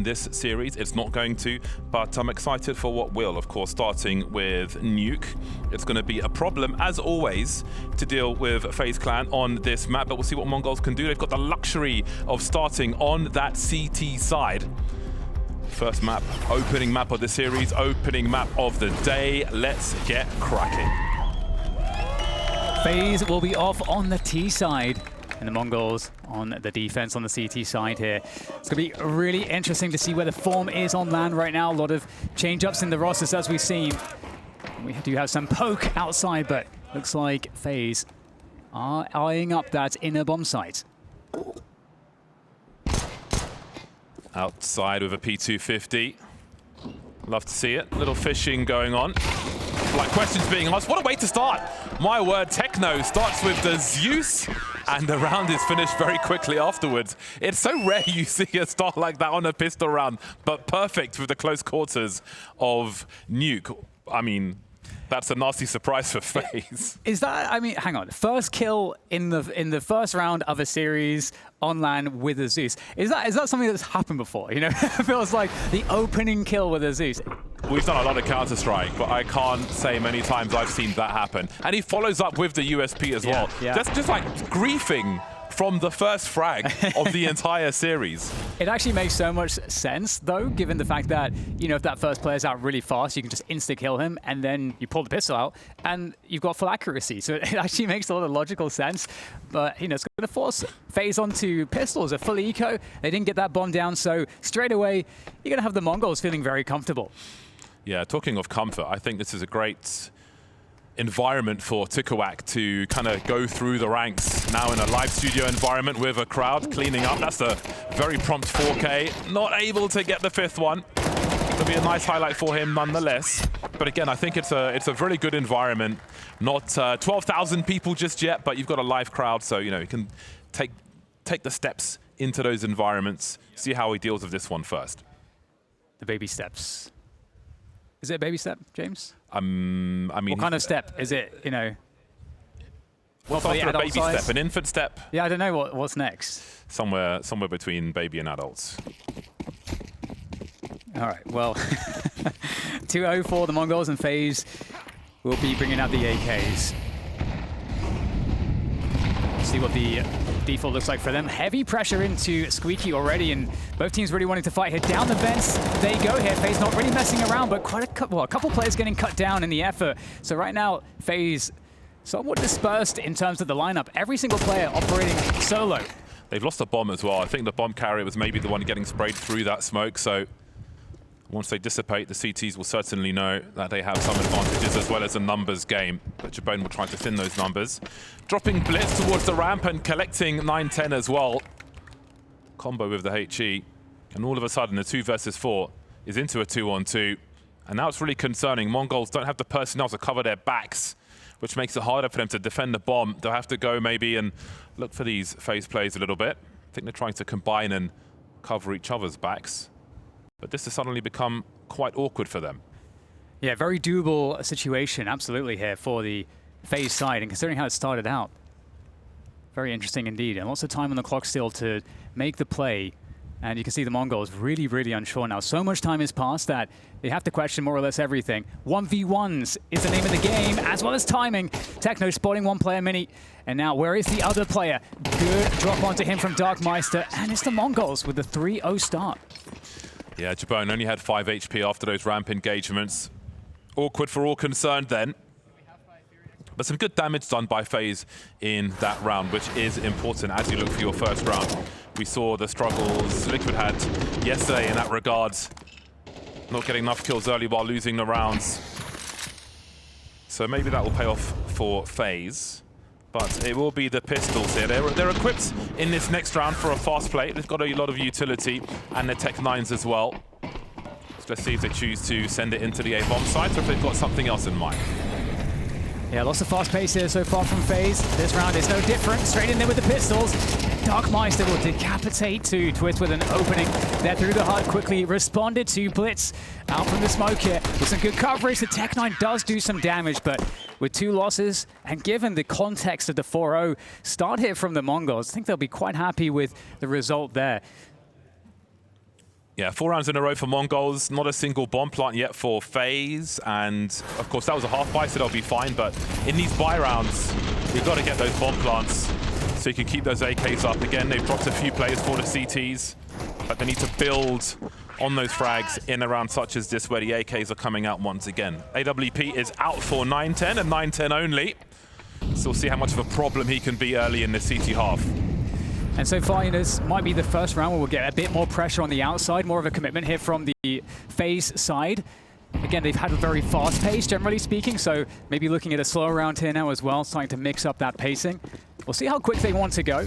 this series. It's not going to, but I'm excited for what will. Of course, starting with Nuke. It's going to be a problem, as always, to deal with FaZe Clan on this map, but we'll see what Mongols can do. They've got the luxury of starting on that CT side. First map, opening map of the series, opening map of the day. Let's get cracking. FaZe will be off on the T side, and the Mongols on the defense on the CT side here. It's going to be really interesting to see where the form is on LAN right now. A lot of change-ups in the rosters, as we've seen. We do have some poke outside, but looks like FaZe are eyeing up that inner bomb site. Outside with a P250. Love to see it. Little fishing going on. Like questions being asked. What a way to start. My word, Techno starts with the Zeus, and the round is finished very quickly afterwards. It's so rare you see a start like that on a pistol round, but perfect with the close quarters of Nuke. I mean, that's a nasty surprise for FaZe. Is that, I mean, hang on. First kill in the first round of a series on LAN with a Zeus. Is that something that's happened before? You know, it feels like the opening kill with a Zeus. We've done a lot of Counter-Strike, but I can't say many times I've seen that happen. And he follows up with the USP as well. Yeah. That's just like griefing from the first frag of the entire series. It actually makes so much sense, though, given the fact that, you know, if that first player's out really fast, you can just insta-kill him, and then you pull the pistol out, and you've got full accuracy. So it actually makes a lot of logical sense. But, you know, it's going to force FaZe onto pistols, a full eco. They didn't get that bomb down, so straight away, you're going to have the Mongols feeling very comfortable. Yeah, talking of comfort, I think this is a great environment for Tikawak to kind of go through the ranks now in a live studio environment with a crowd cleaning up. That's a very prompt 4K. Not able to get the fifth one. It'll be a nice highlight for him nonetheless. But again, I think it's a really good environment. Not 12,000 people just yet, but you've got a live crowd, so you know you can take the steps into those environments. See how he deals with this one first. The baby steps. Is it a baby step, James? I mean, what kind of step? Is it, you know? What's after a baby step? An infant step? Yeah, I don't know what's next. Somewhere between baby and adults. All right, well, 2-0 for the Mongols, and FaZe will be bringing out the AKs. See what the default looks like for them. Heavy pressure into Squeaky already, and both teams really wanting to fight here. Down the vents they go here. FaZe not really messing around, but quite a couple players getting cut down in the effort. So right now, FaZe somewhat dispersed in terms of the lineup. Every single player operating solo. They've lost a bomb as well. I think the bomb carrier was maybe the one getting sprayed through that smoke, so once they dissipate, the CTs will certainly know that they have some advantages as well as a numbers game. But Jabone will try to thin those numbers. Dropping Blitz towards the ramp and collecting 9-10 as well. Combo with the HE. And all of a sudden, the 2 versus 4 is into a 2-on-2. And now it's really concerning. Mongols don't have the personnel to cover their backs, which makes it harder for them to defend the bomb. They'll have to go maybe and look for these FaZe plays a little bit. I think they're trying to combine and cover each other's backs. But this has suddenly become quite awkward for them. Yeah, very doable situation, absolutely, here for the FaZe side. And considering how it started out, very interesting indeed. And lots of time on the clock still to make the play. And you can see the Mongols really, really unsure now. So much time has passed that they have to question more or less everything. 1v1s is the name of the game, as well as timing. Techno spotting one player mini. And now, where is the other player? Good drop onto him from Darkmeister. And it's the Mongols with the 3-0 start. Yeah, Jabone only had 5 HP after those ramp engagements. Awkward for all concerned then. But some good damage done by FaZe in that round, which is important as you look for your first round. We saw the struggles Liquid had yesterday in that regard. Not getting enough kills early while losing the rounds. So maybe that will pay off for FaZe. But it will be the pistols here. They're equipped in this next round for a fast play. They've got a lot of utility, and the Tech 9s as well. So let's see if they choose to send it into the A-bomb site or if they've got something else in mind. Yeah, lots of fast pace here so far from FaZe. This round is no different. Straight in there with the pistols. Darkmeister will decapitate to Twist with an opening there through the HUD. Quickly responded to Blitz out from the smoke here with some good coverage. The Tech 9 does do some damage, but with 2 losses and given the context of the 4-0 start here from the Mongols, I think they'll be quite happy with the result there. Yeah, 4 rounds in a row for Mongols. Not a single bomb plant yet for FaZe. And, of course, that was a half buy, so they'll be fine. But in these buy rounds, you've got to get those bomb plants so you can keep those AKs up. Again, they've dropped a few players for the CTs, but they need to build on those frags in a round such as this where the AKs are coming out once again. AWP is out for 9-10 and 9-10 only. So we'll see how much of a problem he can be early in the CT half. And so far, this might be the first round where we'll get a bit more pressure on the outside, more of a commitment here from the FaZe side. Again, they've had a very fast pace, generally speaking, so maybe looking at a slower round here now as well, starting to mix up that pacing. We'll see how quick they want to go.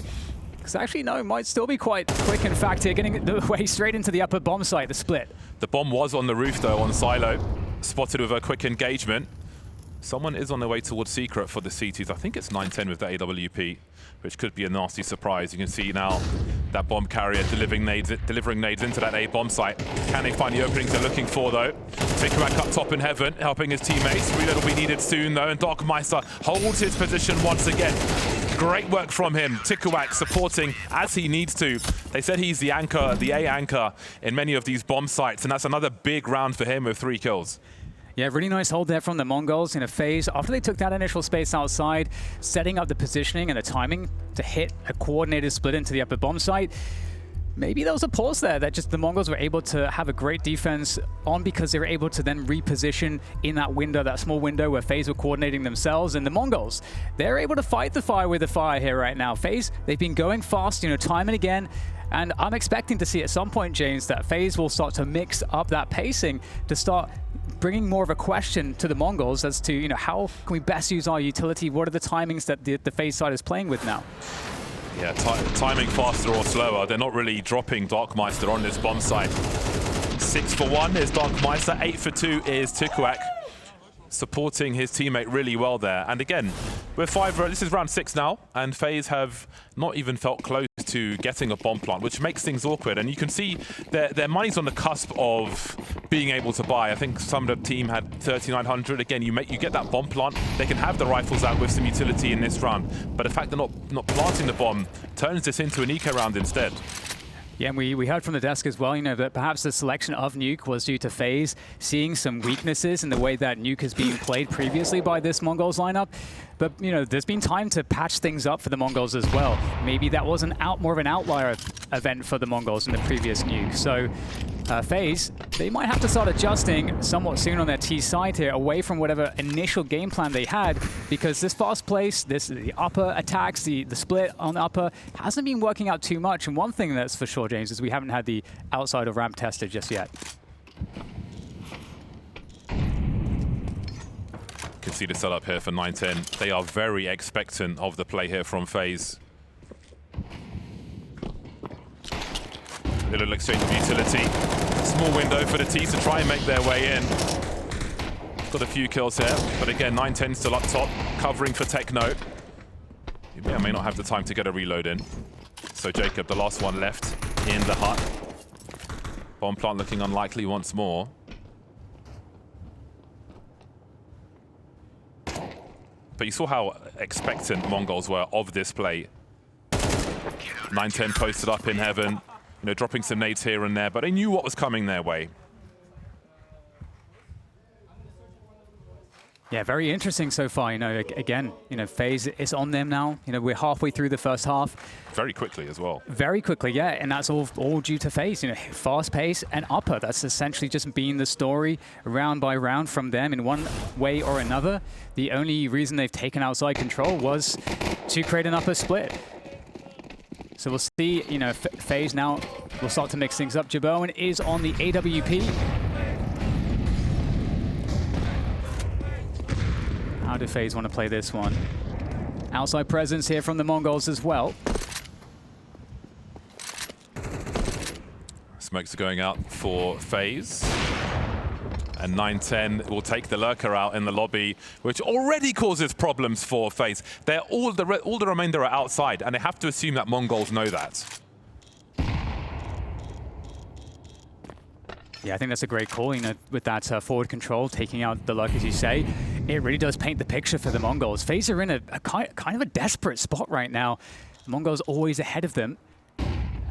Because actually, no, it might still be quite quick, in fact, here, getting the way straight into the upper bomb site, the split. The bomb was on the roof, though, on Silo. Spotted with a quick engagement. Someone is on their way towards Secret for the CTs. I think it's 9-10 with the AWP, which could be a nasty surprise. You can see now that bomb carrier delivering nades into that A bomb site. Can they find the openings they're looking for, though? Tikrak up top in heaven, helping his teammates. Reload will be needed soon, though, and Darkmeister holds his position once again. Great work from him. Tikrak supporting as he needs to. They said he's the anchor, the A anchor in many of these bomb sites, and that's another big round for him with 3 kills. Yeah, really nice hold there from the Mongols in a FaZe. After they took that initial space outside, setting up the positioning and the timing to hit a coordinated split into the upper bomb site. Maybe there was a pause there that just the Mongols were able to have a great defense on because they were able to then reposition in that window, that small window where FaZe were coordinating themselves. And the Mongols, they're able to fight the fire with the fire here right now. FaZe, they've been going fast, time and again. And I'm expecting to see at some point, James, that FaZe will start to mix up that pacing to start bringing more of a question to the Mongols as to, how can we best use our utility? What are the timings that the FaZe side is playing with now? Yeah, timing faster or slower. They're not really dropping Darkmeister on this bomb site. 6 for 1 is Darkmeister, 8 for 2 is Tikrak, supporting his teammate really well there. And again, we're this is round 6 now, and FaZe have not even felt close to getting a bomb plant, which makes things awkward. And you can see their money's on the cusp of being able to buy. I think some of the team had 3,900. Again, you get that bomb plant, they can have the rifles out with some utility in this round. But the fact they're not planting the bomb turns this into an eco round instead. Yeah, and we heard from the desk as well, that perhaps the selection of Nuke was due to FaZe seeing some weaknesses in the way that Nuke has been played previously by this Mongols lineup. But, there's been time to patch things up for the Mongols as well. Maybe that was more of an outlier event for the Mongols in the previous Nuke. So FaZe, they might have to start adjusting somewhat soon on their T side here, away from whatever initial game plan they had, because this fast place, the upper attacks, the split on upper, hasn't been working out too much. And one thing that's for sure, James, is we haven't had the outside of ramp tested just yet. You can see the setup here for 9-10. They are very expectant of the play here from FaZe. Little exchange of utility. Small window for the T's to try and make their way in. Got a few kills here, but again, 9-10 still up top, covering for Techno. He may or may not have the time to get a reload in. So Jacob, the last one left in the hut. Bomb plant looking unlikely once more. But you saw how expectant Mongols were of this play. 9-10 posted up in heaven, dropping some nades here and there, but they knew what was coming their way. Yeah, very interesting so far. Again, FaZe is on them now. We're halfway through the first half. Very quickly as well. Very quickly, yeah, and that's all due to FaZe. Fast pace and upper. That's essentially just been the story round by round from them in one way or another. The only reason they've taken outside control was to create an upper split. So we'll see. FaZe now will start to mix things up. Jaboan is on the AWP. How do FaZe want to play this one? Outside presence here from the Mongols as well. Smokes are going out for FaZe. And 9-10 will take the lurker out in the lobby, which already causes problems for FaZe. They're all the remainder are outside, and they have to assume that Mongols know that. Yeah, I think that's a great call, with that forward control, taking out the lurk, as you say. It really does paint the picture for the Mongols. FaZe are in a kind of a desperate spot right now. The Mongols always ahead of them.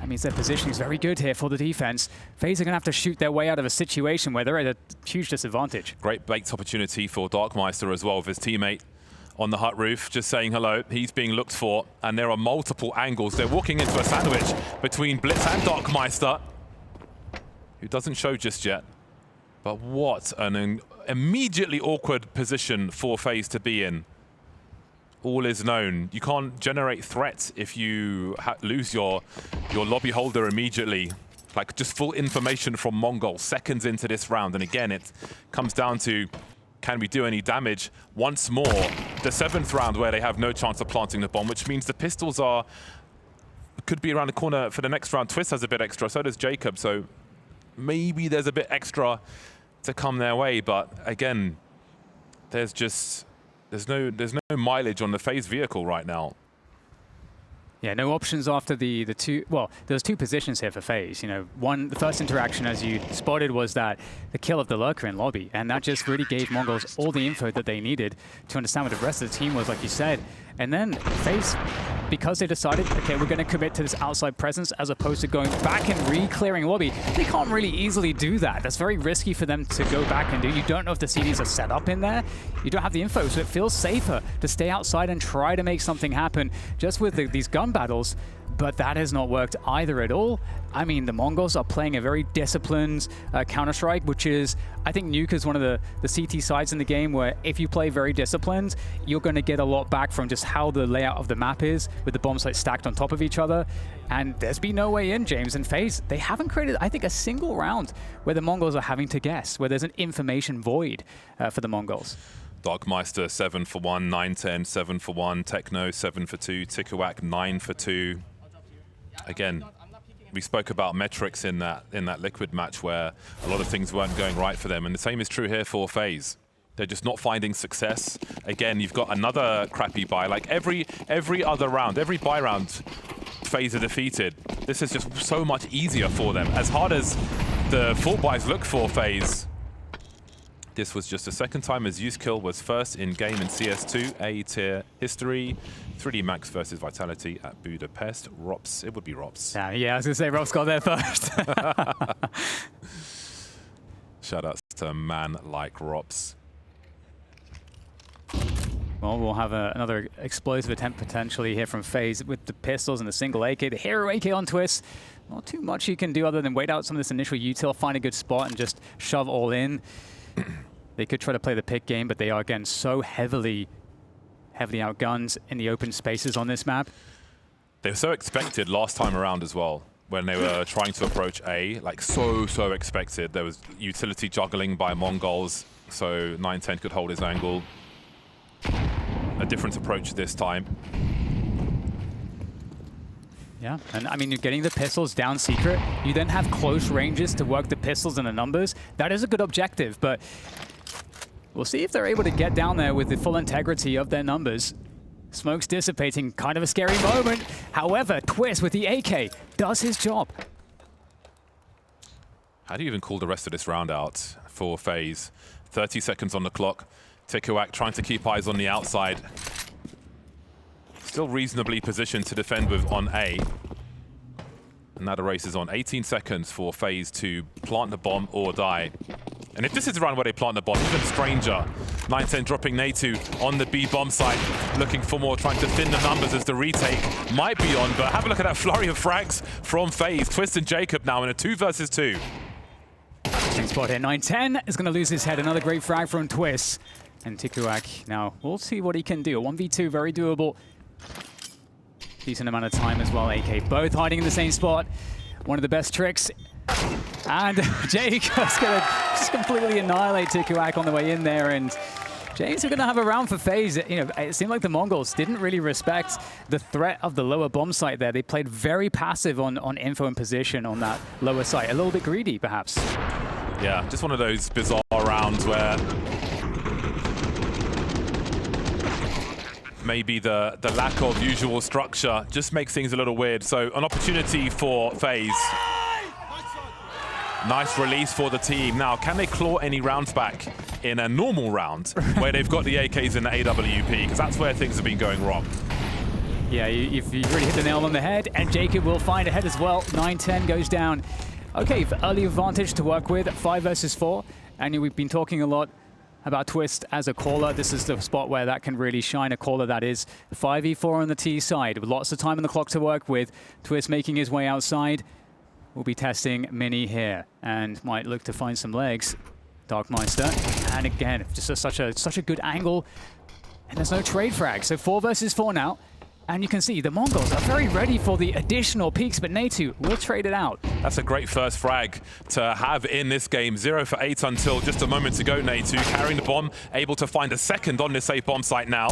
That means their positioning is very good here for the defense. FaZe are going to have to shoot their way out of a situation where they're at a huge disadvantage. Great baked opportunity for Darkmeister as well, with his teammate on the hut roof, just saying hello. He's being looked for, and there are multiple angles. They're walking into a sandwich between Blitz and Darkmeister, who doesn't show just yet. But what an immediately awkward position for FaZe to be in. All is known. You can't generate threats if you lose your lobby holder immediately. Like, just full information from Mongol seconds into this round. And again, it comes down to, can we do any damage? Once more, the 7th round where they have no chance of planting the bomb, which means the pistols could be around the corner for the next round. Twist has a bit extra, so does Jacob. So maybe there's a bit extra to come their way. But again, there's no mileage on the FaZe vehicle right now. Yeah, no options after the two. Well, there's two positions here for FaZe. You know, the first interaction, as you spotted, was that the kill of the lurker in lobby, and that just really gave Mongols all the info that they needed to understand what the rest of the team was, like you said. And then FaZe, because they decided, okay, we're going to commit to this outside presence as opposed to going back and re-clearing lobby, they can't really easily do that. That's very risky for them to go back and do. You don't know if the CDs are set up in there. You don't have the info, so it feels safer to stay outside and try to make something happen just with these gun battles. But that has not worked either at all. I mean, the Mongols are playing a very disciplined Counter-Strike, which is, I think Nuke is one of the CT sides in the game where if you play very disciplined, you're going to get a lot back from just how the layout of the map is, with the bomb sites stacked on top of each other. And there's been no way in, James. And FaZe, they haven't created, I think, a single round where the Mongols are having to guess, where there's an information void for the Mongols. Darkmeister 7 for 1, 9-10, 7 for 1, Techno 7 for 2, Tikuak 9 for 2. Again, we spoke about metrics in that Liquid match where a lot of things weren't going right for them, and the same is true here for FaZe. They're just not finding success. Again, you've got another crappy buy. Like every other round, every buy round, FaZe are defeated. This is just so much easier for them. As hard as the full buys look for FaZe, this was just the second time as Youthkill was first in game in CS2 A-tier history. 3D Max versus Vitality at Budapest. Rops, it would be Rops. Yeah, I was going to say Rops got there first. Shout outs to a man like Rops. Well, we'll have another explosive attempt potentially here from FaZe with the pistols and the single AK. The hero AK on Twist. Not too much you can do other than wait out some of this initial util, find a good spot, and just shove all in. They could try to play the pick game, but they are, again, so heavily outgunned in the open spaces on this map. They were so expected last time around as well, when they were trying to approach A. Like, so expected. There was utility juggling by Mongols, so 9-10 could hold his angle. A different approach this time. Yeah, and I mean, you're getting the pistols down secret. You then have close ranges to work the pistols and the numbers. That is a good objective, but we'll see if they're able to get down there with the full integrity of their numbers. Smoke's dissipating, kind of a scary moment. However, Twist with the AK does his job. How do you even call the rest of this round out for FaZe? 30 seconds on the clock. Tikuak trying to keep eyes on the outside. Still reasonably positioned to defend with on A. And now the race is on. 18 seconds for FaZe to plant the bomb or die. And if this is the round where they plant the bomb, even stranger. 9-10 dropping Natu on the B bomb site, looking for more, trying to thin the numbers as the retake might be on. But have a look at that flurry of frags from FaZe. Twist and Jacob now in a 2 versus 2. Interesting spot here. 9-10 is going to lose his head. Another great frag from Twist. And Tikuak now, we'll see what he can do. A 1v2, very doable. Decent amount of time as well, AK. Both hiding in the same spot. One of the best tricks. And Jacob's going to just completely annihilate Tikuak on the way in there. And James, we're going to have a round for FaZe. You know, it seemed like the Mongols didn't really respect the threat of the lower bomb site there. They played very passive on info and position on that lower site. A little bit greedy, perhaps. Yeah, just one of those bizarre rounds where maybe the lack of usual structure just makes things a little weird. So an opportunity for FaZe. Nice release for the team. Now, can they claw any rounds back in a normal round where they've got the AKs and the AWP? Because that's where things have been going wrong. Yeah, you've really hit the nail on the head, and Jacob will find a head as well. 9-10 goes down. Okay, early advantage to work with, 5 versus 4. And we've been talking a lot about Twist as a caller. This is the spot where that can really shine, a caller that is. 5v4 on the T side, with lots of time on the clock to work with. Twist making his way outside. We'll be testing Mini here, and might look to find some legs. Darkmeister, and again, just such a good angle. And there's no trade frag, so 4 versus 4 now. And you can see the Mongols are very ready for the additional peaks, but Natu will trade it out. That's a great first frag to have in this game. 0 for 8 until just a moment ago. Natu carrying the bomb, able to find a second on this A bomb site now.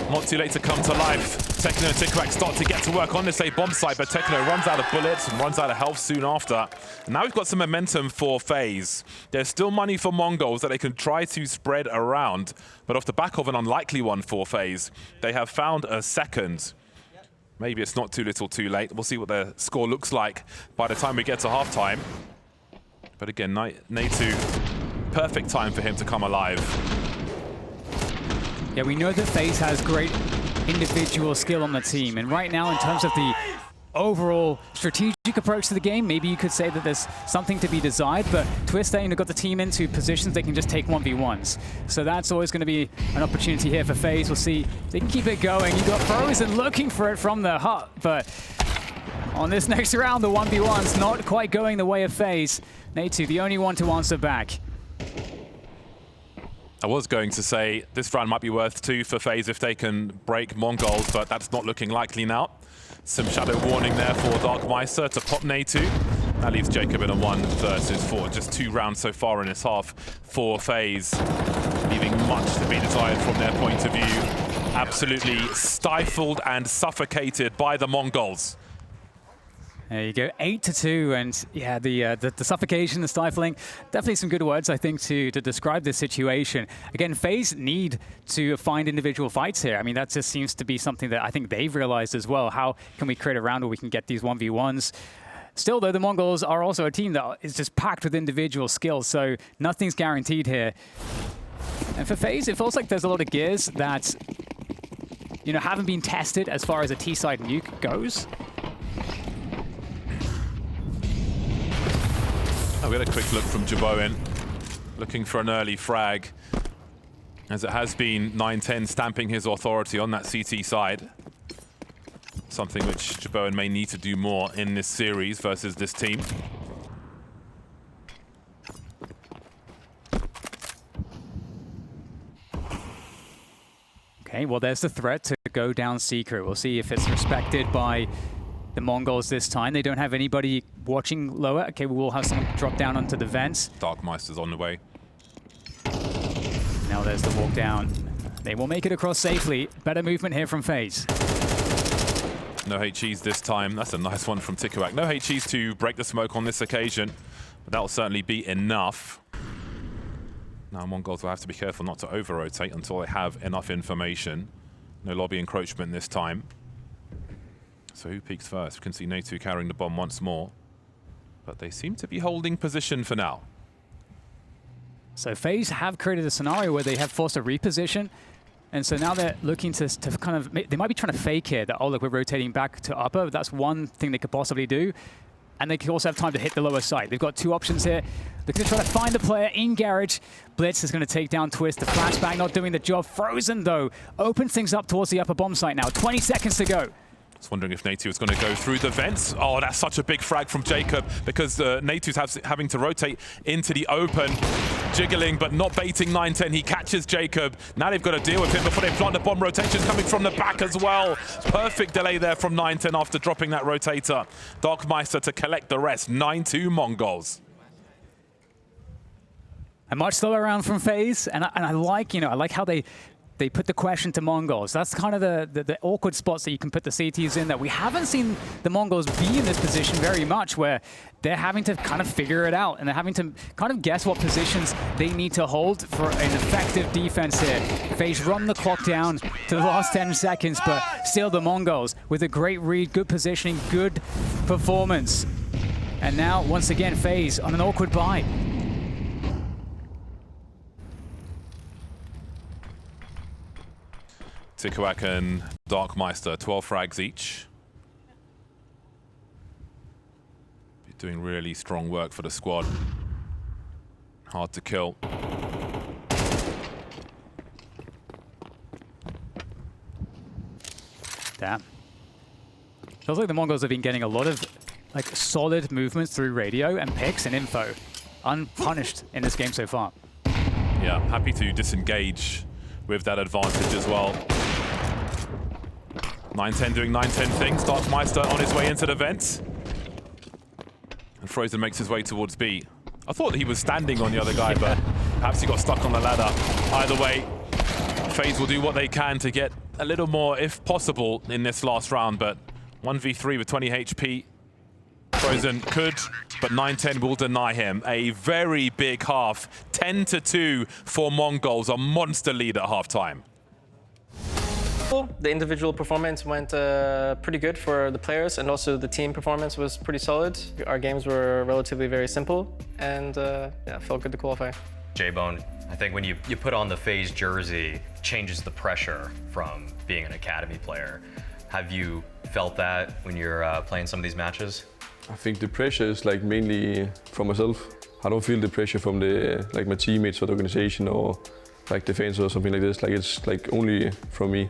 Not too late to come to life. Techno and Tikrak start to get to work on this A bomb site, but Techno runs out of bullets and runs out of health soon after. And now we've got some momentum for FaZe. There's still money for Mongols that they can try to spread around, but off the back of an unlikely one for FaZe, they have found a second. Maybe it's not too little too late. We'll see what the score looks like by the time we get to halftime. But again, Natu, perfect time for him to come alive. Yeah, we know that FaZe has great individual skill on the team, and right now in terms of the overall strategic approach to the game, maybe you could say that there's something to be desired, but Twist have got the team into positions they can just take 1v1s. So that's always going to be an opportunity here for FaZe. We'll see if they can keep it going. You got Frozen looking for it from the hut, but on this next round, the 1v1's not quite going the way of FaZe. Natu, the only one to answer back. I was going to say this round might be worth 2 for FaZe if they can break Mongols, but that's not looking likely now. Some shadow warning there for Darkmeister to pop Natu. That leaves Jacob in a 1 versus 4. Just 2 rounds so far in this half for FaZe, leaving much to be desired from their point of view. Absolutely stifled and suffocated by the Mongols. There you go, 8-2, and yeah, the suffocation, the stifling, definitely some good words, I think, to describe this situation. Again, FaZe need to find individual fights here. I mean, that just seems to be something that I think they've realized as well. How can we create a round where we can get these 1v1s? Still, though, the Mongols are also a team that is just packed with individual skills, so nothing's guaranteed here. And for FaZe, it feels like there's a lot of gears that, you know, haven't been tested as far as a T-side nuke goes. Oh, we had a quick look from Jaboen, looking for an early frag, as it has been 9-10 stamping his authority on that CT side. Something which Jaboen may need to do more in this series versus this team. Okay, well, there's the threat to go down Secret. We'll see if it's respected by the Mongols this time. They don't have anybody watching lower. Okay, we will have someone drop down onto the vents. Darkmeister's on the way. Now there's the walk down. They will make it across safely. Better movement here from FaZe. No HEs this time. That's a nice one from Tikuak. No HEs to break the smoke on this occasion, but that'll certainly be enough. Now Mongols will have to be careful not to over-rotate until they have enough information. No lobby encroachment this time. So who peeks first? We can see Natu carrying the bomb once more. But they seem to be holding position for now. So FaZe have created a scenario where they have forced a reposition. And so now they're looking to kind of, they might be trying to fake here that, oh, look, we're rotating back to upper. That's one thing they could possibly do. And they could also have time to hit the lower side. They've got 2 options here. They're going to try to find the player in Garage. Blitz is going to take down Twist. The flashbang not doing the job. Frozen, though, opens things up towards the upper bomb site now. 20 seconds to go. Just wondering if Natu is going to go through the vents. Oh, that's such a big frag from Jacob, because Natu's having to rotate into the open. Jiggling, but not baiting 9-10. He catches Jacob. Now they've got to deal with him before they plant the bomb. Rotations coming from the back as well. Perfect delay there from 9-10 after dropping that rotator. Darkmeister to collect the rest. 9-2 Mongols. A much slower round from FaZe, and I like, you know, I like how they put the question to Mongols. That's kind of the awkward spots that you can put the CTs in, that we haven't seen the Mongols be in this position very much, where they're having to kind of figure it out, and they're having to kind of guess what positions they need to hold for an effective defense here. FaZe run the clock down to the last 10 seconds, but still the Mongols with a great read, good positioning, good performance. And now, once again, FaZe on an awkward buy. Tikuak and Darkmeister, 12 frags each. Doing really strong work for the squad. Hard to kill. Damn. Feels like the Mongols have been getting a lot of like solid movements through radio and picks and info, unpunished in this game so far. Yeah, happy to disengage with that advantage as well. 910 doing 910 things. Darkmeister on his way into the vent. And Frozen makes his way towards B. I thought he was standing on the other guy, but perhaps he got stuck on the ladder. Either way, FaZe will do what they can to get a little more, if possible, in this last round, but 1v3 with 20 HP. Frozen could, but 910 will deny him. A very big half, 10-2 for Mongols, a monster lead at halftime. The individual performance went pretty good for the players, and also the team performance was pretty solid. Our games were relatively very simple, and yeah, felt good to qualify. J-Bone, I think when you put on the FaZe jersey, changes the pressure from being an academy player. Have you felt that when you're playing some of these matches? I think the pressure is like mainly from myself. I don't feel the pressure from the my teammates or the organization or like the fans or something like this. Like it's like only from me.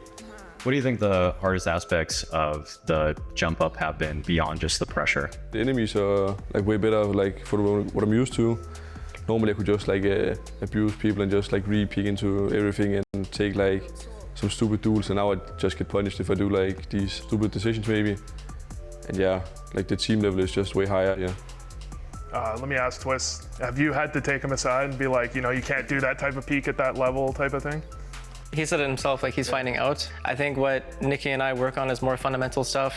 What do you think the hardest aspects of the jump up have been beyond just the pressure? The enemies are like way better like for what I'm used to. Normally I could just like abuse people and just like re-peek into everything and take like some stupid duels, and now I just get punished if I do like these stupid decisions maybe. And yeah, like the team level is just way higher, yeah. Let me ask Twist, have you had to take him aside and be like, you know, you can't do that type of peak at that level type of thing? He said it himself, like he's finding out. I think what Nikki and I work on is more fundamental stuff.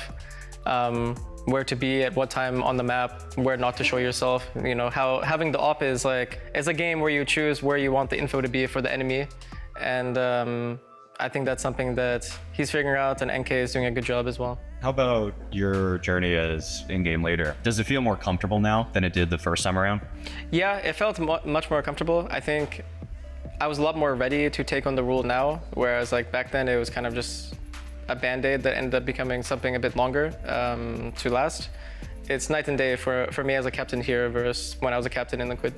Where to be at what time on the map, where not to show yourself. You know, how having the op is like, it's a game where you choose where you want the info to be for the enemy. And I think that's something that he's figuring out, and NK is doing a good job as well. How about your journey as in-game leader? Does it feel more comfortable now than it did the first time around? Yeah, it felt much more comfortable. I think I was a lot more ready to take on the rule now, whereas like back then it was kind of just a band-aid that ended up becoming something a bit longer to last. It's night and day for me as a captain here versus when I was a captain in Liquid.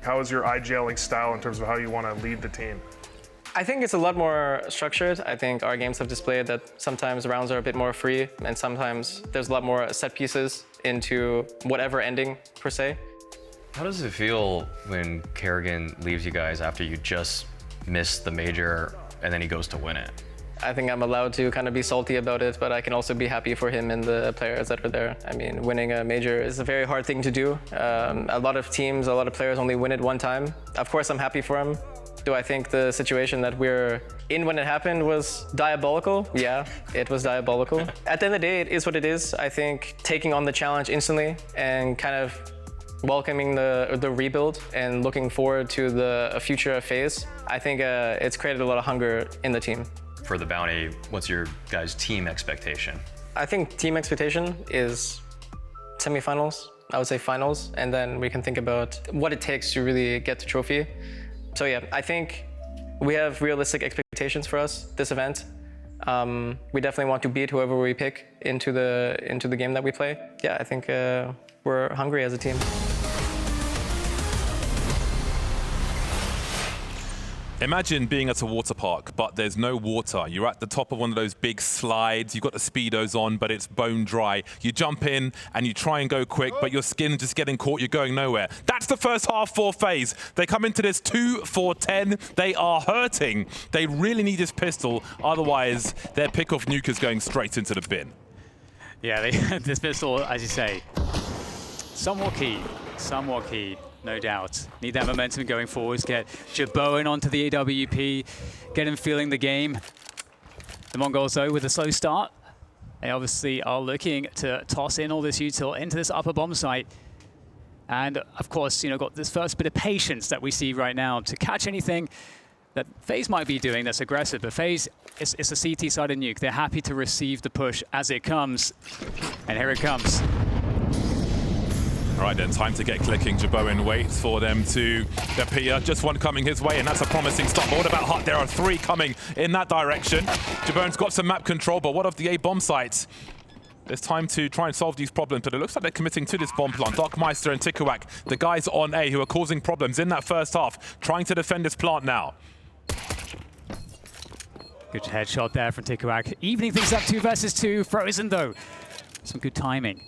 How is your IGLing style in terms of how you want to lead the team? I think it's a lot more structured. I think our games have displayed that sometimes rounds are a bit more free, and sometimes there's a lot more set pieces into whatever ending, per se. How does it feel when Kerrigan leaves you guys after you just missed the major and then he goes to win it? I think I'm allowed to kind of be salty about it, but I can also be happy for him and the players that are there. I mean, winning a major is a very hard thing to do. A lot of teams, a lot of players only win it one time. Of course, I'm happy for him. Do I think the situation that we're in when it happened was diabolical? Yeah, it was diabolical. At the end of the day, it is what it is. I think taking on the challenge instantly and kind of welcoming the rebuild and looking forward to the future of FaZe, I think it's created a lot of hunger in the team. For the bounty, what's your guys' team expectation? I think team expectation is semifinals, I would say finals, and then we can think about what it takes to really get the trophy. So yeah, I think we have realistic expectations for us this event. We definitely want to beat whoever we pick into the game that we play. Yeah, I think we're hungry as a team. Imagine being at a water park, but there's no water. You're at the top of one of those big slides. You've got the Speedos on, but it's bone dry. You jump in and you try and go quick, but your skin just getting caught. You're going nowhere. That's the first half for FaZe. They come into this 2-4-10. They are hurting. They really need this pistol. Otherwise, their pick-off nuke is going straight into the bin. Yeah, this pistol, as you say, somewhat key. Somewhat key. No doubt. Need that momentum going forwards, get J-Bone onto the AWP, get him feeling the game. The Mongols, though, with a slow start, they obviously are looking to toss in all this util into this upper bomb site. And, of course, you know, got this first bit of patience that we see right now to catch anything that FaZe might be doing that's aggressive. But FaZe, it's a CT-sided nuke. They're happy to receive the push as it comes. And here it comes. All right then, time to get clicking. Jaboin waits for them to appear. Just one coming his way, and that's a promising stop. But what about Hut? There are 3 coming in that direction. Jaboin's got some map control, but what of the A bomb sites? There's time to try and solve these problems, but it looks like they're committing to this bomb plant. Darkmeister and Tikawak, the guys on A who are causing problems in that first half, trying to defend this plant now. Good headshot there from Tikawak. Evening things up 2 versus 2. Frozen though. Some good timing.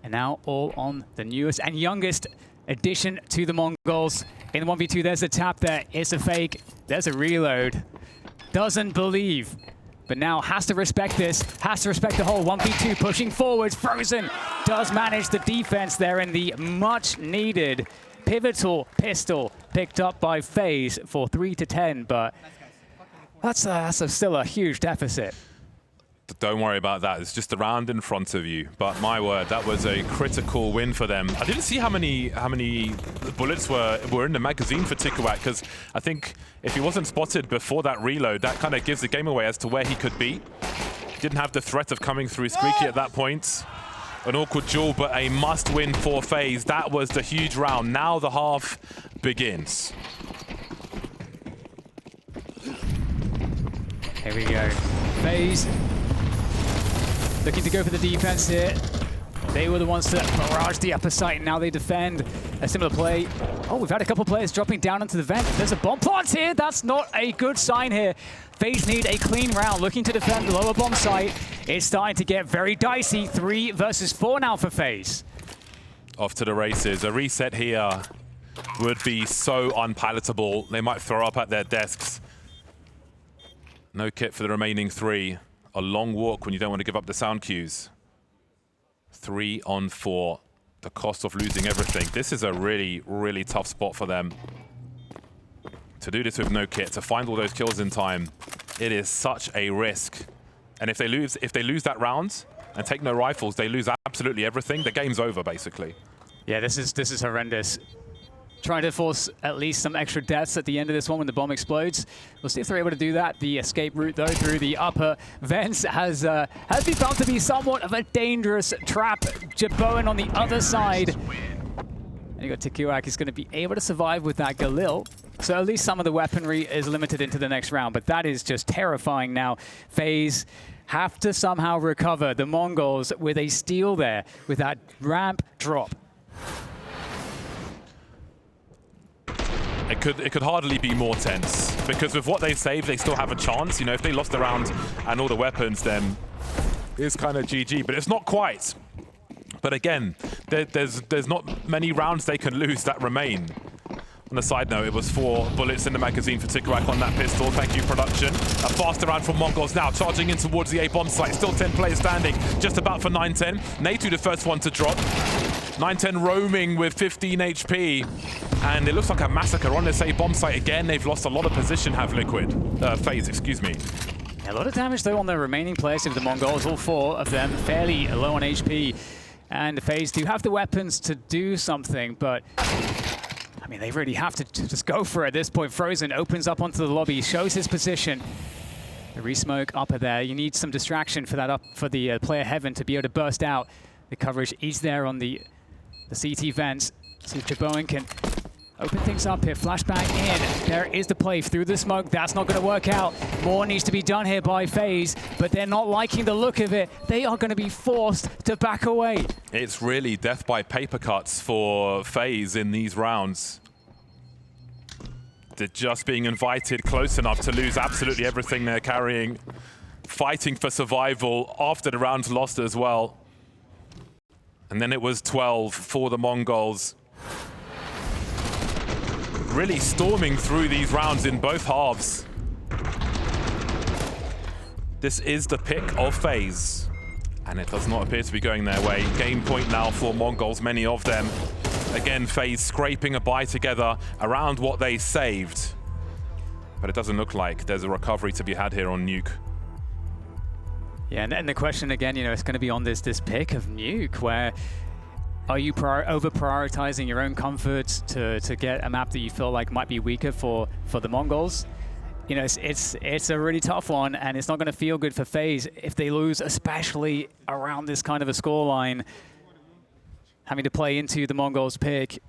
And now all on the newest and youngest addition to the Mongols. In the 1v2, there's a tap there. It's a fake. There's a reload. Doesn't believe. But now has to respect this. Has to respect the whole 1v2 pushing forwards. Frozen does manage the defense there in the much needed pivotal pistol picked up by FaZe for 3-10. But that's still a huge deficit. Don't worry about that. It's just a round in front of you. But my word, that was a critical win for them. I didn't see how many bullets were in the magazine for Tikawak, because I think if he wasn't spotted before that reload, that kind of gives the game away as to where he could be. Didn't have the threat of coming through Squeaky at that point. An awkward duel, but a must-win for FaZe. That was the huge round. Now the half begins. Here we go. FaZe looking to go for the defense here. They were the ones that barraged the upper site, and now they defend. A similar play. Oh, we've had a couple players dropping down into the vent. There's a bomb plant here. That's not a good sign here. FaZe need a clean round, looking to defend the lower bomb site. It's starting to get very dicey. 3 versus 4 now for FaZe. Off to the races. A reset here would be so unpalatable. They might throw up at their desks. No kit for the remaining 3. A long walk when you don't want to give up the sound cues. 3 on 4. The cost of losing everything. This is a really, really tough spot for them. To do this with no kit, to find all those kills in time, it is such a risk. And if they lose that round and take no rifles, they lose absolutely everything. The game's over, basically. Yeah, this is horrendous. Trying to force at least some extra deaths at the end of this one when the bomb explodes. We'll see if they're able to do that. The escape route, though, through the upper vents has been found to be somewhat of a dangerous trap. Jaboin on the other side. And you got Tikawak is going to be able to survive with that Galil. So at least some of the weaponry is limited into the next round. But that is just terrifying now. FaZe have to somehow recover. The Mongols with a steal there with that ramp drop. It could hardly be more tense, because with what they've saved, they still have a chance. You know, if they lost the round and all the weapons, then it's kind of GG, but it's not quite. But again, there's not many rounds they can lose that remain. On a side note, it was 4 bullets in the magazine for Tikawak on that pistol. Thank you, production. A faster round from Mongols now, charging in towards the A bomb site. Still 10 players standing, just about for 9-10. Natu the first one to drop. 9-10 roaming with 15 HP. And it looks like a massacre on this A bomb site again. They've lost a lot of position, have FaZe, excuse me. A lot of damage, though, on the remaining players of the Mongols. All 4 of them fairly low on HP. And FaZe do have the weapons to do something, but I mean, they really have to just go for it at this point. Frozen opens up onto the lobby, shows his position. The re-smoke upper there. You need some distraction for that for the player Heaven to be able to burst out. The coverage is there on the CT vents. See if Jaboin can open things up here. Flashbang in. There is the play through the smoke. That's not going to work out. More needs to be done here by FaZe, but they're not liking the look of it. They are going to be forced to back away. It's really death by paper cuts for FaZe in these rounds. They're just being invited close enough to lose absolutely everything they're carrying. Fighting for survival after the round's lost as well. And then it was 12 for the Mongols. Really storming through these rounds in both halves. This is the pick of FaZe. And it does not appear to be going their way. Game point now for Mongols, many of them. Again, FaZe scraping a bye together around what they saved. But it doesn't look like there's a recovery to be had here on Nuke. Yeah, and the question again, you know, it's going to be on this pick of Nuke, where are you over-prioritizing your own comfort to get a map that you feel like might be weaker for the Mongols? You know, it's a really tough one, and it's not going to feel good for FaZe if they lose, especially around this kind of a scoreline. having to play into the Mongols pick.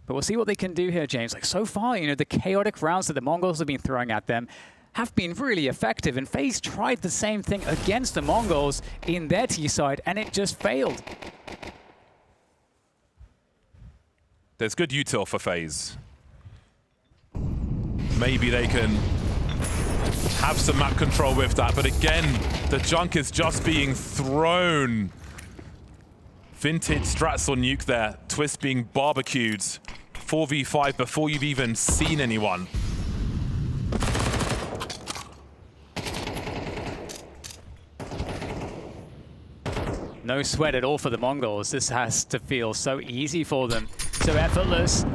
But we'll see what they can do here, James. Like, so far, you know, the chaotic rounds that the Mongols have been throwing at them have been really effective. And FaZe tried the same thing against the Mongols in their T side, and it just failed. There's good util for FaZe. Maybe they can have some map control with that, but again, the junk is just being thrown. Vintage strats on Nuke there. Twist being barbecued. 4v5 before you've even seen anyone. No sweat at all for the Mongols. This has to feel so easy for them. So effortless.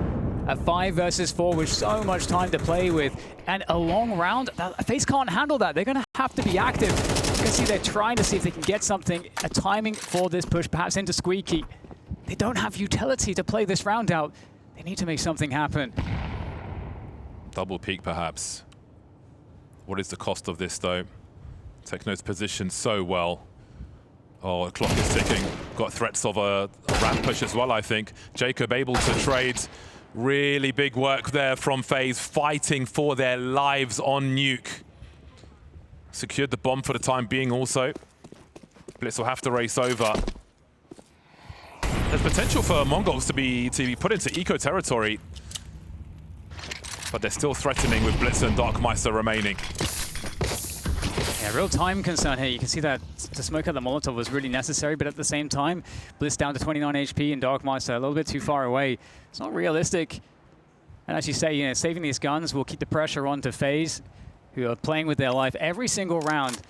A 5 versus 4 with so much time to play with. And a long round. FaZe can't handle that. They're going to have to be active. You can see they're trying to see if they can get something. A timing for this push, perhaps into Squeaky. They don't have utility to play this round out. They need to make something happen. Double peak, perhaps. What is the cost of this, though? Techno's positioned so well. Oh, the clock is ticking. Got threats of a ramp push as well, I think. Jacob able to trade. Really big work there from FaZe, fighting for their lives on Nuke. Secured the bomb for the time being also. Blitz will have to race over. There's potential for Mongols to be put into eco territory. But they're still threatening with Blitz and Darkmeister remaining. Yeah, real time concern here. You can see that the smoke at the Molotov was really necessary, but at the same time, Blitz down to 29 HP and Darkmeister a little bit too far away. It's not realistic. And as you say, you know, saving these guns will keep the pressure on to FaZe, who are playing with their life every single round.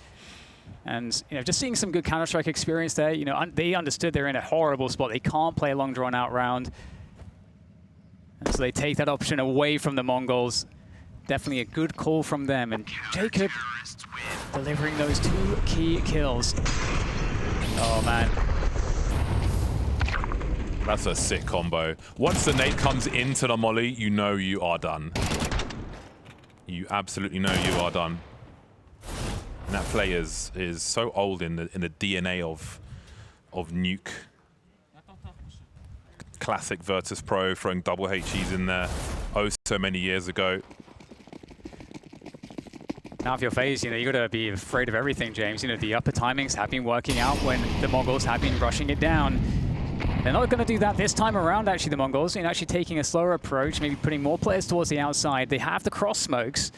And you know, just seeing some good Counter-Strike experience there. You know, they understood they're in a horrible spot. They can't play a long drawn-out round. And so they take that option away from the Mongols. Definitely a good call from them. And Jacob delivering those 2 key kills. Oh, man. That's a sick combo. Once the nade comes into the molly, you know you are done. You absolutely know you are done. And that play is so old in the DNA of Nuke. Classic Virtus Pro throwing double HEs in there oh so many years ago. Now if you're FaZe, you know, you got to be afraid of everything, James. You know, the upper timings have been working out when the Mongols have been rushing it down. They're not going to do that this time around, actually, the Mongols. You know, actually taking a slower approach, maybe putting more players towards the outside. They have the cross smokes.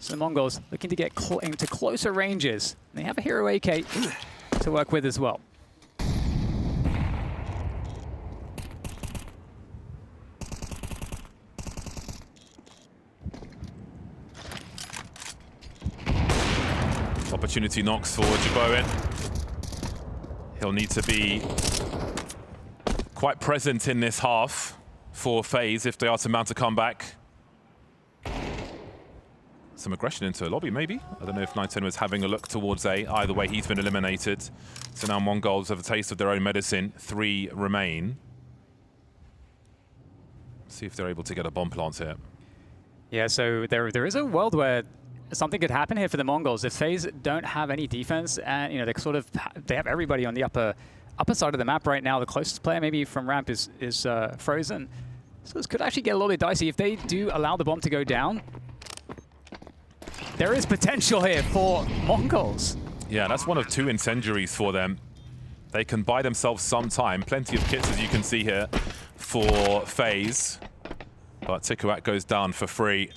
So the Mongols looking to get into closer ranges. They have a Hero AK to work with as well. Opportunity knocks for Jeboen. He'll need to be quite present in this half for FaZe if they are to mount a comeback. Some aggression into a lobby, maybe. I don't know if 910 was having a look towards A. Either way, he's been eliminated. So now Mongols have a taste of their own medicine. 3 remain. See if they're able to get a bomb plant here. Yeah, so there is a world where something could happen here for the Mongols. If FaZe don't have any defense, and you know, they have everybody on the upper side of the map right now. The closest player maybe from ramp is Frozen. So this could actually get a little bit dicey if they do allow the bomb to go down. There is potential here for Mongols. Yeah, that's one of 2 incendiaries for them. They can buy themselves some time. Plenty of kits, as you can see here, for FaZe. But Tikuak goes down for free.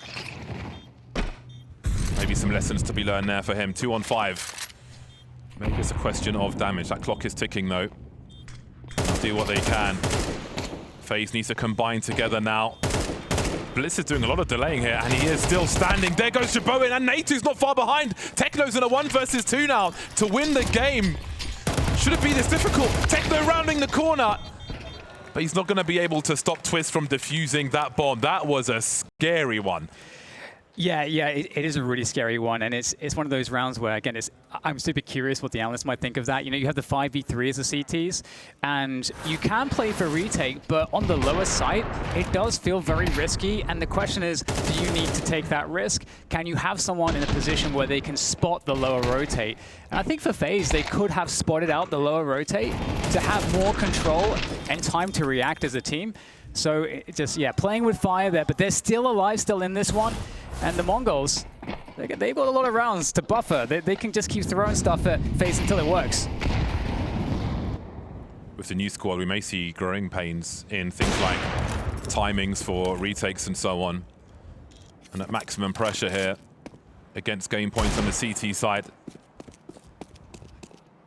Maybe some lessons to be learned there for him. 2 on 5. Maybe it's a question of damage. That clock is ticking, though. They'll do what they can. FaZe needs to combine together now. Blitz is doing a lot of delaying here, and he is still standing. There goes Jeboen, and Natu's not far behind. Techno's in a 1 versus 2 now to win the game. Should it be this difficult? Techno rounding the corner. But he's not going to be able to stop Twist from defusing that bomb. That was a scary one. Yeah, it is a really scary one, and it's one of those rounds where, again, I'm super curious what the analysts might think of that. You know, you have the 5v3 as the CTs, and you can play for retake, but on the lower side, it does feel very risky, and the question is, do you need to take that risk? Can you have someone in a position where they can spot the lower rotate? And I think for FaZe, they could have spotted out the lower rotate to have more control and time to react as a team. So it just, yeah, playing with fire there, but they're still alive, still in this one. And the Mongols, they've got a lot of rounds to buffer. They can just keep throwing stuff at FaZe until it works. With the new squad, we may see growing pains in things like timings for retakes and so on. And at maximum pressure here against game points on the CT side.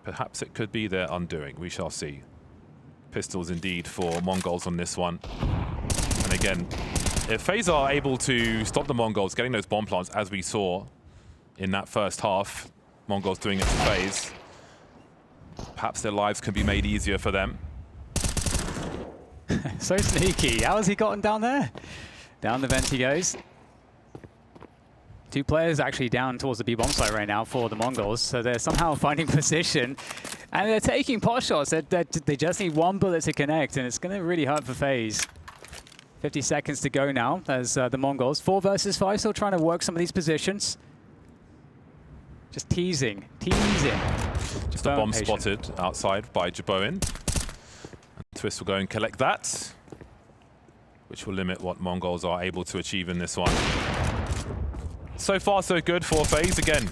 Perhaps it could be their undoing. We shall see. Pistols indeed for Mongols on this one. And again, if FaZe are able to stop the Mongols getting those bomb plants, as we saw in that first half, Mongols doing it to FaZe, perhaps their lives can be made easier for them. So sneaky. How has he gotten down there? Down the vent he goes. 2 players actually down towards the B-bomb site right now for the Mongols, so they're somehow finding position. And they're taking pot shots. They just need 1 bullet to connect, and it's going to really hurt for FaZe. 50 seconds to go now as the Mongols. 4 versus 5, still trying to work some of these positions. Just teasing. Just a bomb spotted outside by Jaboin. Twist will go and collect that, which will limit what Mongols are able to achieve in this one. So far, so good for FaZe. Again,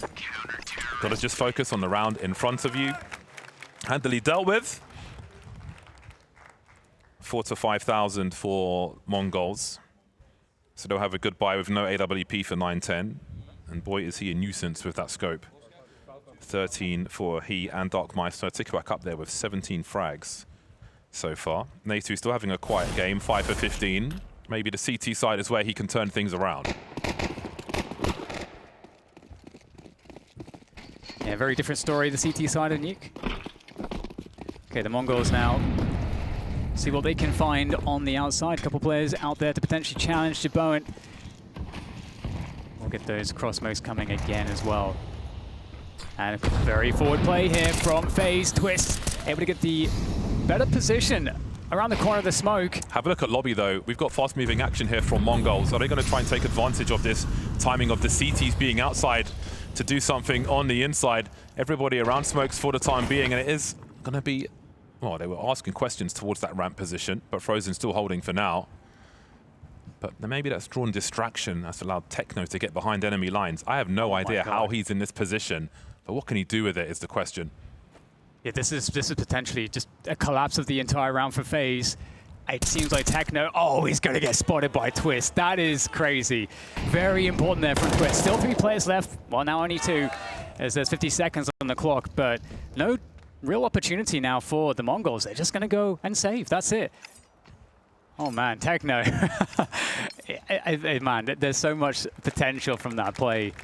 got to just focus on the round in front of you. Handily dealt with. 4,000 to 5,000 for Mongols. So they'll have a good buy with no AWP for 9-10. And boy, is he a nuisance with that scope. 13 for he and Darkmeister. Tick back up there with 17 frags so far. Natu still having a quiet game, 5 for 15. Maybe the CT side is where he can turn things around. Yeah, very different story, the CT side of Nuke. Okay, the Mongols now see what they can find on the outside. A couple players out there to potentially challenge Jaboin. We'll get those cross smokes coming again as well. And a very forward play here from FaZe. Twist able to get the better position around the corner of the smoke. Have a look at lobby though. We've got fast moving action here from Mongols. Are they going to try and take advantage of this timing of the CTs being outside to do something on the inside? Everybody around smokes for the time being, and it is going to be, well, they were asking questions towards that ramp position, but Frozen still holding for now. But maybe that's drawn distraction. That's allowed Techno to get behind enemy lines. I have no idea how he's in this position, but what can he do with it is the question. Yeah, this is potentially just a collapse of the entire round for FaZe. It seems like Techno, oh, he's going to get spotted by Twist. That is crazy. Very important there from Twist. Still 3 players left. Well, now only 2, as there's 50 seconds on the clock, but no real opportunity now for the Mongols. They're just going to go and save. That's it. Oh, man, Techno. Man, there's so much potential from that play.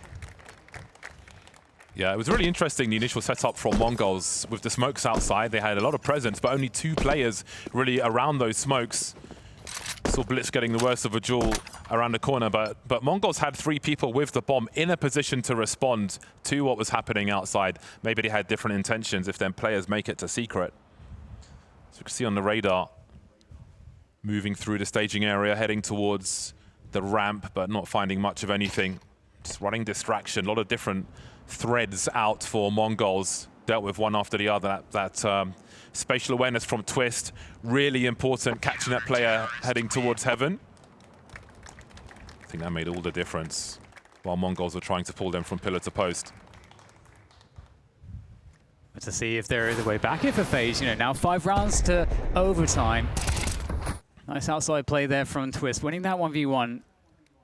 Yeah, it was really interesting, the initial setup from Mongols. With the smokes outside, they had a lot of presence, but only 2 players really around those smokes. Saw Blitz getting the worst of a duel around the corner, but Mongols had 3 people with the bomb in a position to respond to what was happening outside. Maybe they had different intentions if then players make it to secret. So you can see on the radar, moving through the staging area, heading towards the ramp, but not finding much of anything. Just running distraction, a lot of different threads out for Mongols, dealt with one after the other. That spatial awareness from Twist, really important, catching that player heading towards heaven. I think that made all the difference while Mongols were trying to pull them from pillar to post. But to see if there is a way back here for FaZe, you know, now 5 rounds to overtime. Nice outside play there from Twist, winning that 1v1.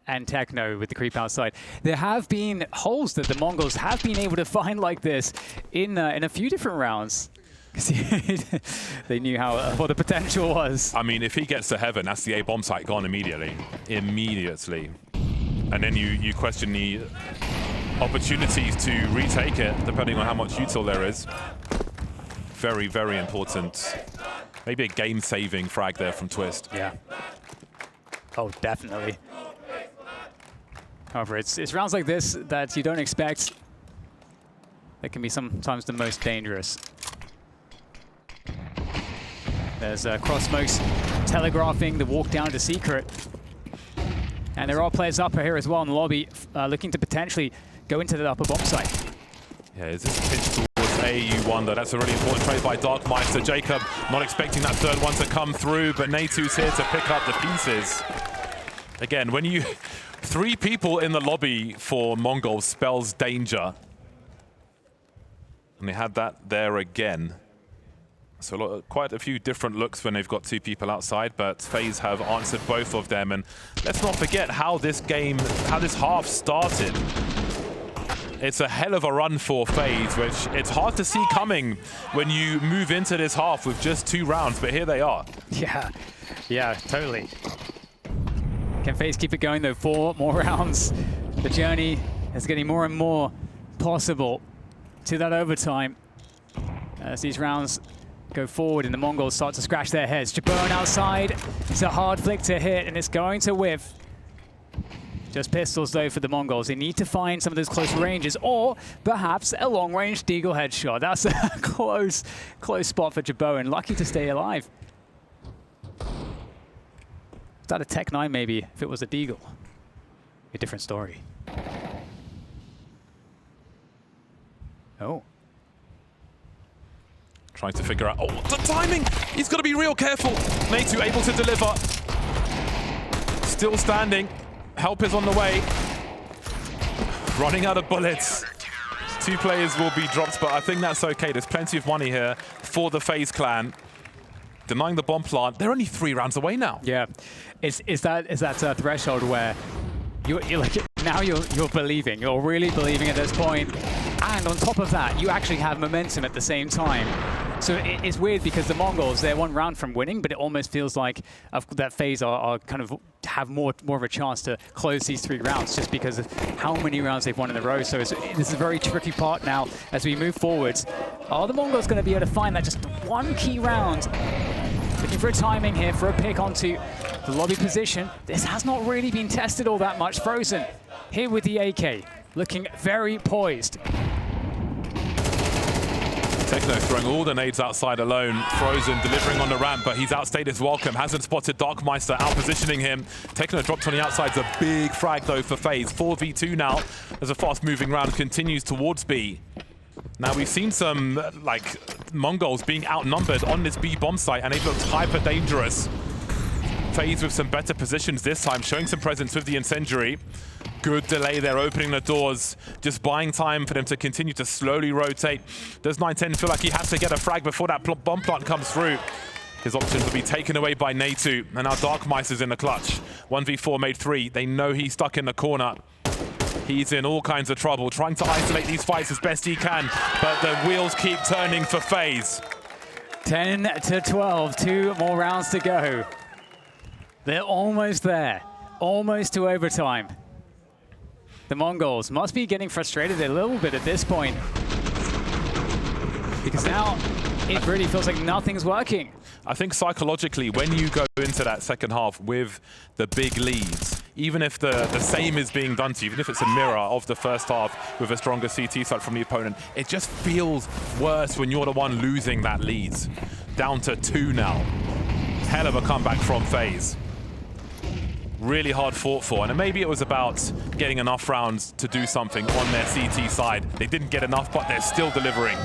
And Techno with the creep outside. There have been holes that the Mongols have been able to find like this in a few different rounds. They knew what the potential was. I mean, if he gets to heaven, that's the A bomb site gone immediately. And then you question the opportunities to retake it, depending on how much util there is. Very, very important. Maybe a game-saving frag there from Twist. Yeah. Oh, definitely. However, it's rounds like this that you don't expect that can be sometimes the most dangerous. There's cross smokes telegraphing the walk down to secret. And there are players up here as well in the lobby looking to potentially go into the upper bomb site. Yeah, is this pitch towards AU1 though? That's a really important trade by Darkmeister. Jacob not expecting that third one to come through, but Natu's here to pick up the pieces. Again, when you... 3 people in the lobby for Mongolz spells danger. And they had that there again. So quite a few different looks when they've got 2 people outside, but FaZe have answered both of them. And let's not forget how this game, how this half started. It's a hell of a run for FaZe, which it's hard to see coming when you move into this half with just 2 rounds, but here they are. Yeah, totally. Can FaZe keep it going though? 4 more rounds. The journey is getting more and more possible to that overtime as these rounds go forward and the Mongols start to scratch their heads. Jabone outside. It's a hard flick to hit and it's going to whiff. Just pistols though for the Mongols. They need to find some of those close ranges or perhaps a long-range deagle headshot. That's a close spot for Jabone. Lucky to stay alive. Is that a Tech 9 maybe if it was a deagle? A different story. Oh. Trying to figure out, oh, the timing! He's got to be real careful. Natu able to deliver. Still standing. Help is on the way. Running out of bullets. 2 players will be dropped, but I think that's okay. There's plenty of money here for the FaZe clan. Denying the bomb plant. They're only 3 rounds away now. Yeah, is that threshold where you're like now you're believing. You're really believing at this point, and on top of that, you actually have momentum at the same time. So it's weird because the Mongols, they're 1 round from winning, but it almost feels like that FaZe are kind of have more of a chance to close these 3 rounds just because of how many rounds they've won in a row. So this is a very tricky part now as we move forwards. Are the Mongols going to be able to find that just 1 key round? Looking for a timing here for a pick onto the lobby position. This has not really been tested all that much. Frozen here with the AK, looking very poised. Techno throwing all the nades outside alone. Frozen delivering on the ramp, but he's outstayed his welcome. Hasn't spotted Darkmeister, out-positioning him. Techno dropped on the outside. It's a big frag, though, for FaZe. 4v2 now as a fast-moving round continues towards B. Now, we've seen some, Mongols being outnumbered on this B bomb site, and it looks hyper-dangerous. FaZe with some better positions this time, showing some presence with the incendiary. Good delay there, opening the doors, just buying time for them to continue to slowly rotate. Does 910 feel like he has to get a frag before that bomb plant comes through? His options will be taken away by Natu, and now Darkmeister's in the clutch. 1v4 made 3. They know he's stuck in the corner. He's in all kinds of trouble, trying to isolate these fights as best he can, but the wheels keep turning for FaZe. 10 to 12, 2 more rounds to go. They're almost there, almost to overtime. The Mongols must be getting frustrated a little bit at this point, because now it really feels like nothing's working. I think psychologically, when you go into that second half with the big leads, even if the same is being done to you, even if it's a mirror of the first half with a stronger CT side from the opponent, it just feels worse when you're the one losing that lead. Down to 2 now. Hell of a comeback from FaZe. Really hard fought for, and maybe it was about getting enough rounds to do something on their CT side. They didn't get enough, but they're still delivering.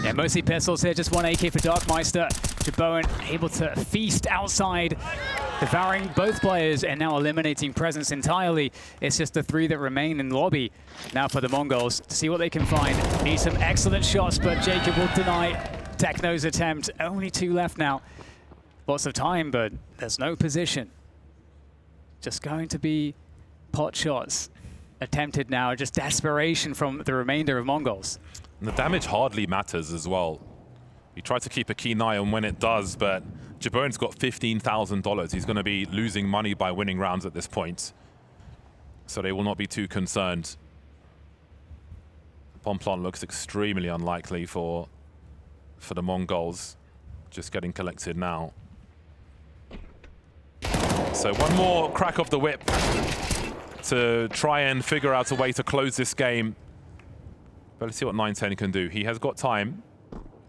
Yeah, mostly pistols here, just 1 AK for Darkmeister. Jabone able to feast outside, devouring both players and now eliminating presence entirely. It's just the 3 that remain in the lobby. Now for the Mongols to see what they can find. Need some excellent shots, but Jacob will deny Techno's attempt. Only 2 left now. Lots of time, but there's no position. Just going to be pot shots attempted now, just desperation from the remainder of Mongols. And the damage hardly matters as well. You try to keep a keen eye on when it does, but Jabone's got $15,000. He's going to be losing money by winning rounds at this point. So they will not be too concerned. Bomb plant looks extremely unlikely for the Mongols. Just getting collected now. So 1 more crack of the whip. to try and figure out a way to close this game. But let's see what 910 can do. He has got time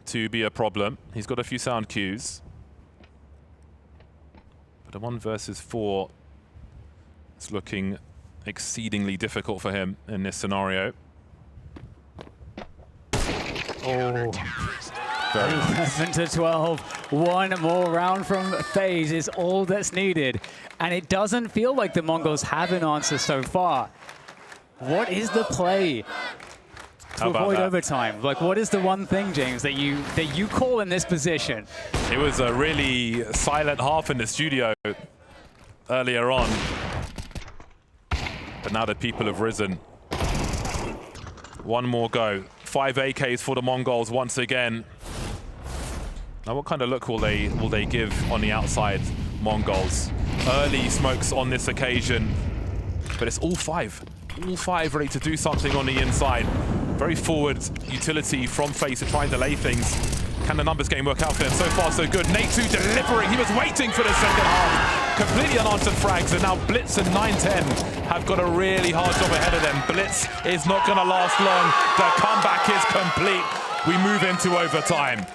to be a problem. He's got a few sound cues. But a 1 versus 4 is looking exceedingly difficult for him in this scenario. Oh. Very nice. 11 to 12. One more round from FaZe is all that's needed. And it doesn't feel like the Mongols have an answer so far. What is the play to avoid overtime? Like, what is the one thing, James, that you call in this position? It was a really silent half in the studio earlier on. But now the people have risen. One more go. 5 AKs for the Mongols once again. Now what kind of look will they give on the outside, Mongols? Early smokes on this occasion, but it's all five ready to do something on the inside. Very forward utility from FaZe to try and delay things. Can the numbers game work out for them? So far so good. Natu delivering, he was waiting for the second half. Completely unanswered frags, and now Blitz and 910 have got a really hard job ahead of them. Blitz is not gonna last long. The comeback is complete. We move into overtime.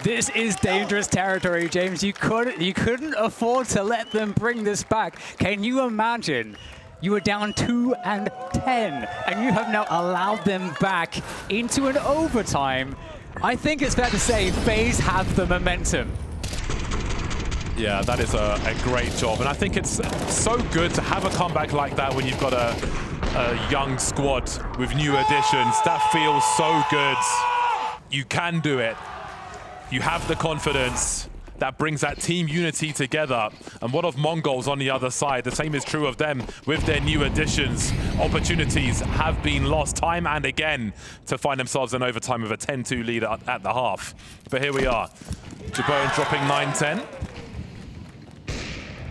This is dangerous territory, James. You couldn't afford to let them bring this back. Can you imagine? You were down 2 and 10, and you have now allowed them back into an overtime. I think it's fair to say FaZe have the momentum. Yeah, that is a great job, and I think it's so good to have a comeback like that when you've got a young squad with new additions. That feels so good. You can do it. You have the confidence. That brings that team unity together. And what of Mongols on the other side? The same is true of them with their new additions. Opportunities have been lost time and again to find themselves in overtime with a 10-2 lead at the half. But here we are. Jabone dropping 9-10.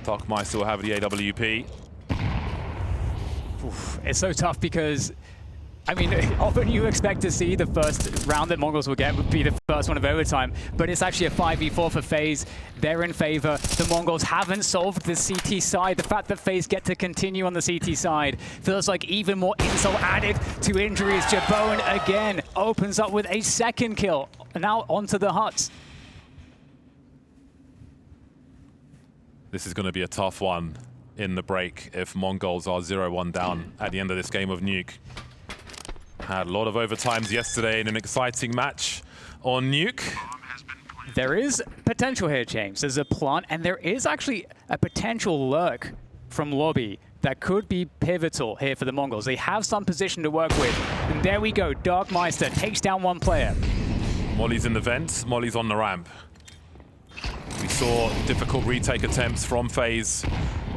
Darkmeister will have the AWP. Oof, it's so tough because, I mean, often you expect to see the first round that Mongols will get would be the first one of overtime, but it's actually a 5v4 for FaZe. They're in favor. The Mongols haven't solved the CT side. The fact that FaZe get to continue on the CT side feels like even more insult added to injuries. Jabone again opens up with a second kill. Now onto the huts. This is going to be a tough one in the break if Mongols are 0-1 down at the end of this game of Nuke. Had a lot of overtimes yesterday in an exciting match on Nuke. There is potential here, James. There's a plant, and there is actually a potential lurk from Lobby that could be pivotal here for the Mongols. They have some position to work with. And there we go. Darkmeister takes down one player. Molly's in the vent. Molly's on the ramp. We saw difficult retake attempts from FaZe,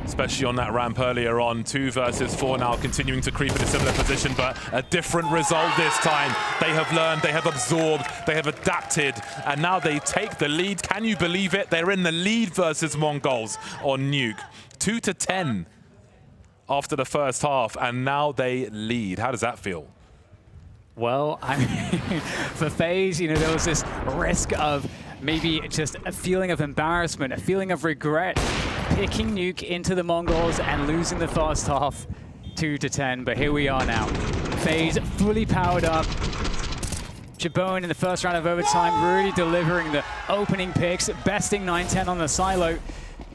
especially on that ramp earlier on. 2 versus 4 now, continuing to creep in a similar position, but a different result this time. They have learned, they have absorbed, they have adapted, and now they take the lead. Can you believe it? They're in the lead versus Mongols on Nuke. 2-10 after the first half, and now they lead. How does that feel? Well, I mean, for FaZe, you know, there was this risk of maybe just a feeling of embarrassment, a feeling of regret, picking Nuke into the Mongols and losing the first half 2-10. But here we are now. FaZe fully powered up. Jabone in the first round of overtime really delivering the opening picks, besting 9-10 on the silo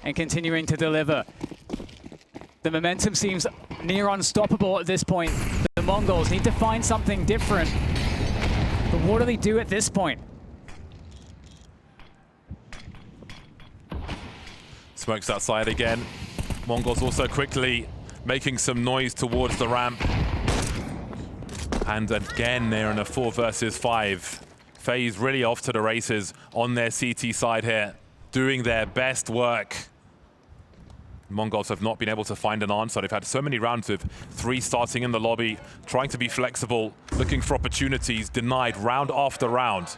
and continuing to deliver. The momentum seems near unstoppable at this point. The Mongols need to find something different. But what do they do at this point? Smokes outside again. Mongols also quickly making some noise towards the ramp. And again, they're in a 4 versus 5. FaZe really off to the races on their CT side here, doing their best work. Mongols have not been able to find an answer. They've had so many rounds with 3 starting in the lobby, trying to be flexible, looking for opportunities, denied round after round.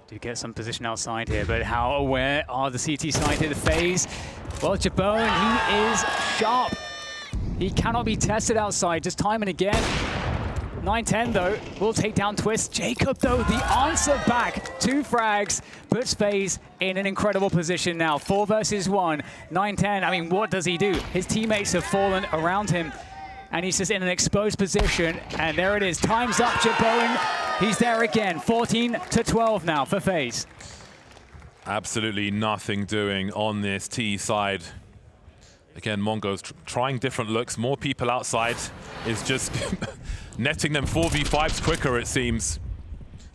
Do get some position outside here, but how aware are the CT side here, the FaZe? Well, Jabone, he is sharp. He cannot be tested outside, just time and again. 9-10 though will take down Twist. Jacob though, the answer back. 2 frags, puts FaZe in an incredible position now. 4 versus 1. 9-10, I mean, what does he do? His teammates have fallen around him and he's just in an exposed position. And there it is, time's up, Jaboen. He's there again, 14-12 now for FaZe. Absolutely nothing doing on this T side. Again, Mongols trying different looks. More people outside is just netting them 4v5s quicker, it seems.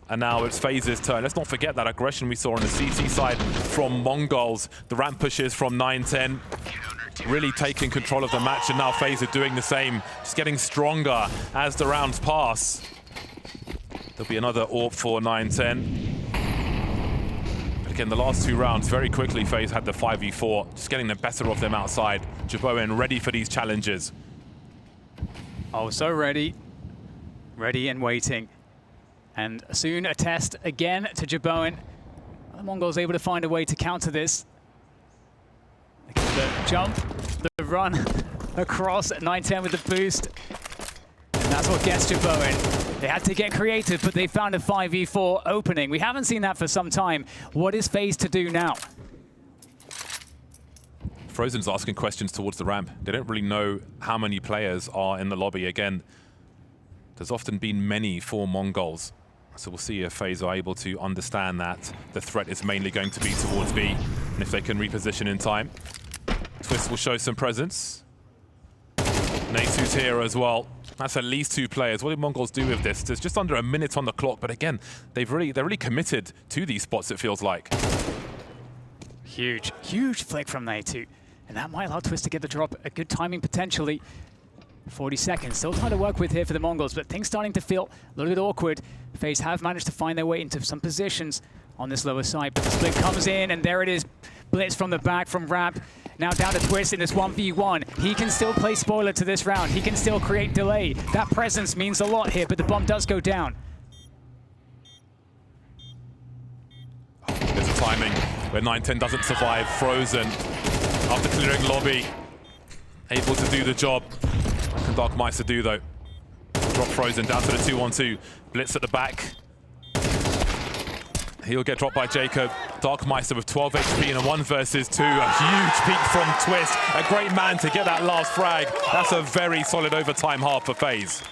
And now it's FaZe's turn. Let's not forget that aggression we saw on the CT side from Mongols. The ramp pushes from 9-10, really taking control of the match, and now FaZe are doing the same, just getting stronger as the rounds pass. There'll be another AWP for 9-10. Again, the last 2 rounds, very quickly, FaZe had the 5v4, just getting the better of them outside. Jaboen ready for these challenges. Oh, so ready. Ready and waiting. And soon a test again to Jaboen. The Mongols able to find a way to counter this. The jump, the run across at 9-10 with the boost. And that's what gets Jaboen. They had to get creative, but they found a 5v4 opening. We haven't seen that for some time. What is FaZe to do now? Frozen's asking questions towards the ramp. They don't really know how many players are in the lobby. Again, there's often been many for Mongols. So we'll see if FaZe are able to understand that the threat is mainly going to be towards B, and if they can reposition in time. Twist will show some presence. Nasu's here as well. That's at least 2 players. What did Mongols do with this? There's just under a minute on the clock, but again, they're really committed to these spots, it feels like. Huge flick from Natu. And that might allow Twist to get the drop. A good timing potentially. 40 seconds, still trying to work with here for the Mongols, but things starting to feel a little bit awkward. FaZe have managed to find their way into some positions on this lower side, but the split comes in, and there it is. Blitz from the back from Ramp. Now down to Twist in this 1v1. He can still play spoiler to this round. He can still create delay. That presence means a lot here, but the bomb does go down. There's a timing where 9-10 doesn't survive. Frozen, after clearing lobby, able to do the job. What can Dark Meister do though? Drop Frozen down to the 2-1-2. Blitz at the back. He'll get dropped by Jacob. Dark Meister with 12 HP in a 1 versus 2. A huge peek from Twist. A great man to get that last frag. That's a very solid overtime half for FaZe.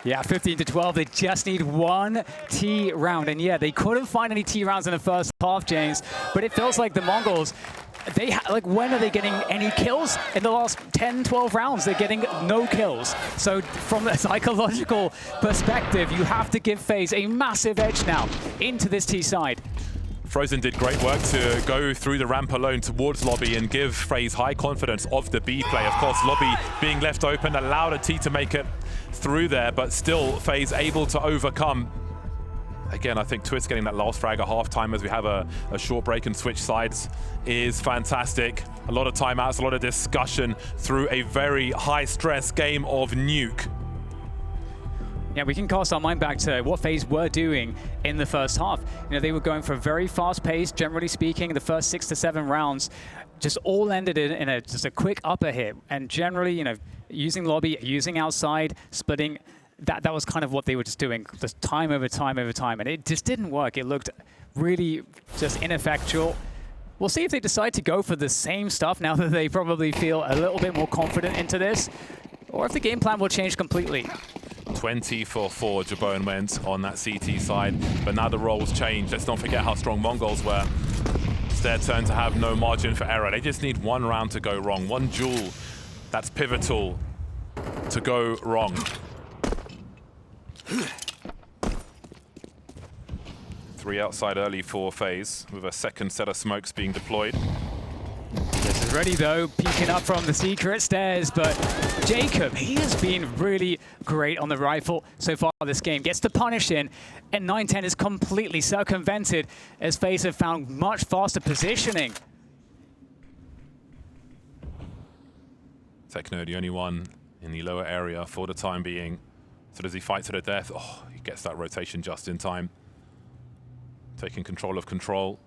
Yeah, 15-12. They just need 1 T round. And yeah, they couldn't find any T rounds in the first half, James. But it feels like the Mongols, like, when are they getting any kills? In the last 10, 12 rounds, they're getting no kills. So from a psychological perspective, you have to give FaZe a massive edge now into this T side. Frozen did great work to go through the ramp alone towards lobby and give FaZe high confidence of the B play. Of course, lobby being left open allowed a T to make it through there, but still FaZe able to overcome. Again, I think Twist getting that last frag at halftime as we have a short break and switch sides is fantastic. A lot of timeouts, a lot of discussion through a very high-stress game of Nuke. Yeah, we can cast our mind back to what FaZe were doing in the first half. You know, they were going for a very fast pace, generally speaking. The first 6 to 7 rounds just all ended in just a quick upper hit. And generally, you know, using lobby, using outside, splitting, that was kind of what they were just doing, just time over time over time. And it just didn't work. It looked really just ineffectual. We'll see if they decide to go for the same stuff now that they probably feel a little bit more confident into this, or if the game plan will change completely. 20 for 4, Jaboen went on that CT side, but now the roles change. Let's not forget how strong Mongols were. It's their turn to have no margin for error. They just need 1 round to go wrong, 1 duel that's pivotal to go wrong. 3 outside early for FaZe, with a second set of smokes being deployed. This is ready though, peeking up from the secret stairs, but Jacob, he has been really great on the rifle so far this game. Gets the punish in, and 9-10 is completely circumvented as FaZe have found much faster positioning. Techno, the only one in the lower area for the time being. So does he fight to the death? Oh, he gets that rotation just in time. Taking control of control.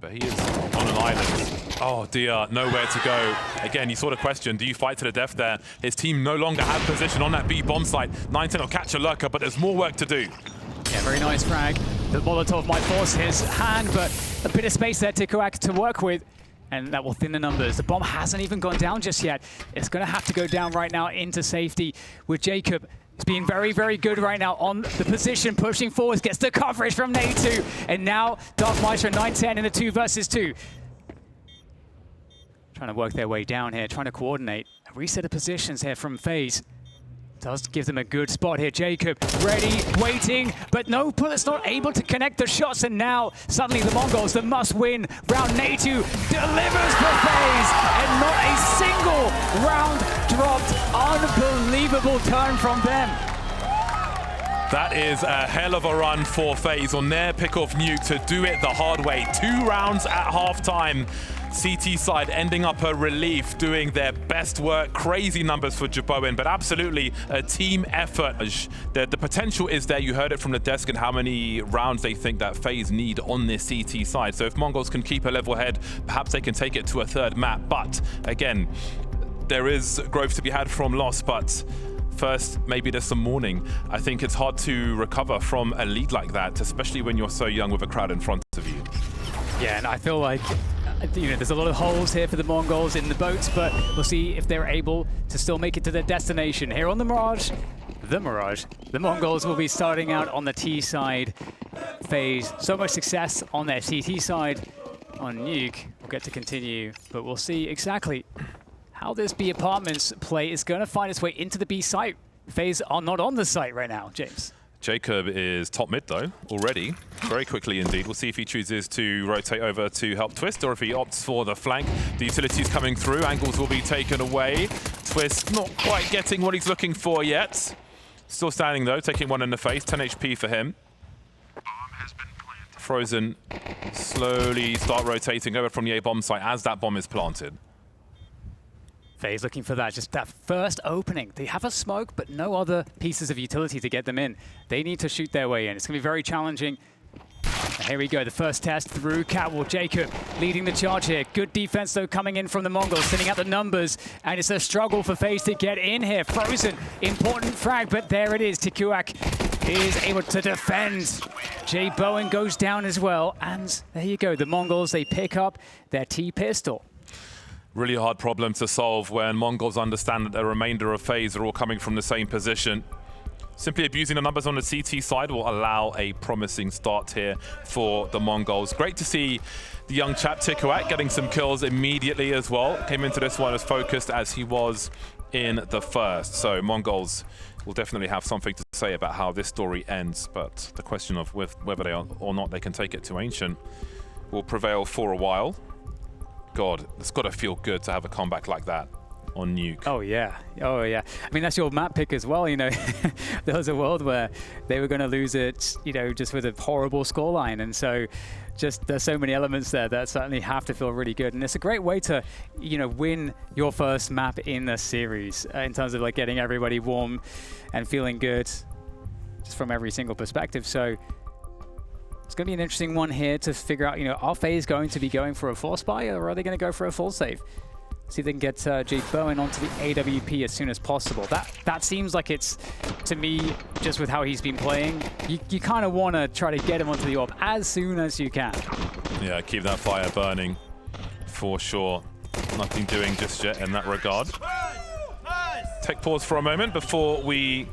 but he is on an island. Oh dear, nowhere to go. Again, you saw the question, do you fight to the death there? His team no longer have position on that B bomb site. 9-10 will catch a lurker, but there's more work to do. Yeah, very nice frag. The Molotov might force his hand, but a bit of space there, Tikuak, to work with. And that will thin the numbers. The bomb hasn't even gone down just yet. It's going to have to go down right now into safety with Jacob. He's being very, very good right now on the position, pushing forwards, gets the coverage from Natu. And now Dark Maestro 9-10 in a 2 versus 2. Trying to work their way down here, trying to coordinate. A reset of positions here from FaZe. Does give them a good spot here. Jacob ready, waiting, but no, Bullet's not able to connect the shots. And now suddenly TheMongolz, the must-win round. Natu delivers for FaZe, and not a single round dropped. Unbelievable turn from them. That is a hell of a run for FaZe on their pick off Nuke to do it the hard way. 2 rounds at halftime. CT side ending up a relief, doing their best work. Crazy numbers for Jaboin, but absolutely a team effort. The potential is there. You heard it from the desk and how many rounds they think that FaZe need on this CT side. So if Mongols can keep a level head, perhaps they can take it to a 3rd map. But again, there is growth to be had from loss, but first, maybe there's some mourning. I think it's hard to recover from a lead like that, especially when you're so young with a crowd in front of you. Yeah, and I feel like there's a lot of holes here for the Mongols in the boats, but we'll see if they're able to still make it to their destination. Here on the Mirage, the Mongols will be starting out on the T side. FaZe, so much success on their CT side. On Nuke, we'll get to continue, but we'll see exactly how this B Apartments play is going to find its way into the B site. FaZe are not on the site right now, James. Jacob is top mid though, already. Very quickly indeed. We'll see if he chooses to rotate over to help Twist or if he opts for the flank. The utility's coming through, angles will be taken away. Twist not quite getting what he's looking for yet. Still standing though, taking one in the face, 10 HP for him. Frozen slowly start rotating over from the A bomb site as that bomb is planted. FaZe looking for that, just that first opening. They have a smoke, but no other pieces of utility to get them in. They need to shoot their way in. It's going to be very challenging. And here we go, the first test through Catwall. Jacob leading the charge here. Good defense, though, coming in from the Mongols, sending out the numbers. And it's a struggle for FaZe to get in here. Frozen, important frag, but there it is. Tikuak is able to defend. Jay Bowen goes down as well. And there you go, the Mongols, they pick up their T-pistol. Really hard problem to solve when Mongols understand that the remainder of FaZe are all coming from the same position. Simply abusing the numbers on the CT side will allow a promising start here for the Mongols. Great to see the young chap Tikuak getting some kills immediately as well. Came into this one as focused as he was in the first. So Mongols will definitely have something to say about how this story ends, but the question of whether they are or not they can take it to Ancient will prevail for a while. God, it's got to feel good to have a comeback like that on Nuke. Oh yeah, oh yeah. I mean, that's your map pick as well, you know. There was a world where they were going to lose it, you know, just with a horrible scoreline, and so just there's so many elements there that certainly have to feel really good, and it's a great way to, you know, win your first map in the series in terms of like getting everybody warm and feeling good just from every single perspective. So it's going to be an interesting one here to figure out, you know, are FaZe going to be going for a force buy or are they going to go for a full save? See if they can get Jake Bowen onto the AWP as soon as possible. That seems like it's, to me, just with how he's been playing, you kind of want to try to get him onto the AWP as soon as you can. Yeah, keep that fire burning for sure. Nothing doing just yet in that regard. Take pause for a moment before we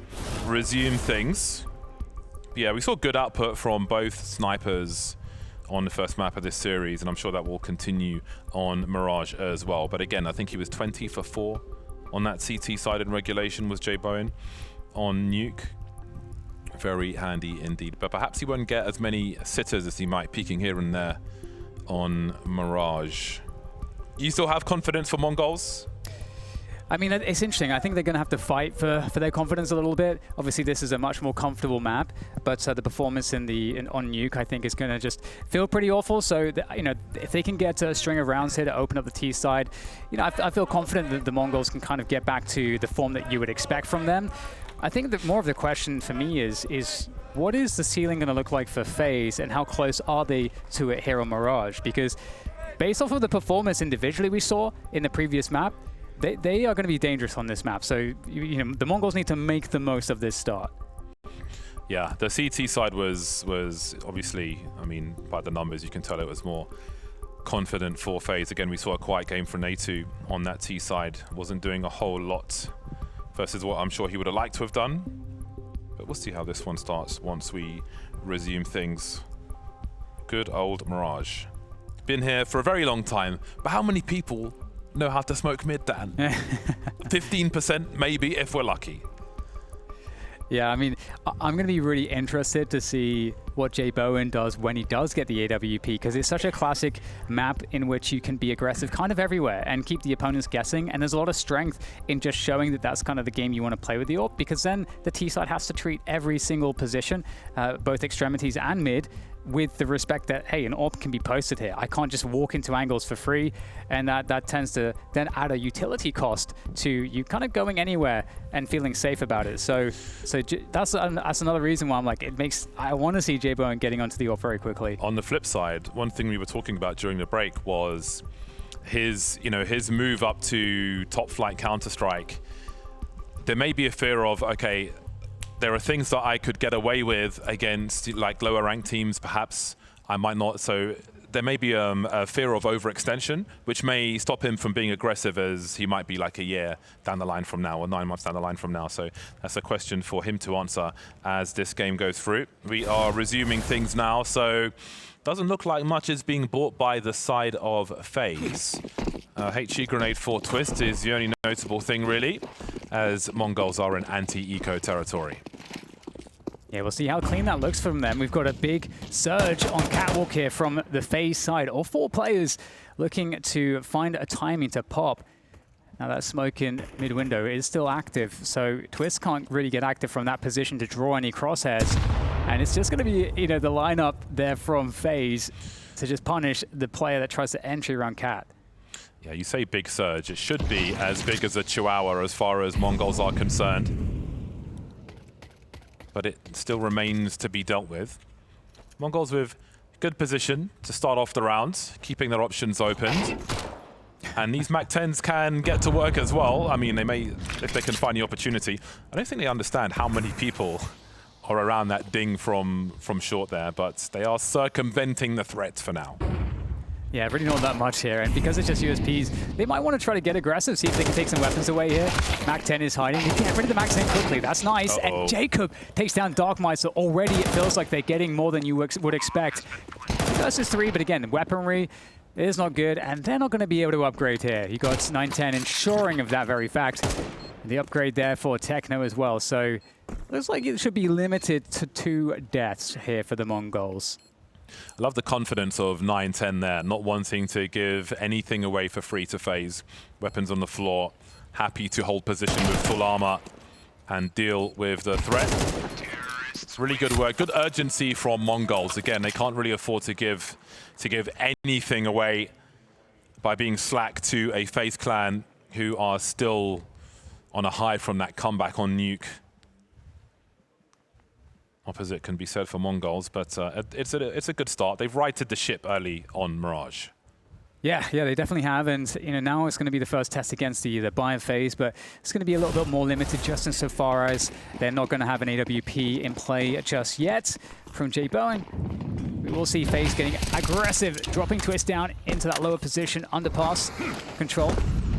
resume things. Yeah, we saw good output from both snipers on the first map of this series, and I'm sure that will continue on Mirage as well. But again, I think he was 20 for 4 on that CT side in regulation was Jay Bowen on Nuke. Very handy indeed. But perhaps he won't get as many sitters as he might, peeking here and there on Mirage. You still have confidence for Mongols? I mean, it's interesting. I think they're going to have to fight for their confidence a little bit. Obviously, this is a much more comfortable map, but the performance on Nuke, I think, is going to just feel pretty awful. So, you know, if they can get a string of rounds here to open up the T side, you know, I feel confident that the Mongols can kind of get back to the form that you would expect from them. I think that more of the question for me is what is the ceiling going to look like for FaZe, and how close are they to it here on Mirage? Because based off of the performance individually we saw in the previous map, they are going to be dangerous on this map. So, you know, the Mongols need to make the most of this start. Yeah, the CT side was obviously, I mean, by the numbers, you can tell it was more confident for FaZe. Again, we saw a quiet game from Natu on that T side. Wasn't doing a whole lot versus what I'm sure he would have liked to have done. But we'll see how this one starts once we resume things. Good old Mirage. Been here for a very long time, but how many people know how to smoke mid, Dan? 15% maybe, if we're lucky. Yeah, I mean, I'm going to be really interested to see what Jay Bowen does when he does get the AWP, because it's such a classic map in which you can be aggressive kind of everywhere and keep the opponents guessing, and there's a lot of strength in just showing that that's kind of the game you want to play with the AWP, because then the T side has to treat every single position, both extremities and mid, with the respect that, hey, an AWP can be posted here. I can't just walk into angles for free, and that tends to then add a utility cost to you kind of going anywhere and feeling safe about it. So that's another reason why I'm like, I want to see Jay Bowen getting onto the AWP very quickly. On the flip side, one thing we were talking about during the break was his move up to top flight Counter-Strike. There may be a fear of, okay, there are things that I could get away with against like lower ranked teams, perhaps I might not. So there may be a fear of overextension, which may stop him from being aggressive as he might be like a year down the line from now or 9 months down the line from now. So that's a question for him to answer as this game goes through. We are resuming things now, so doesn't look like much is being bought by the side of FaZe. HE grenade for Twist is the only notable thing really, as Mongols are in anti-eco territory. Yeah, we'll see how clean that looks from them. We've got a big surge on Catwalk here from the FaZe side. All 4 players looking to find a timing to pop. Now that smoke in mid-window is still active, so Twist can't really get active from that position to draw any crosshairs. And it's just going to be, you know, the lineup there from FaZe to just punish the player that tries to entry around Cat. Yeah, you say big surge. It should be as big as a Chihuahua as far as Mongols are concerned. But it still remains to be dealt with. Mongols with good position to start off the round, keeping their options open. And these MAC-10s can get to work as well. I mean, they may, if they can find the opportunity. I don't think they understand how many people are around that ding from short there, but they are circumventing the threat for now. Yeah, really not that much here, and because it's just USPs, they might want to try to get aggressive, see if they can take some weapons away here. MAC-10 is hiding. They get rid of the MAC-10 quickly. That's nice. And Jacob takes down Darkmeister. Already it feels like they're getting more than you would expect. Versus 3, but again, weaponry is not good, and they're not going to be able to upgrade here. You got 9-10 ensuring of that very fact. The upgrade there for Techno as well, so looks like it should be limited to 2 deaths here for the Mongols. I love the confidence of 9-10 there, not wanting to give anything away for free to FaZe. Weapons on the floor, happy to hold position with full armor and deal with the threat. It's really good work, good urgency from Mongols. Again, they can't really afford to give anything away by being slack to a FaZe clan who are still on a high from that comeback on Nuke. Opposite can be said for Mongols, but it's a good start. They've righted the ship early on Mirage. Yeah, they definitely have, and you know, now it's going to be the first test against the Bayern FaZe, but it's going to be a little bit more limited just insofar as they're not going to have an AWP in play just yet. From Jay Bowen, we will see FaZe getting aggressive, dropping Twist down into that lower position, underpass, control.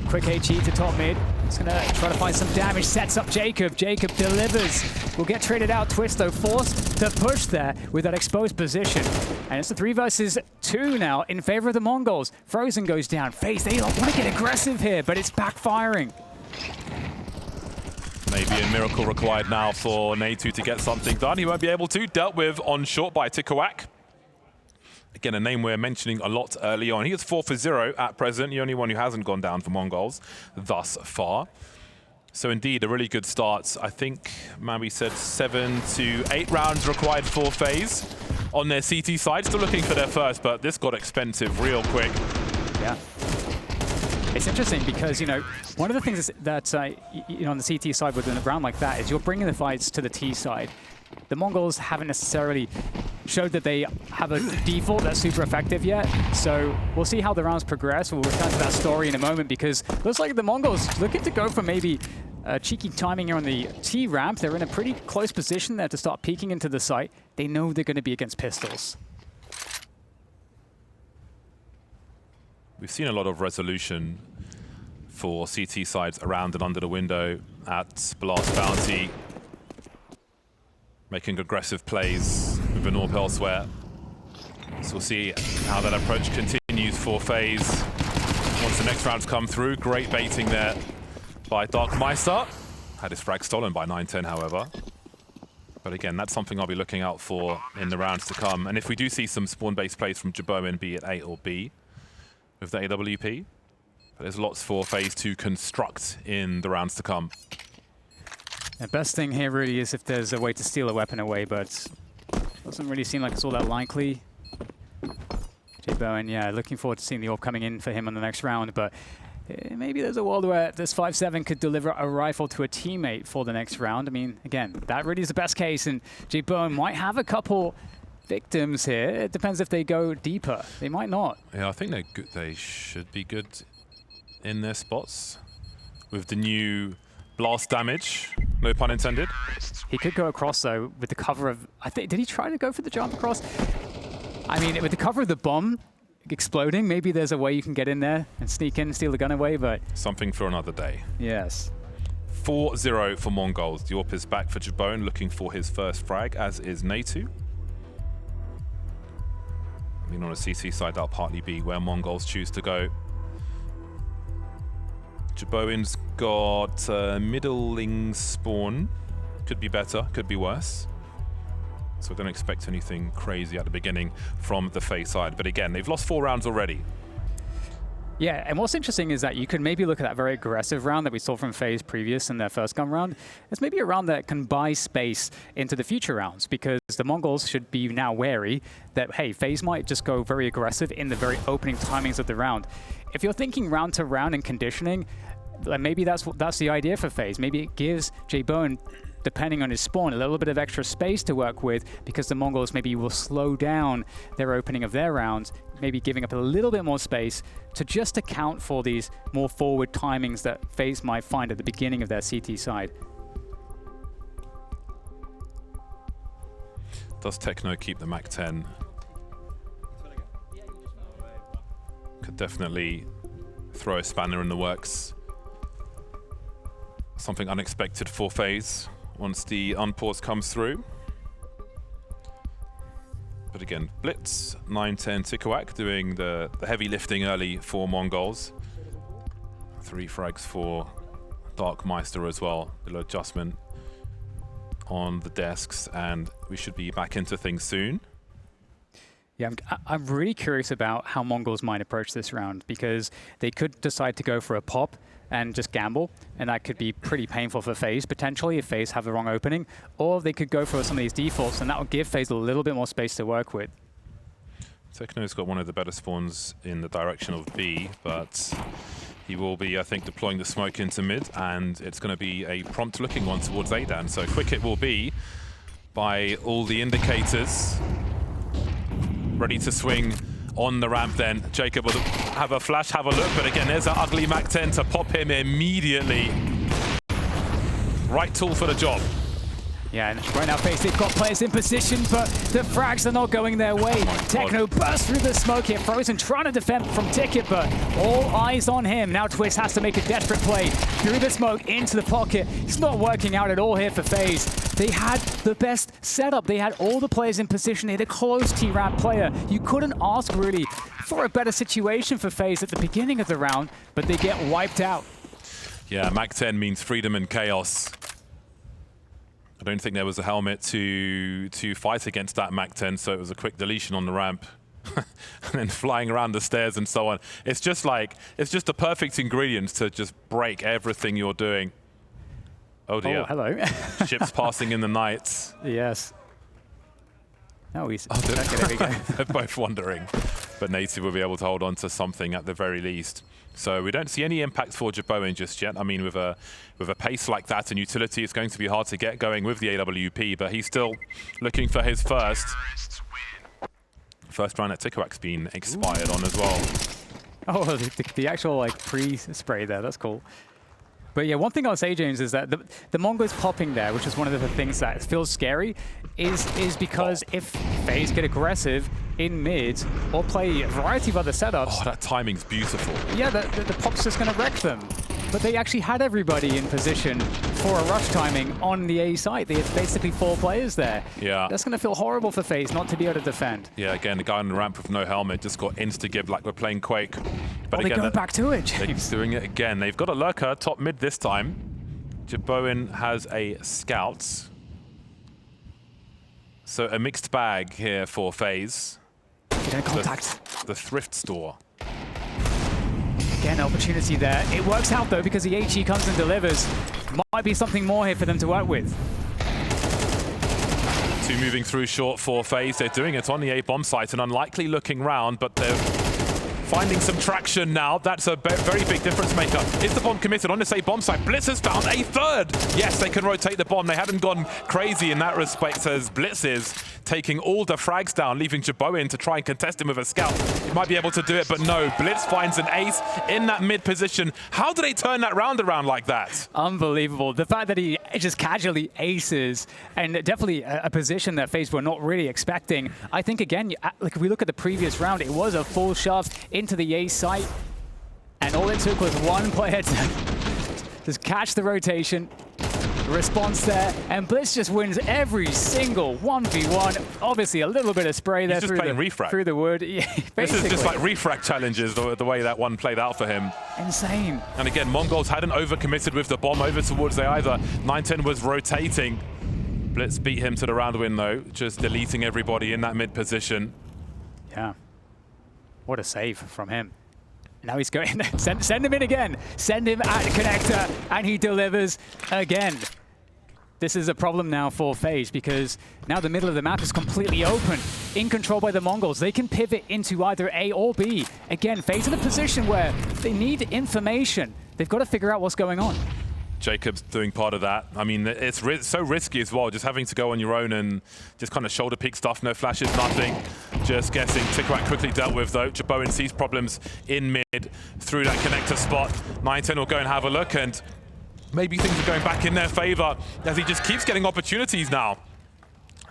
Quick HE to top mid. He's going to try to find some damage. Sets up Jacob. Jacob delivers. Will get traded out. Twist, though, forced to push there with that exposed position. And it's a 3 versus 2 now in favor of the Mongols. Frozen goes down. FaZe, they want to get aggressive here, but it's backfiring. Maybe a miracle required now for Natu to get something done. He won't be able to. Dealt with on short by Tikawak. Again, a name we're mentioning a lot early on. He is 4 for 0 at present, the only one who hasn't gone down for Mongols thus far. So indeed, a really good start. I think Mabi said 7 to 8 rounds required for FaZe on their CT side. Still looking for their first, but this got expensive real quick. Yeah. It's interesting because, you know, one of the things that, you know, on the CT side within a round like that is you're bringing the fights to the T side. The Mongols haven't necessarily showed that they have a default that's super effective yet, so we'll see how the rounds progress. We'll return to that story in a moment because it looks like the Mongols looking to go for maybe cheeky timing here on the T ramp. They're in a pretty close position there to start peeking into the site. They know they're going to be against pistols. We've seen a lot of resolution for CT sides around and under the window at BLAST Bounty, making aggressive plays with an AWP elsewhere. So we'll see how that approach continues for FaZe once the next rounds come through. Great baiting there by Darkmeister. Had his frag stolen by 910, however. But again, that's something I'll be looking out for in the rounds to come. And if we do see some spawn-based plays from Jaboen, be it A or B, with the AWP, but there's lots for FaZe to construct in the rounds to come. The best thing here really is if there's a way to steal a weapon away, but doesn't really seem like it's all that likely. Jaboen, yeah, looking forward to seeing the AWP coming in for him on the next round, but maybe there's a world where this 5-7 could deliver a rifle to a teammate for the next round. I mean, again, that really is the best case, and Jaboen might have a couple victims here. It depends if they go deeper. They might not. Yeah, I think they're good. They should be good in their spots with the new blast damage. No pun intended. He could go across though with the cover of. I think did he try to go for the jump across? I mean, with the cover of the bomb exploding, maybe there's a way you can get in there and sneak in, steal the gun away. But something for another day. Yes. 4-0 for Mongols. The AWP is back for Jaboen, looking for his first frag, as is Natu. I mean, on a CC side, that'll partly be where Mongols choose to go. Jaboen's got middling spawn. Could be better, could be worse. So don't expect anything crazy at the beginning from the FaZe side. But again, they've lost 4 rounds already. Yeah, and what's interesting is that you could maybe look at that very aggressive round that we saw from FaZe previous in their first gun round. It's maybe a round that can buy space into the future rounds because the Mongols should be now wary that, hey, FaZe might just go very aggressive in the very opening timings of the round. If you're thinking round to round and conditioning, maybe that's the idea for FaZe. Maybe it gives Jaboen, depending on his spawn, a little bit of extra space to work with because the Mongols maybe will slow down their opening of their rounds, maybe giving up a little bit more space to just account for these more forward timings that FaZe might find at the beginning of their CT side. Does Techno keep the MAC-10? Could definitely throw a spanner in the works. Something unexpected for FaZe once the unpause comes through. But again, Blitz, 910 Tikawak doing the heavy lifting early for Mongols. 3 frags for Darkmeister as well. A little adjustment on the desks, and we should be back into things soon. Yeah, I'm really curious about how Mongols might approach this round because they could decide to go for a pop and just gamble, and that could be pretty painful for FaZe potentially if FaZe have the wrong opening, or they could go for some of these defaults, and that would give FaZe a little bit more space to work with. Techno's got one of the better spawns in the direction of B, but he will be, I think, deploying the smoke into mid, and it's going to be a prompt looking one towards Adan. So quick it will be by all the indicators. Ready to swing on the ramp then. Jacob will have a flash, have a look, but again, there's that ugly MAC-10 to pop him immediately. Right tool for the job. Yeah, and right now FaZe, they've got players in position, but the frags are not going their way. Techno bursts through the smoke here. Frozen trying to defend from Ticket, but all eyes on him. Now Twist has to make a desperate play through the smoke into the pocket. It's not working out at all here for FaZe. They had the best setup. They had all the players in position. They had a close T-Ramp player. You couldn't ask really for a better situation for FaZe at the beginning of the round, but they get wiped out. Yeah, MAC-10 means freedom and chaos. I don't think there was a helmet to fight against that MAC-10, so it was a quick deletion on the ramp. And then flying around the stairs and so on. It's just like, it's just the perfect ingredients to just break everything you're doing. Oh dear. Oh, hello. Ships passing in the night. Yes. Oh, he's... Oh, okay, there we go. They're both wandering. But Native will be able to hold on to something at the very least. So we don't see any impact for Jaboin just yet. I mean, with a pace like that and utility, it's going to be hard to get going with the AWP, but he's still looking for his first. First round at Tikawak's been expired on as well. Oh, the actual like pre-spray there, that's cool. But yeah, one thing I'll say, James, is that the Mongols popping there, which is one of the things that feels scary, is because if FaZe get aggressive in mid or play a variety of other setups... Oh, that timing's beautiful. Yeah, the pop's just going to wreck them. But they actually had everybody in position for a rush timing on the A site. They had basically 4 players there. Yeah. That's going to feel horrible for FaZe not to be able to defend. Yeah, again, the guy on the ramp with no helmet just got insta-gib like we're playing Quake. But They're again, going back to it, James. they're doing it again. They've got a lurker top mid this time. Jaboin has a scout. So a mixed bag here for FaZe. Getting contact. The thrift store. Again, opportunity there. It works out though because the HE comes and delivers. Might be something more here for them to work with. 2 moving through short for FaZe. They're doing it on the A bomb site, an unlikely looking round, but they're finding some traction now. That's a very big difference maker. Is the bomb committed on this A bomb site? Blitz has found a third. Yes, they can rotate the bomb. They haven't gone crazy in that respect as Blitz is taking all the frags down, leaving Jaboin to try and contest him with a scout. He might be able to do it, but no. Blitz finds an ace in that mid position. How do they turn that round around like that? Unbelievable. The fact that he just casually aces, and definitely a position that FaZe were not really expecting. I think, again, like if we look at the previous round, it was a full shove into the A site, and all it took was one player to just catch the rotation, response there, and Blitz just wins every single 1v1. Obviously, a little bit of spray there through the wood. Yeah, this is just like refrag challenges, the way that one played out for him. Insane. And again, Mongols hadn't overcommitted with the bomb over towards A either. 910 was rotating. Blitz beat him to the round win though, just deleting everybody in that mid position. Yeah. What a save from him. Now he's going, send him in again. Send him at connector, and he delivers again. This is a problem now for FaZe because now the middle of the map is completely open, in control by the Mongols. They can pivot into either A or B. Again, FaZe in a position where they need information. They've got to figure out what's going on. Jacob's doing part of that. I mean, it's so risky as well, just having to go on your own and just kind of shoulder peek stuff, no flashes, nothing. Just guessing. Tikawak quickly dealt with though. Jaboin sees problems in mid through that connector spot. 910 will go and have a look, and maybe things are going back in their favor as he just keeps getting opportunities now.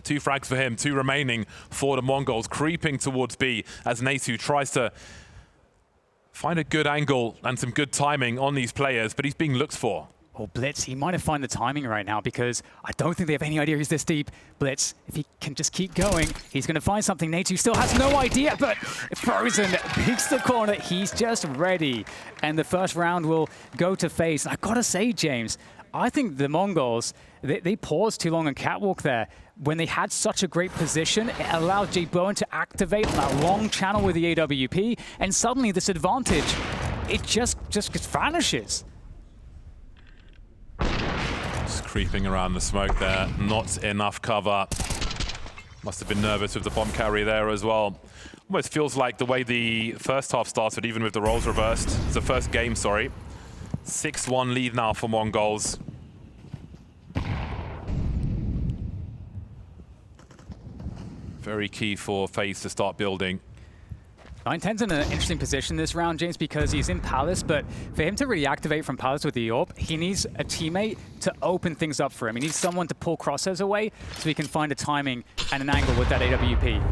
2 frags for him, 2 remaining for the Mongols, creeping towards B as Natu tries to find a good angle and some good timing on these players, but he's being looked for. Oh, Blitz, he might have found the timing right now because I don't think they have any idea he's this deep. Blitz, if he can just keep going, he's going to find something. Natu still has no idea, but Frozen peeks the corner. He's just ready. And the first round will go to FaZe. I've got to say, James, I think the Mongols, they paused too long on Catwalk there. When they had such a great position, it allowed Jaboin to activate that long channel with the AWP, and suddenly this advantage, it just vanishes. Just creeping around the smoke there. Not enough cover. Must have been nervous with the bomb carry there as well. Almost feels like the way the first half started, even with the roles reversed. It's the first game, sorry. 6-1 lead now for Mongols. Very key for FaZe to start building. 910's in an interesting position this round, James, because he's in Palace, but for him to really activate from Palace with the AWP, he needs a teammate to open things up for him. He needs someone to pull crosshairs away so he can find a timing and an angle with that AWP.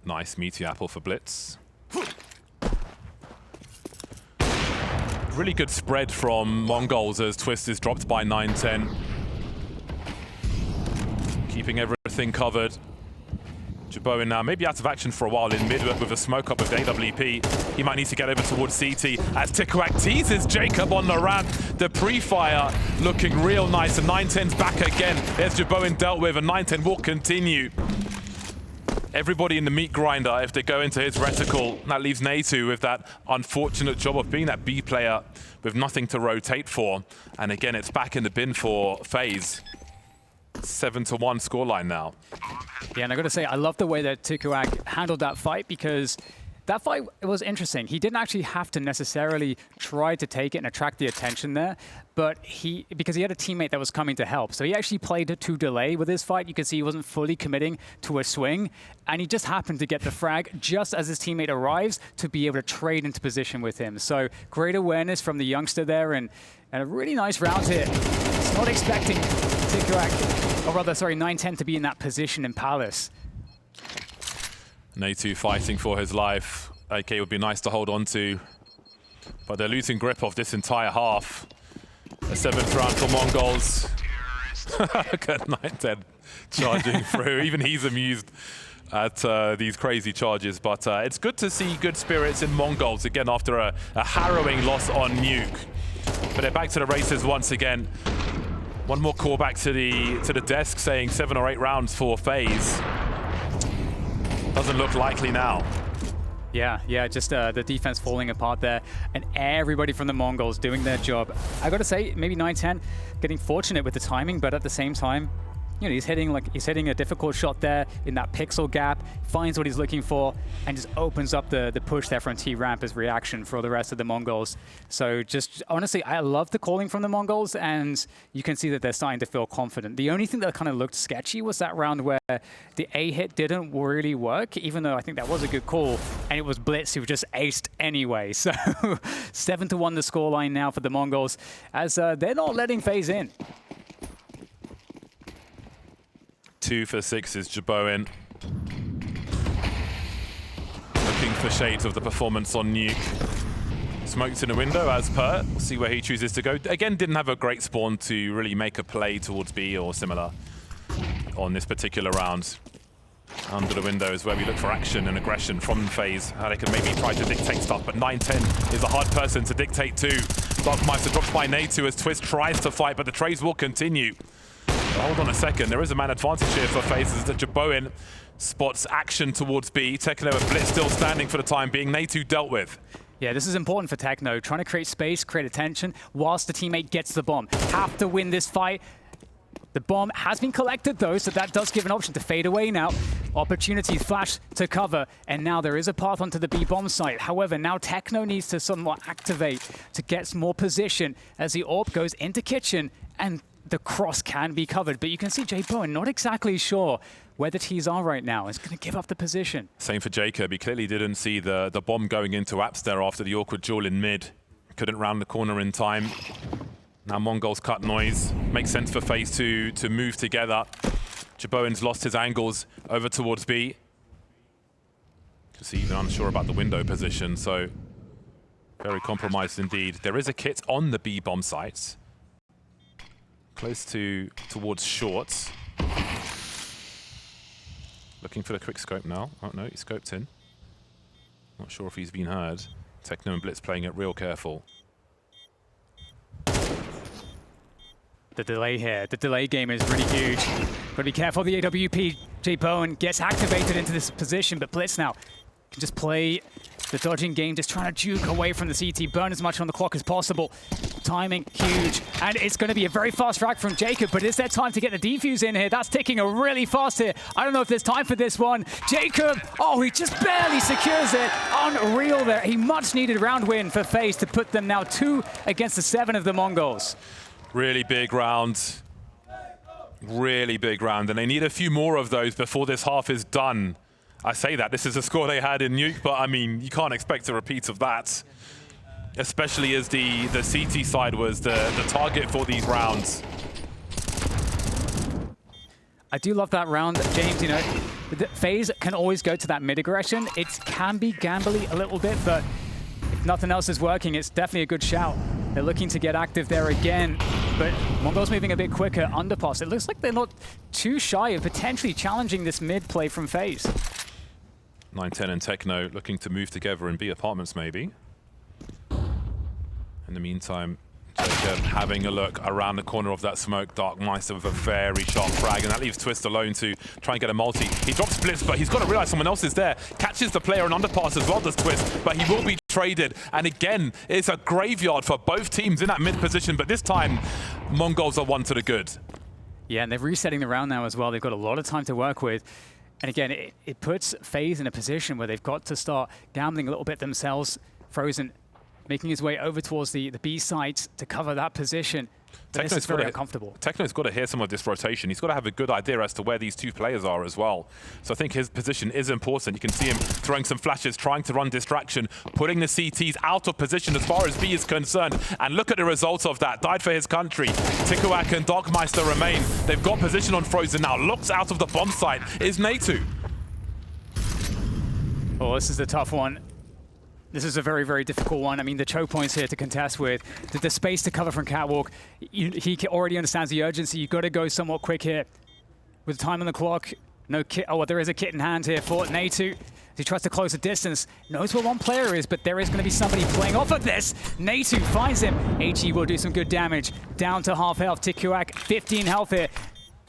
Nice meaty apple for Blitz. Really good spread from Mongols as Twist is dropped by 910. Keeping everything covered. Jaboin now maybe out of action for a while in mid with a smoke up with AWP. He might need to get over towards CT as Tikawak teases Jacob on the ramp. The pre-fire looking real nice, and 910's back again. There's Jaboin dealt with, and 910 will continue. Everybody in the meat grinder, if they go into his reticle, that leaves Natu with that unfortunate job of being that B player with nothing to rotate for. And again, it's back in the bin for FaZe. 7-1 scoreline now. Yeah, and I got to say, I love the way that Tukuak handled that fight, because that fight was interesting. He didn't actually have to necessarily try to take it and attract the attention there, but because he had a teammate that was coming to help. So he actually played to delay with his fight. You can see he wasn't fully committing to a swing, and he just happened to get the frag just as his teammate arrives to be able to trade into position with him. So great awareness from the youngster there, and a really nice round here. It's not expecting Tukuak, or rather, sorry, 910 to be in that position in Palace. Natu fighting for his life. AK would be nice to hold on to, but they're losing grip of this entire half. A 7th round for Mongols. Look at 910 charging through. Even he's amused at these crazy charges, but it's good to see good spirits in Mongols again after a harrowing loss on Nuke. But they're back to the races once again. One more call back to the desk saying 7 or 8 rounds for FaZe. Doesn't look likely now. Yeah, just the defense falling apart there, and everybody from the Mongols doing their job. I got to say, maybe 910 getting fortunate with the timing, but at the same time, you know, he's hitting a difficult shot there in that pixel gap, finds what he's looking for, and just opens up the push there from T-Ramp as reaction for the rest of the Mongols. So just honestly, I love the calling from the Mongols, and you can see that they're starting to feel confident. The only thing that kind of looked sketchy was that round where the A hit didn't really work, even though I think that was a good call, and it was Blitz who just aced anyway. So 7-1 the scoreline now for the Mongols, as they're not letting FaZe in. 2 for 6 is Jaboin. Looking for shades of the performance on Nuke. Smoked in the window as per. We'll see where he chooses to go. Again, didn't have a great spawn to really make a play towards B or similar on this particular round. Under the window is where we look for action and aggression from FaZe. How they can maybe try to dictate stuff, but 910 is a hard person to dictate to. Darkmeister drops by Natu as Twist tries to fight, but the trades will continue. Hold on a second, there is a man advantage here for FaZe as the Jaboin spots action towards B. Techno and Blitz still standing for the time being. Natu dealt with. Yeah, this is important for Techno, trying to create space, create attention, whilst the teammate gets the bomb. Have to win this fight. The bomb has been collected though, so that does give an option to fade away now. Opportunity flash to cover, and now there is a path onto the B bomb site. However, now Techno needs to somewhat activate to get more position as the AWP goes into kitchen, and the cross can be covered, but you can see Jaboin not exactly sure where the T's are right now. He's going to give up the position. Same for Jacob. He clearly didn't see the bomb going into Apps there after the awkward duel in mid. Couldn't round the corner in time. Now Mongols cut noise. Makes sense for FaZe to move together. Jaboin's lost his angles over towards B. Just even unsure about the window position, so very compromised indeed. There is a kit on the B bomb site. Close towards shorts. Looking for the quick scope now. Oh no, he scoped in. Not sure if he's been heard. Techno and Blitz playing it real careful. The delay here, the delay game is really huge. Got to be careful, the AWP. Jaboin gets activated into this position, but Blitz now can just play the dodging game, just trying to juke away from the CT, burn as much on the clock as possible. Timing, huge. And it's going to be a very fast rack from Jacob, but is there time to get the defuse in here? That's ticking a really fast here. I don't know if there's time for this one. Jacob, oh, he just barely secures it. Unreal there. A much needed round win for FaZe to put them now 2 against the 7 of the Mongols. Really big round. Really big round. And they need a few more of those before this half is done. I say that, this is a score they had in Nuke, but I mean, you can't expect a repeat of that. Especially as the CT side was the target for these rounds. I do love that round, James. You know, FaZe can always go to that mid aggression. It can be gambly a little bit, but if nothing else is working, it's definitely a good shout. They're looking to get active there again, but Mongols moving a bit quicker. Underpass. It looks like they're not too shy of potentially challenging this mid play from FaZe. 910 and Techno looking to move together in B apartments maybe. In the meantime, Jacob having a look around the corner of that smoke. Darkmeister with a very sharp frag, and that leaves Twist alone to try and get a multi. He drops Blitz, but he's got to realize someone else is there. Catches the player and underpass as well does Twist, but he will be traded. And again, it's a graveyard for both teams in that mid position, but this time, Mongols are one to the good. Yeah, and they're resetting the round now as well. They've got a lot of time to work with. And again, it puts FaZe in a position where they've got to start gambling a little bit themselves. Frozen making his way over towards the B sites to cover that position. This is very uncomfortable. Techno's got to hear some of this rotation. He's got to have a good idea as to where these two players are as well. So I think his position is important. You can see him throwing some flashes, trying to run distraction, putting the CTs out of position as far as B is concerned. And look at the result of that. Died for his country. Tikuak and Dogmeister remain. They've got position on Frozen now. Looks out of the bomb site is Natu. Oh, this is a tough one. This is a very, very difficult one. I mean, the choke points here to contest with, the space to cover from Catwalk. He already understands the urgency. You've got to go somewhat quick here. With time on the clock, no kit. Oh, well, there is a kit in hand here for Natu. He tries to close the distance. Knows where one player is, but there is going to be somebody playing off of this. Natu finds him. HE will do some good damage. Down to half health. Tikuak, 15 health here.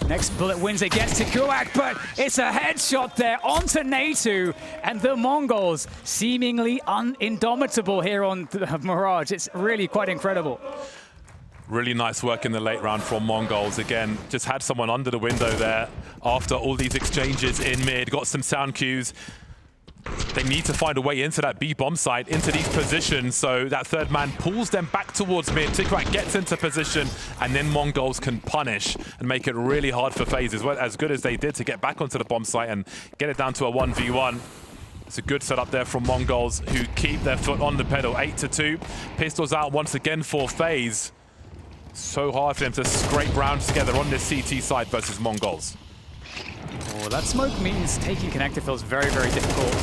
Next bullet wins against Tikuak, but it's a headshot there onto Natu, and TheMongolz seemingly indomitable here on the Mirage. It's really quite incredible. Really nice work in the late round from Mongols. Again, just had someone under the window there after all these exchanges in mid, got some sound cues. They need to find a way into that B bomb site, into these positions, so that third man pulls them back towards mid. Tikuak gets into position, and then Mongols can punish and make it really hard for FaZe, as good as they did to get back onto the bomb site and get it down to a 1v1. It's a good setup there from Mongols, who keep their foot on the pedal. 8-2. Pistols out once again for FaZe. So hard for them to scrape rounds together on this CT side versus Mongols. Oh, that smoke means taking connector feels very, very difficult.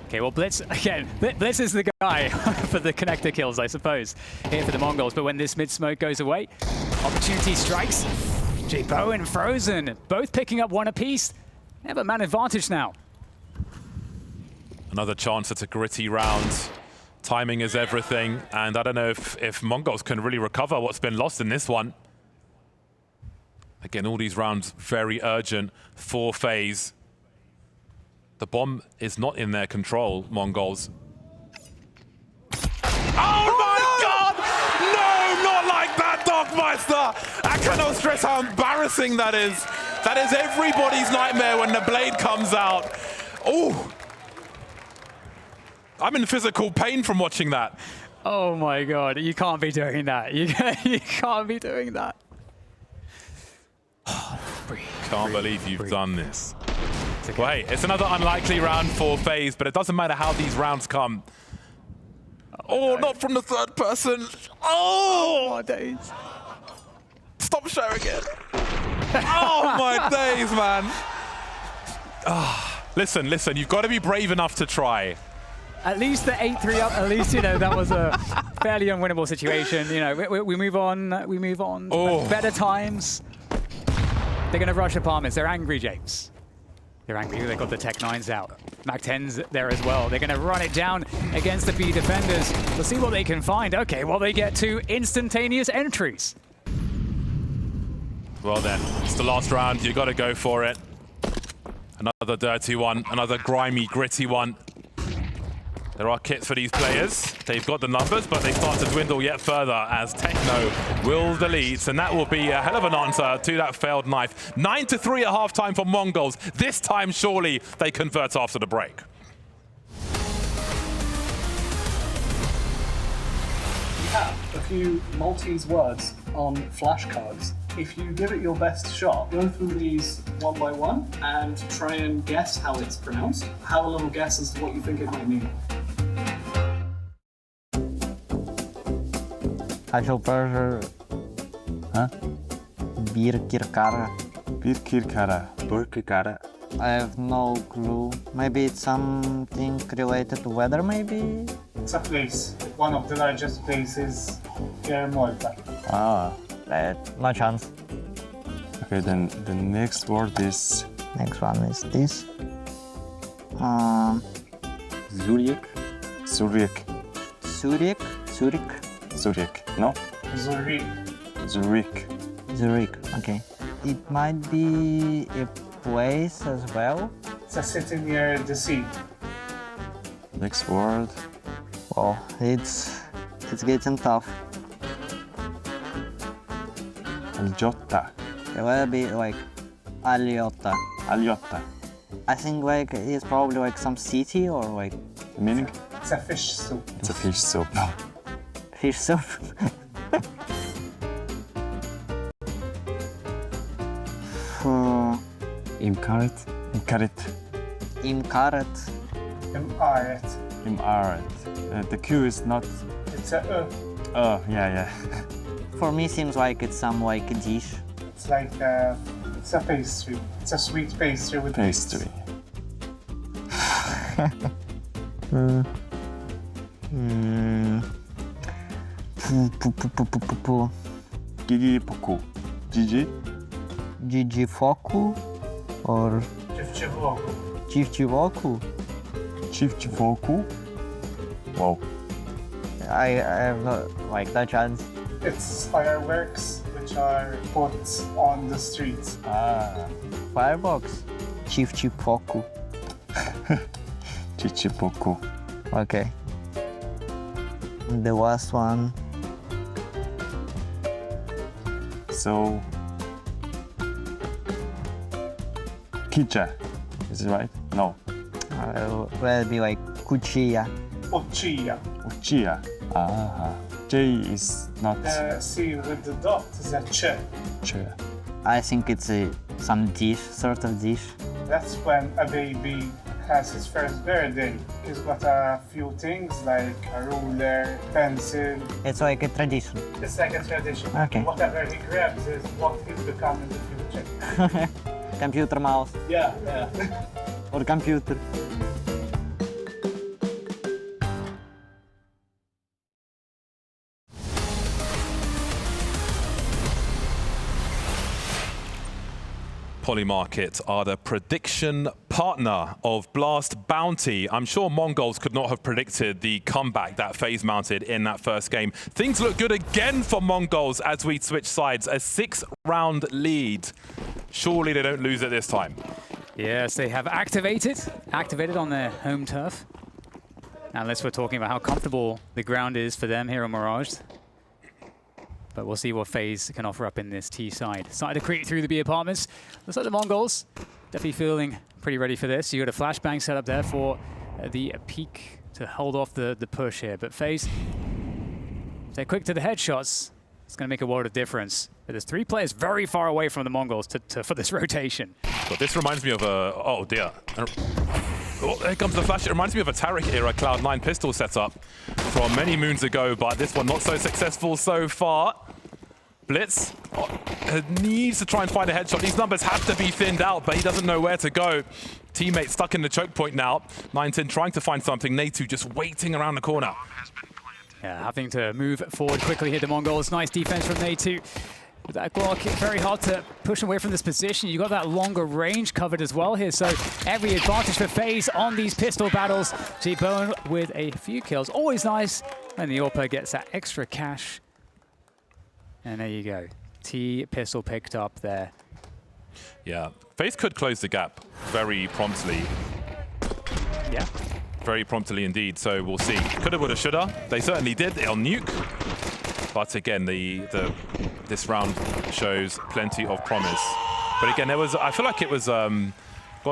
Okay, well, Blitz, again, Blitz is the guy for the connector kills, I suppose, here for the Mongols. But when this mid-smoke goes away, opportunity strikes. J-Bo and Frozen, both picking up one apiece. They have a man advantage now. Another chance at a gritty round. Timing is everything, and I don't know if Mongols can really recover what's been lost in this one. Again, all these rounds very urgent for FaZe. The bomb is not in their control, Mongols. Oh my God! No, not like that, Dogmeister! I cannot stress how embarrassing that is. That is everybody's nightmare when the blade comes out. Oh! I'm in physical pain from watching that. Oh my God, you can't be doing that. You can't be doing that. Can't believe you've done this. Okay. Well, hey, it's another unlikely round for FaZe, but it doesn't matter how these rounds come. Oh, not from the third person. Oh, days. Stop showing it. Oh, my days, man. Listen, you've got to be brave enough to try. At least the 8-3 up, at least, you know, that was a fairly unwinnable situation. You know, we move on, Oh. Better times. They're going to rush apartments. They're angry, James. They're angry. They got the Tech 9s out. Mac 10's there as well. They're going to run it down against the B defenders. We'll see what they can find. Okay, well, they get 2 instantaneous entries. Well then, it's the last round. You got to go for it. Another dirty one. Another grimy, gritty one. There are kits for these players. They've got the numbers, but they start to dwindle yet further as Techno will the leads, and that will be a hell of an answer to that failed knife. 9-3 at halftime for Mongols. This time, surely, they convert after the break. You have a few Maltese words on flashcards. If you give it your best shot, go through these one by one and try and guess how it's pronounced. Have a little guess as to what you think it might mean. Birkirkara. Birkirkara. I have no clue. Maybe it's something related to weather, maybe? It's a place, one of the largest places here in Malta. Ah, no chance. Okay, then the next word is... Next one is this. Zurich. Zurich. Zurich? Zurich? Zurich. No? Zurich. Zurich. Zurich, okay. It might be a place as well. It's a city near the sea. Next word. Well, it's getting tough. Aljotta. It will be like Aliotta. Aliotta. I think like it's probably like some city or like The meaning? It's a fish soup. It's a fish soup. No. fish soup. Imkaret. Imkaret. Imkaret. Imparet. Imaret. The Q is not. It's a Oh, yeah. For me, seems like it's some like dish. It's like it's a pastry. It's a sweet pastry with Pastry. Gigi Poku. Gigi? Gigi Foku or Chivchivoku. Chivchivoku. Chivchivoku. Wow. I have not like that chance. It's fireworks which are put on the streets. Ah. Firebox. Chivchivoku. Chichipoku. Okay. The last one. So. Kicha. Is it right? No. Will be like Kuchiya. Ochia. Uchiya. Ah. J is not. C with the dot is a che. Chair. I think it's some dish, sort of dish. That's when a baby has his first birthday. He's got a few things like a ruler, pencil. It's like a tradition. It's like a tradition. Okay. Whatever he grabs is what he'll become in the future. Computer mouse Yeah. or computer. Polymarket are the prediction partner of BLAST Bounty. I'm sure Mongols could not have predicted the comeback that FaZe mounted in that first game. Things look good again for Mongols as we switch sides. A 6-round lead. Surely they don't lose it this time. Yes, they have activated on their home turf. Unless we're talking about how comfortable the ground is for them here on Mirage. But we'll see what FaZe can offer up in this T side. Started to creep through the B apartments. Looks like the Mongols definitely feeling pretty ready for this. You got a flashbang set up there for the peak to hold off the push here. But FaZe, if they're quick to the headshots, it's going to make a world of difference. But there's 3 players very far away from the Mongols for this rotation. But this reminds me of a... Oh, dear. Oh, there comes the flash. It reminds me of a Taric-era Cloud9 pistol setup from many moons ago, but this one not so successful so far. Blitz needs to try and find a headshot. These numbers have to be thinned out, but he doesn't know where to go. Teammate stuck in the choke point now. 910 trying to find something. Natu just waiting around the corner. Yeah, having to move forward quickly here, the Mongols. Nice defense from Natu. With that Glock, very hard to push away from this position. You got that longer range covered as well here, so every advantage for FaZe on these pistol battles. G-Bone with a few kills. Always nice when the AWPer gets that extra cash. And there you go. T pistol picked up there. Yeah, FaZe could close the gap very promptly. Yeah. Very promptly indeed, so we'll see. Coulda, woulda, shoulda. They certainly did on Nuke. But again, this round shows plenty of promise. But again, I feel like it was, God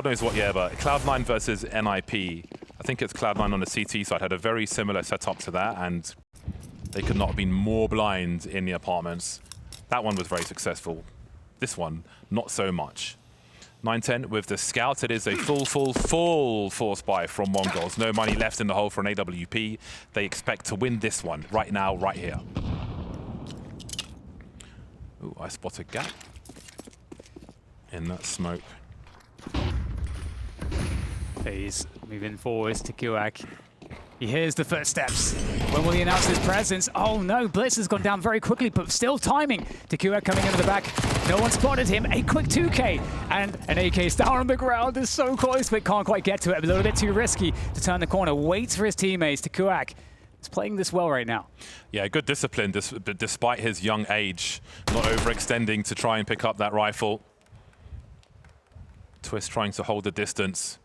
knows what year, but Cloud9 versus NIP. I think it's Cloud9 on the CT side had a very similar setup to that, and they could not have been more blind in the apartments. That one was very successful. This one, not so much. 910 with the scout. It is a full force buy from Mongols. No money left in the hole for an AWP. They expect to win this one right now, right here. Ooh, I spot a gap in that smoke. FaZe moving forwards to Kuak. He hears the footsteps. When will he announce his presence? Oh no, Blitz has gone down very quickly, but still timing. Kuak coming into the back. No one spotted him. A quick 2K, and an AK is down on the ground. Is so close, but can't quite get to it. A little bit too risky to turn the corner. Waits for his teammates. Kuak is playing this well right now. Yeah, good discipline despite his young age. Not overextending to try and pick up that rifle. Twist trying to hold the distance.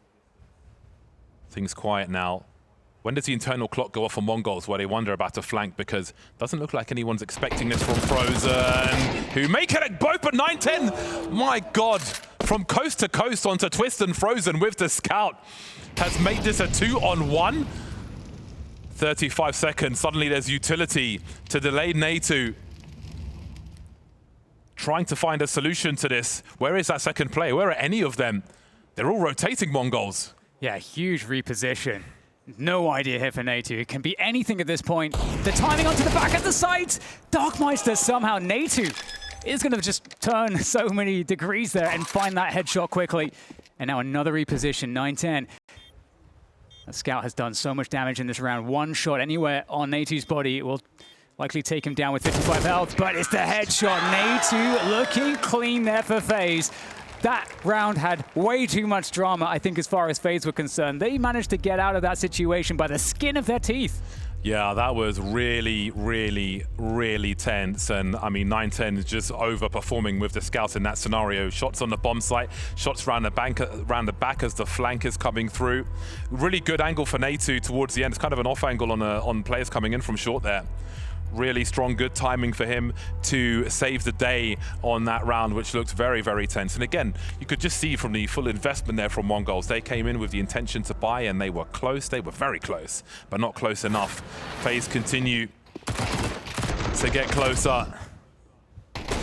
Things quiet now. When does the internal clock go off on Mongols where they wonder about a flank? Because it doesn't look like anyone's expecting this from Frozen, who may connect both, but 9-10, my God. From coast to coast onto Twist and Frozen with the scout has made this a 2-on-1. 35 seconds, suddenly there's utility to delay Natu. Trying to find a solution to this. Where is that second player? Where are any of them? They're all rotating Mongols. Yeah, huge reposition. No idea here for Natu. It can be anything at this point. The timing onto the back of the site. Darkmeister somehow. Natu is going to just turn so many degrees there and find that headshot quickly. And now another reposition, 9-10. The scout has done so much damage in this round. One shot anywhere on Natu's body will likely take him down with 55 health, but it's the headshot. Natu looking clean there for FaZe. That round had way too much drama, I think, as far as FaZe were concerned. They managed to get out of that situation by the skin of their teeth. Yeah, that was really, really, really tense. And I mean, 9-10 is just overperforming with the scouts in that scenario. Shots on the bomb site, shots around the back as the flank is coming through. Really good angle for Natu towards the end. It's kind of an off angle on players coming in from short there. Really strong, good timing for him to save the day on that round, which looked very, very tense. And again, you could just see from the full investment there from Mongols, they came in with the intention to buy, and they were close. They were very close, but not close enough. FaZe continue to get closer.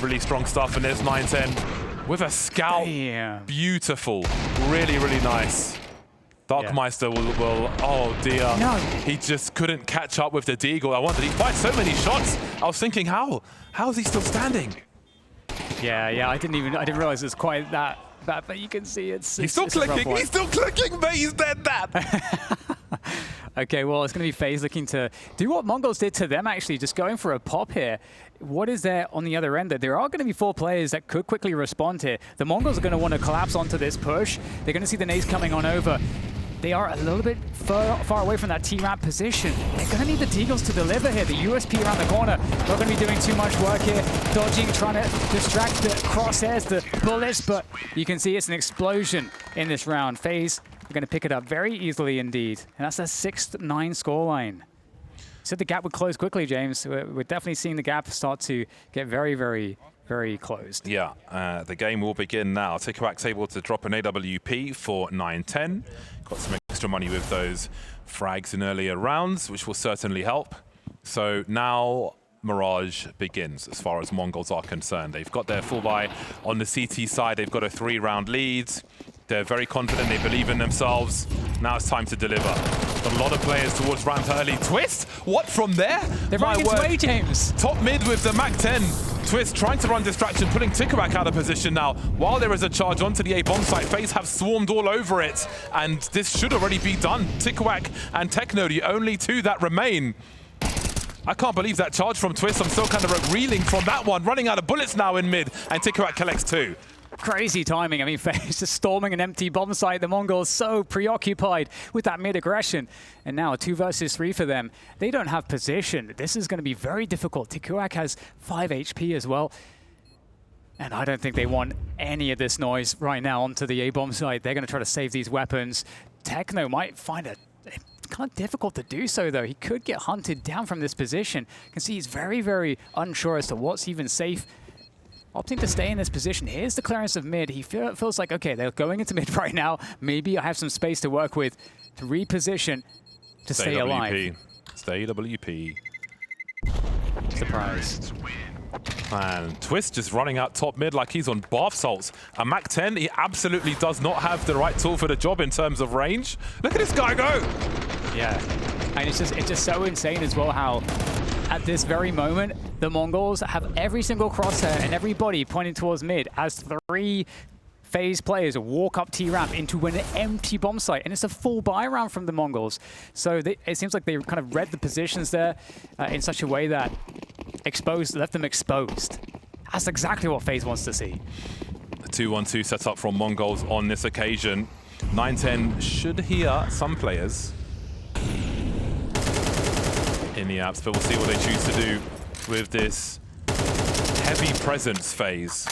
Really strong stuff in this 9-10 with a scout. Damn. Beautiful, really, really nice. Darkmeister will, oh dear. No. He just couldn't catch up with the Deagle. I wondered, he fired so many shots. I was thinking, how is he still standing? Yeah, I didn't realize it's quite that bad, but you can see He's still clicking, but he's dead that. Okay, well, it's going to be FaZe looking to do what Mongols did to them, actually, just going for a pop here. What is there on the other end? There are going to be 4 players that could quickly respond here. The Mongols are going to want to collapse onto this push. They're going to see the nades coming on over. They are a little bit far away from that T-ramp position. They're going to need the Deagles to deliver here. The USP around the corner, not going to be doing too much work here. Dodging, trying to distract the crosshairs, the bullets, but you can see it's an explosion in this round. FaZe are going to pick it up very easily indeed. And that's a 6-9 scoreline. Said the gap would close quickly, James. We're definitely seeing the gap start to get very, very, very closed. Yeah, the game will begin now. Tikawak's able to drop an AWP for 9-10. Got some extra money with those frags in earlier rounds, which will certainly help. So now Mirage begins as far as Mongols are concerned. They've got their full buy on the CT side. They've got a 3-round lead. They're very confident. They believe in themselves. Now it's time to deliver. Got a lot of players towards ramp early. Twist? What from there? They're running its way, James. Top mid with the MAC-10. Twist trying to run distraction, putting Tikawak out of position now. While there is a charge onto the A bomb site, FaZe have swarmed all over it. And this should already be done. Tikawak and Techno, the only 2 that remain. I can't believe that charge from Twist. I'm still kind of reeling from that one. Running out of bullets now in mid, and Tikawak collects 2. Crazy timing. I mean, FaZe just storming an empty bomb site. The Mongols so preoccupied with that mid-aggression. And now a 2 versus 3 for them. They don't have position. This is going to be very difficult. Tikawak has 5 HP as well. And I don't think they want any of this noise right now onto the A-bomb site. They're going to try to save these weapons. Techno might find it kind of difficult to do so, though. He could get hunted down from this position. You can see he's very, very unsure as to what's even safe. Opting to stay in this position. Here's the clearance of mid. He feels like, okay, they're going into mid right now. Maybe I have some space to work with to reposition to stay alive. Stay WP. Surprise. And Twist just running out top mid like he's on bath salts. A MAC-10, he absolutely does not have the right tool for the job in terms of range. Look at this guy go! Yeah, and it's just so insane as well how at this very moment, the Mongols have every single crosshair and every body pointing towards mid as 3 FaZe players walk up T-ramp into an empty bomb site, and it's a full buy round from the Mongols. So it seems like they kind of read the positions there in such a way that left them exposed. That's exactly what FaZe wants to see. A 2-1-2 set up from Mongols on this occasion. 9-10 should hear some players in the apps, but we'll see what they choose to do with this heavy presence FaZe.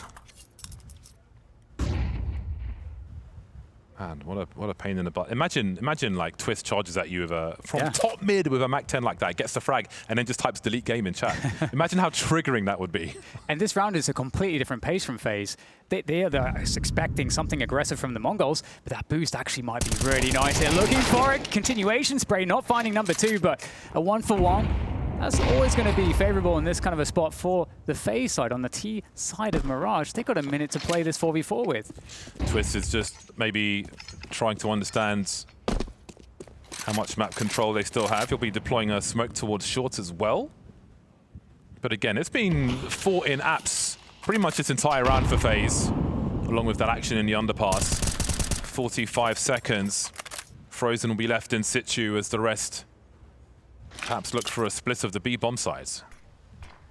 Man, what a pain in the butt. Imagine like Twist charges at you with from top mid with a MAC-10 like that, gets the frag, and then just types delete game in chat. Imagine how triggering that would be. And this round is a completely different pace from FaZe. They're expecting something aggressive from the Mongols, but that boost actually might be really nice. They're looking for it. Continuation spray, not finding number 2, but a 1-for-1. That's always going to be favorable in this kind of a spot for the FaZe side. On the T side of Mirage, they've got a minute to play this 4v4 with. Twist is just maybe trying to understand how much map control they still have. He'll be deploying a smoke towards short as well. But again, it's been fought in apps pretty much this entire round for FaZe, along with that action in the underpass. 45 seconds. Frozen will be left in situ as the rest perhaps look for a split of the B bomb sides.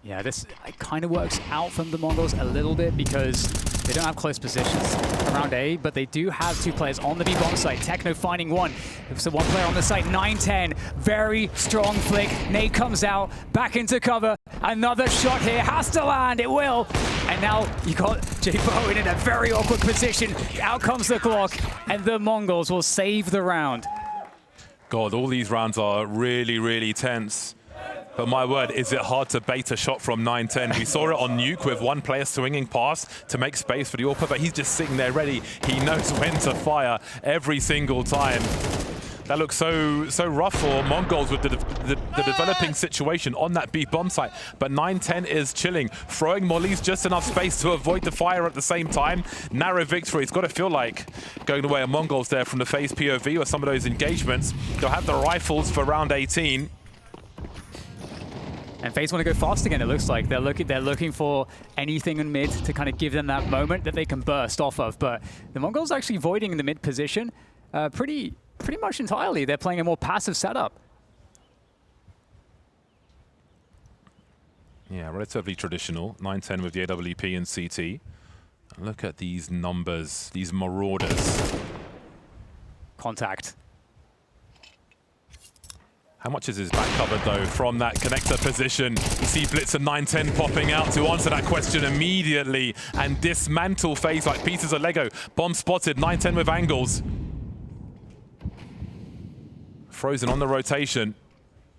Yeah, this kind of works out from the Mongols a little bit because they don't have close positions around A, but they do have 2 players on the B bomb site. Techno finding one. There's one player on the site, 9-10. Very strong flick. Nate comes out, back into cover. Another shot here, has to land, it will. And now you got J Bowen in a very awkward position. Out comes the clock, and the Mongols will save the round. God, all these rounds are really, really tense. But my word, is it hard to bait a shot from 9-10. We saw it on Nuke with one player swinging past to make space for the AWP, but he's just sitting there ready. He knows when to fire every single time. That looks so rough for Mongols with the developing situation on that B bomb site. But 9-10 is chilling, throwing mollies just enough space to avoid the fire at the same time. Narrow victory. It's got to feel like going away of Mongols there from the FaZe POV or some of those engagements. They'll have the rifles for round 18. And FaZe want to go fast again, it looks like. They're looking for anything in mid to kind of give them that moment that they can burst off of. But the Mongols actually voiding in the mid position pretty much entirely. They're playing a more passive setup. Yeah, relatively traditional. 9-10 with the AWP and CT. And look at these numbers, these marauders. Contact. How much is his back covered, though, from that connector position? You see Blitz and 9-10 popping out to answer that question immediately and dismantle FaZe like pieces of Lego. Bomb spotted, 9-10 with angles. Frozen on the rotation.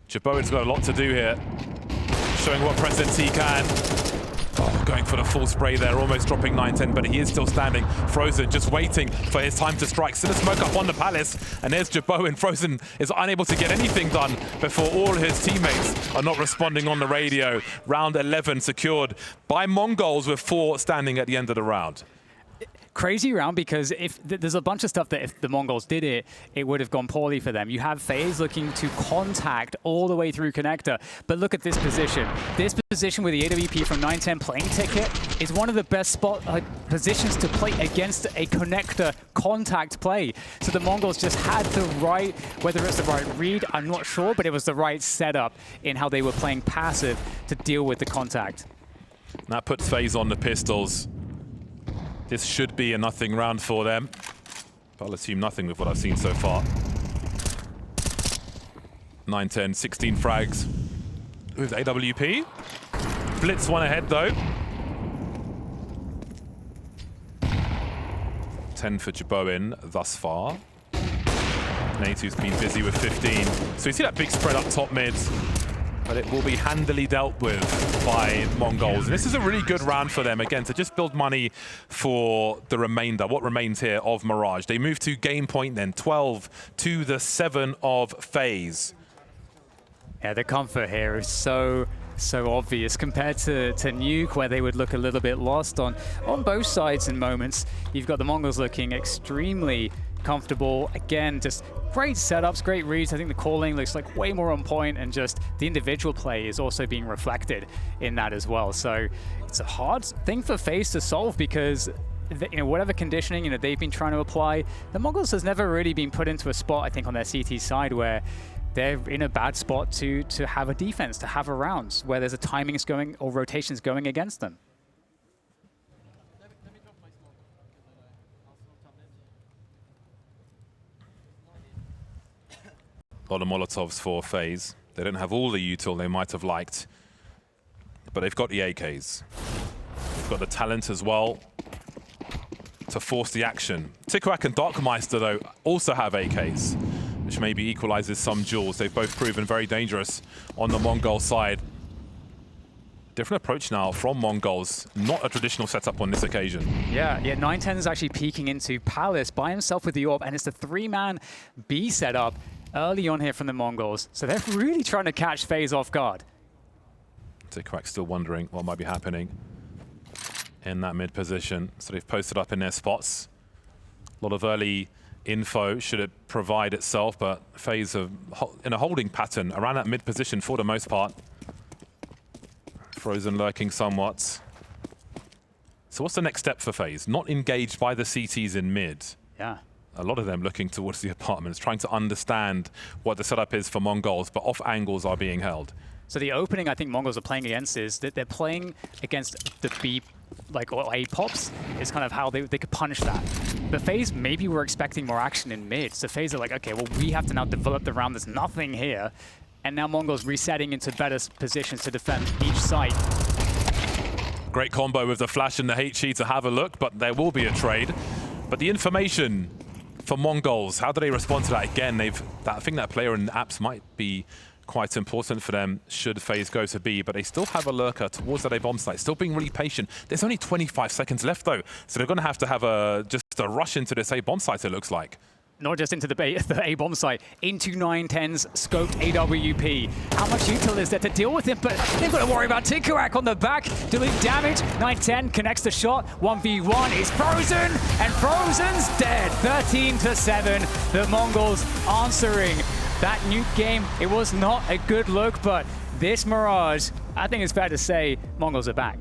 Jaboen's got a lot to do here. Showing what presence he can. Oh, going for the full spray there, almost dropping 9-10, but he is still standing. Frozen just waiting for his time to strike. Still a smoke up on the Palace, and there's Jaboen. Frozen is unable to get anything done before all his teammates are not responding on the radio. Round 11 secured by Mongols with 4 standing at the end of the round. Crazy round because if there's a bunch of stuff that if the Mongols did it, it would have gone poorly for them. You have FaZe looking to contact all the way through connector, but look at this position. This position with the AWP from 9-10 playing ticket is one of the best positions to play against a connector contact play. So the Mongols just had the right, whether it's the right read, I'm not sure, but it was the right setup in how they were playing passive to deal with the contact. That puts FaZe on the pistols. This should be a nothing round for them. But I'll assume nothing with what I've seen so far. 9-10, 16 frags with AWP. Blitz one ahead though. 10 for Jaboen thus far. Natu's been busy with 15. So you see that big spread up top mid. But it will be handily dealt with by Mongols. And this is a really good round for them, again, to just build money for the remainder, what remains here of Mirage. They move to game point then, 12 to the 7 of FaZe. Yeah, the comfort here is so obvious compared to Nuke, where they would look a little bit lost on both sides in moments. You've got the Mongols looking extremely comfortable. Again, just great setups, great reads. I think the calling looks like way more on point, and just the individual play is also being reflected in that as well. So it's a hard thing for FaZe to solve because whatever conditioning they've been trying to apply, the Mongols has never really been put into a spot, I think, on their CT side where they're in a bad spot to have a defense, to have a rounds where there's a timings going or rotations going against them. A lot of Molotovs for FaZe. They don't have all the util they might have liked, but they've got the AKs. They've got the talent as well. to force the action. Tikuak and Darkmeister, though, also have AKs, which maybe equalizes some duels. They've both proven very dangerous on the Mongol side. Different approach now from Mongols. Not a traditional setup on this occasion. Yeah, 910 is actually peeking into Palace by himself with the AWP, and it's a 3-man B setup early on here from the Mongols. So they're really trying to catch FaZe off guard. Tikuak still wondering what might be happening in that mid position. So they've posted up in their spots. A lot of early info should it provide itself, but FaZe are in a holding pattern around that mid position for the most part. Frozen lurking somewhat. So what's the next step for FaZe? Not engaged by the CTs in mid. Yeah. A lot of them looking towards the apartments, trying to understand what the setup is for Mongols, but off angles are being held. So the opening I think Mongols are playing against is that they're playing against the B, like, or A pops, is kind of how they could punish that. But FaZe, maybe we're expecting more action in mid. So FaZe are like, okay, well, we have to now develop the round. There's nothing here. And now Mongols resetting into better positions to defend each site. Great combo with the flash and the HE to have a look, but there will be a trade. But the information for Mongols, how do they respond to that? Again, I think that player in apps might be quite important for them should FaZe go to B, but they still have a lurker towards that A bomb site, still being really patient. There's only 25 seconds left though, so they're going to have just a rush into this A bomb site, it looks like. Not just into the A bomb site, into 910's scoped AWP. How much util is there to deal with it? But they've got to worry about Tikuak on the back, doing damage. 910 connects the shot. 1v1 is Frozen, and Frozen's dead. 13-7. The Mongols answering that Nuke game. It was not a good look, but this Mirage, I think it's fair to say, Mongols are back.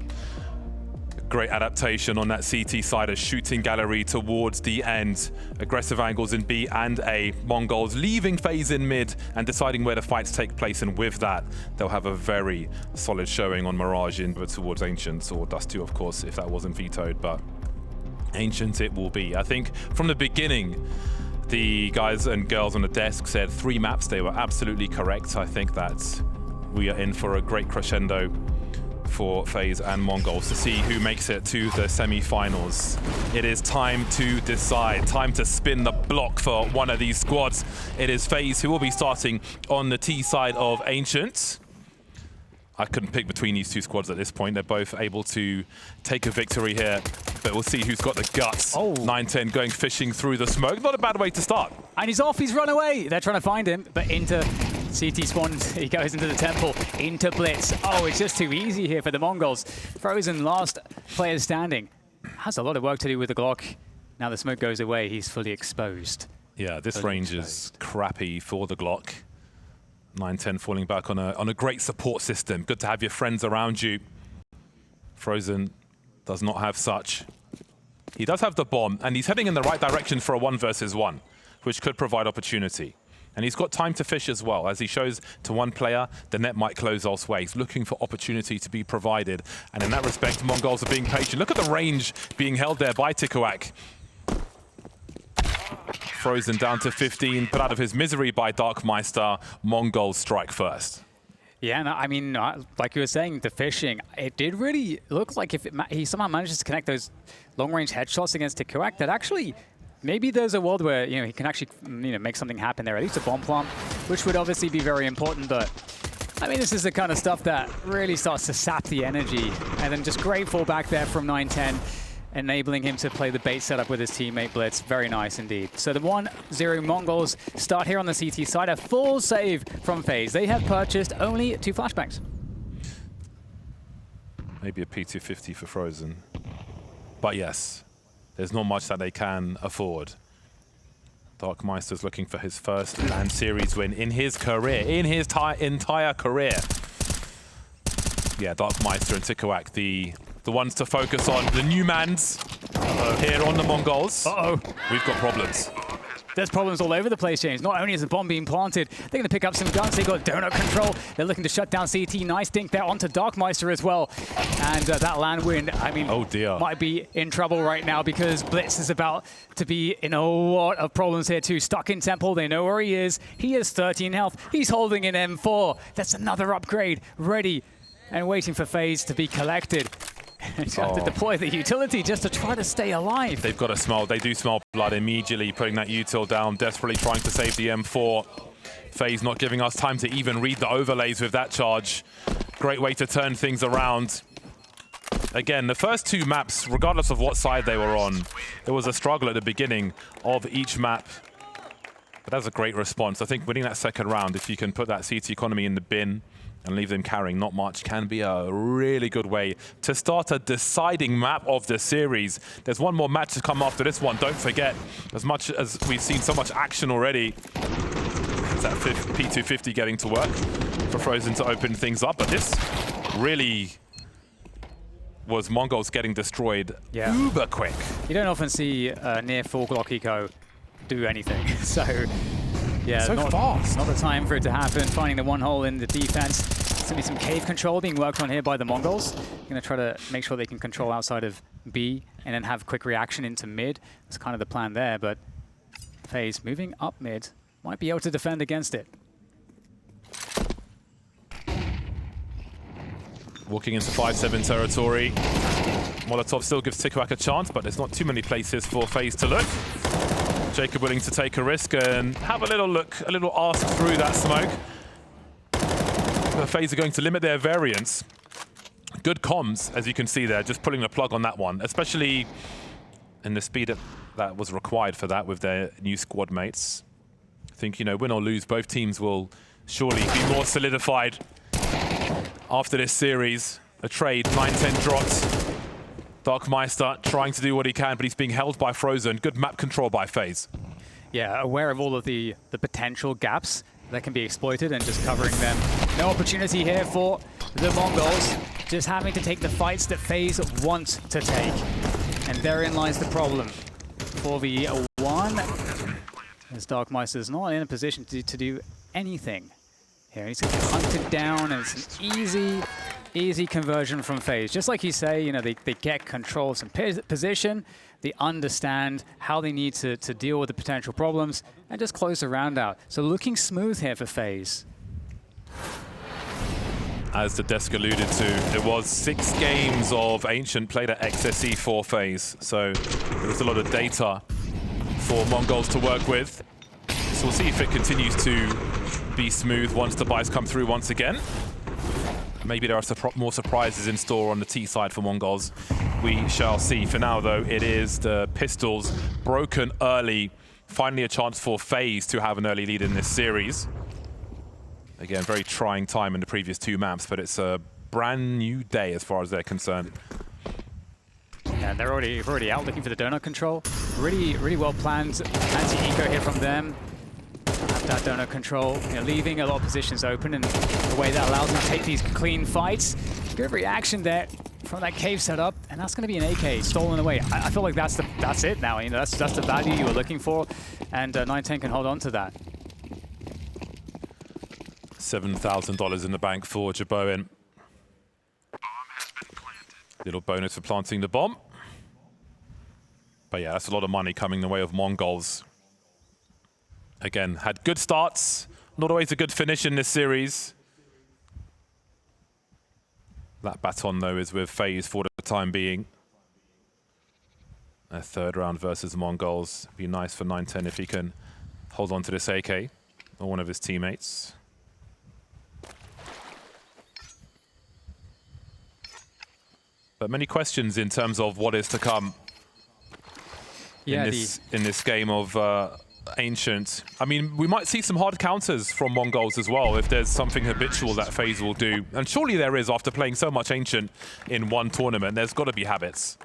Great adaptation on that CT side, a shooting gallery towards the end. Aggressive angles in B and A. Mongols leaving FaZe in mid and deciding where the fights take place, and with that, they'll have a very solid showing on Mirage in towards Ancients, or Dust 2, of course, if that wasn't vetoed, but Ancients it will be. I think from the beginning, the guys and girls on the desk said 3 maps. They were absolutely correct. I think that we are in for a great crescendo for FaZe and Mongols to see who makes it to the semi-finals. It is time to decide, time to spin the block for one of these squads. It is FaZe who will be starting on the T side of Ancient. I couldn't pick between these two squads at this point. They're both able to take a victory here, but we'll see who's got the guts. Oh. 910 going fishing through the smoke. Not a bad way to start. And he's off, he's run away. They're trying to find him, but into CT spawns, he goes into the temple, into Blitz. Oh, it's just too easy here for the Mongols. Frozen, last player standing. Has a lot of work to do with the Glock. Now the smoke goes away, he's fully exposed. Yeah, this range is crappy for the Glock. 910 falling back on a great support system. Good to have your friends around you. Frozen does not have such. He does have the bomb, and he's heading in the right direction for a 1 versus 1, which could provide opportunity. And he's got time to fish as well. As he shows to one player, the net might close elsewhere. He's looking for opportunity to be provided. And in that respect, Mongols are being patient. Look at the range being held there by Tikuak. Frozen down to 15, put out of his misery by Darkmeister. Mongols strike first. Yeah, no, I mean, like you were saying, the fishing, it did really look like if he somehow manages to connect those long-range headshots against Tikuak, that actually, maybe there's a world where, he can actually, make something happen there, at least a bomb plant, which would obviously be very important, but I mean, this is the kind of stuff that really starts to sap the energy, and then just great fallback there from 910, enabling him to play the bait setup with his teammate Blitz. Very nice indeed. So the 1-0 Mongols start here on the CT side. A full save from FaZe. They have purchased only 2 flashbangs. Maybe a P250 for Frozen. But yes, there's not much that they can afford. Darkmeister's looking for his first LAN series win in his career, in his entire career. Yeah, Darkmeister and Tikuak, the ones to focus on. The new mans here on the Mongols. We've got problems. There's problems all over the place, James. Not only is the bomb being planted, they're going to pick up some guns. They've got donut control. They're looking to shut down CT. Nice dink there onto Darkmeister as well. And that LAN win, I mean, oh dear, might be in trouble right now because Blitz is about to be in a lot of problems here too. Stuck in Temple. They know where he is. He has 13 health. He's holding an M4. That's another upgrade ready and waiting for FaZe to be collected. You have to deploy the utility just to try to stay alive. They've got to smell. They do smell blood immediately, putting that util down, desperately trying to save the M4. FaZe not giving us time to even read the overlays with that charge. Great way to turn things around. Again, the first two maps, regardless of what side they were on, there was a struggle at the beginning of each map. But that's a great response. I think winning that second round, if you can put that CT economy in the bin and leave them carrying not much, can be a really good way to start a deciding map of the series. There's one more match to come after this one. Don't forget, as much as we've seen so much action already, it's that P250 getting to work for Frozen to open things up. But this really was MongolZ getting destroyed uber quick. You don't often see near full Glock eco do anything. So, yeah, so fast. Not the time for it to happen. Finding the one hole in the defense. There's going to be some cave control being worked on here by the TheMongolz. Going to try to make sure they can control outside of B and then have quick reaction into mid. That's kind of the plan there, but FaZe moving up mid might be able to defend against it. Walking into 5-7 territory. Molotov still gives Tikwak a chance, but there's not too many places for FaZe to look. Jacob willing to take a risk and have a little look, a little ask through that smoke. The FaZe are going to limit their variance. Good comms, as you can see there, just pulling the plug on that one, especially in the speed that was required for that with their new squad mates. I think, you know, win or lose, both teams will surely be more solidified after this series. A trade, 9-10 dropped. Darkmeister trying to do what he can, but he's being held by Frozen. Good map control by FaZe. Yeah, aware of all of the potential gaps that can be exploited and just covering them. No opportunity here for the TheMongolz, just having to take the fights that FaZe want to take. And therein lies the problem. 4v1, as Darkmeister's not in a position to do anything here. He's getting hunted down, and it's an easy conversion from FaZe. Just like you say, you know, they get control of some position, they understand how they need to deal with the potential problems, and just close the round out. So looking smooth here for FaZe. As the desk alluded to, there was 6 games of Ancient played at XSE for FaZe, so there was a lot of data for TheMongolz to work with. So we'll see if it continues to be smooth once the buys come through once again. Maybe there are more surprises in store on the T side for TheMongolz. We shall see. For now, though, it is the pistols broken early. Finally, a chance for FaZe to have an early lead in this series. Again, very trying time in the previous 2 maps, but it's a brand new day as far as they're concerned. Yeah, they're already out looking for the donut control. Really well planned anti-eco here from them. Have that donut control, you know, leaving a lot of positions open in a way that allows them to take these clean fights. Good reaction there from that cave setup, and that's going to be an AK stolen away. I feel like that's it now. You know, that's the value you were looking for, and 9-10 can hold on to that. $7,000 in the bank for Jaboen. Little bonus for planting the bomb. But yeah, that's a lot of money coming the way of TheMongolz. Again, had good starts, not always a good finish in this series. That baton, though, is with FaZe for the time being. A 3rd round versus TheMongolz. Be nice for 9-10 if he can hold on to this AK or one of his teammates. But many questions in terms of what is to come in this game of Ancient. I mean, we might see some hard counters from TheMongolz as well if there's something habitual that FaZe will do. And surely there is after playing so much Ancient in one tournament. There's got to be habits.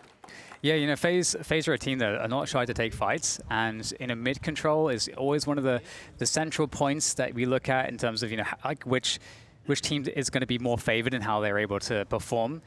Yeah, you know, FaZe are a team that are not shy to take fights, and in a mid control is always one of the central points that we look at in terms of, you know, like which team is going to be more favored in how they're able to perform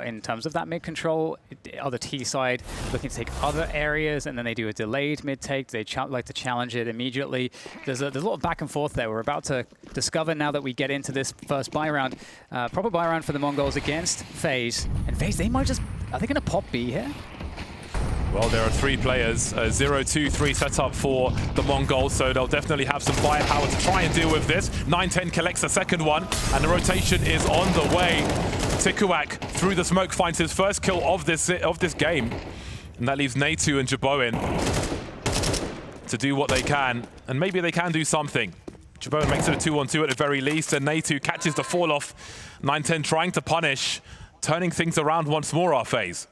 in terms of that mid control. Other T side looking to take other areas, and then they do a delayed mid take. They like to challenge it immediately. There's a lot of back and forth there. We're about to discover now that we get into this first buy round. Proper buy round for the TheMongolz against FaZe. And FaZe, they might just, are they going to pop B here? Well, there are 3 players, 0-2-3 set up for the Mongols, so they'll definitely have some firepower to try and deal with this. 9-10 collects the second one, and the rotation is on the way. Tikuak, through the smoke, finds his first kill of this game, and that leaves Natu and Jaboen to do what they can, and maybe they can do something. Jaboen makes it a 2-on-2 at the very least, and Natu catches the fall-off. 9-10 trying to punish, turning things around once more, our FaZe.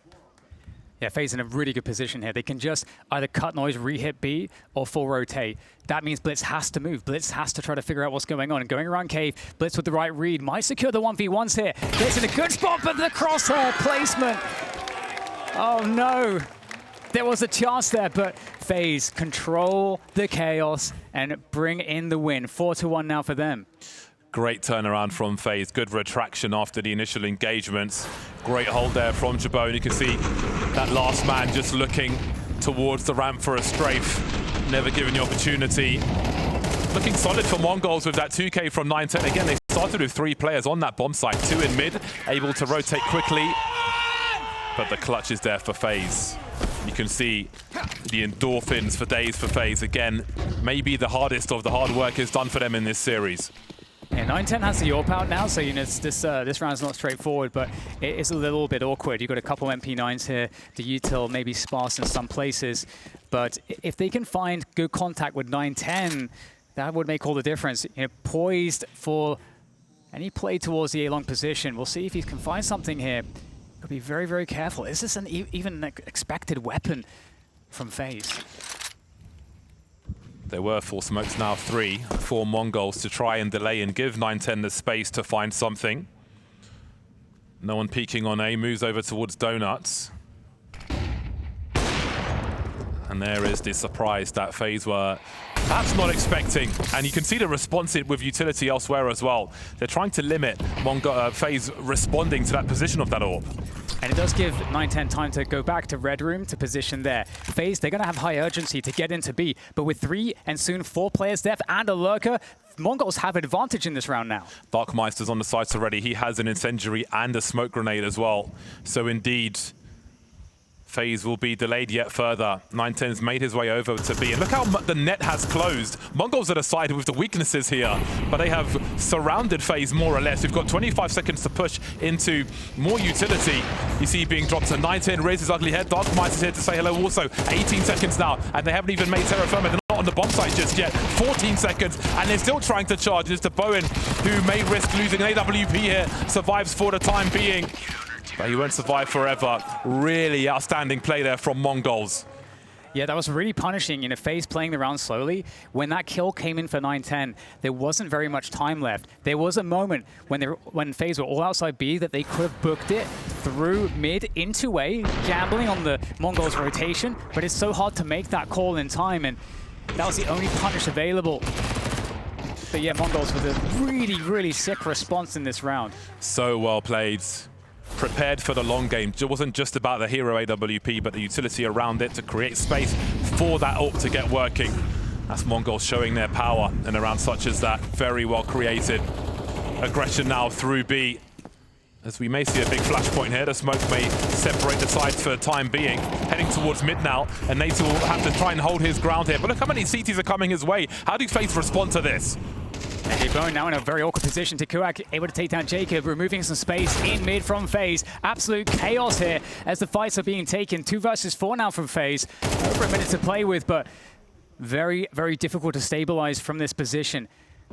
Yeah, FaZe in a really good position here. They can just either cut noise, re-hit B, or full rotate. That means Blitz has to move. Blitz has to try to figure out what's going on. And going around cave, Blitz with the right read might secure the 1v1s here. Blitz in a good spot, but the crosshair placement. Oh no. There was a chance there, but FaZe control the chaos and bring in the win. 4-1 now for them. Great turnaround from FaZe. Good retraction after the initial engagements. Great hold there from Jaboen. You can see that last man just looking towards the ramp for a strafe. Never given the opportunity. Looking solid for Mongols with that 2K from 9-10. Again, they started with 3 players on that bomb site. 2 in mid, able to rotate quickly. But the clutch is there for FaZe. You can see the endorphins for days for FaZe. Again, maybe the hardest of the hard work is done for them in this series. Yeah, 9-10 has the AWP out now, so you know this round's not straightforward, but it is a little bit awkward. You've got a couple MP9s here, the util maybe sparse in some places, but if they can find good contact with 9-10, that would make all the difference. You know, poised for any play towards the A-long position. We'll see if he can find something here. Got to be very, very careful. Is this even an expected weapon from FaZe? There were 4 smokes, now 3 for Mongols to try and delay and give 9-10 the space to find something. No one peeking on A, moves over towards Donuts. And there is the surprise that FaZe were perhaps not expecting. And you can see the response with utility elsewhere as well. They're trying to limit FaZe responding to that position of that AWP. And it does give 9-10 time to go back to Red Room to position there. FaZe, they're going to have high urgency to get into B, but with 3 and soon 4 players depth and a lurker, Mongols have advantage in this round now. Darkmeister's on the sites already. He has an incendiary and a smoke grenade as well. So indeed, FaZe will be delayed yet further. 9-10's made his way over to B. And look how the net has closed. Mongols are the side with the weaknesses here, but they have surrounded FaZe more or less. We've got 25 seconds to push into more utility. You see being dropped to 9-10, raises his ugly head. Darkmeister's here to say hello also. 18 seconds now, and they haven't even made terra firma. They're not on the bomb site just yet. 14 seconds, and they're still trying to charge. It's to Bowen, who may risk losing an AWP here. Survives for the time being. But he won't survive forever. Really outstanding play there from Mongols. Yeah, that was really punishing. You know, FaZe playing the round slowly. When that kill came in for 9-10, there wasn't very much time left. There was a moment when FaZe were all outside B that they could have booked it through mid into A, gambling on the Mongols rotation, but it's so hard to make that call in time, and that was the only punish available. But yeah, Mongols with a really, really sick response in this round. So well played. Prepared for the long game. It wasn't just about the hero AWP, but the utility around it to create space for that ult to get working. That's Mongols showing their power in a round such as that. Very well created. Aggression now through B. As we may see a big flashpoint here, the smoke may separate the sides for the time being. Heading towards mid now, and Natu will have to try and hold his ground here. But look how many CTs are coming his way. How do FaZe respond to this? And Jaboen now in a very awkward position. Tikuak able to take down Jacob, removing some space in mid from FaZe. Absolute chaos here as the fights are being taken. 2 versus 4 now from FaZe. Over a minute to play with, but very, very difficult to stabilize from this position.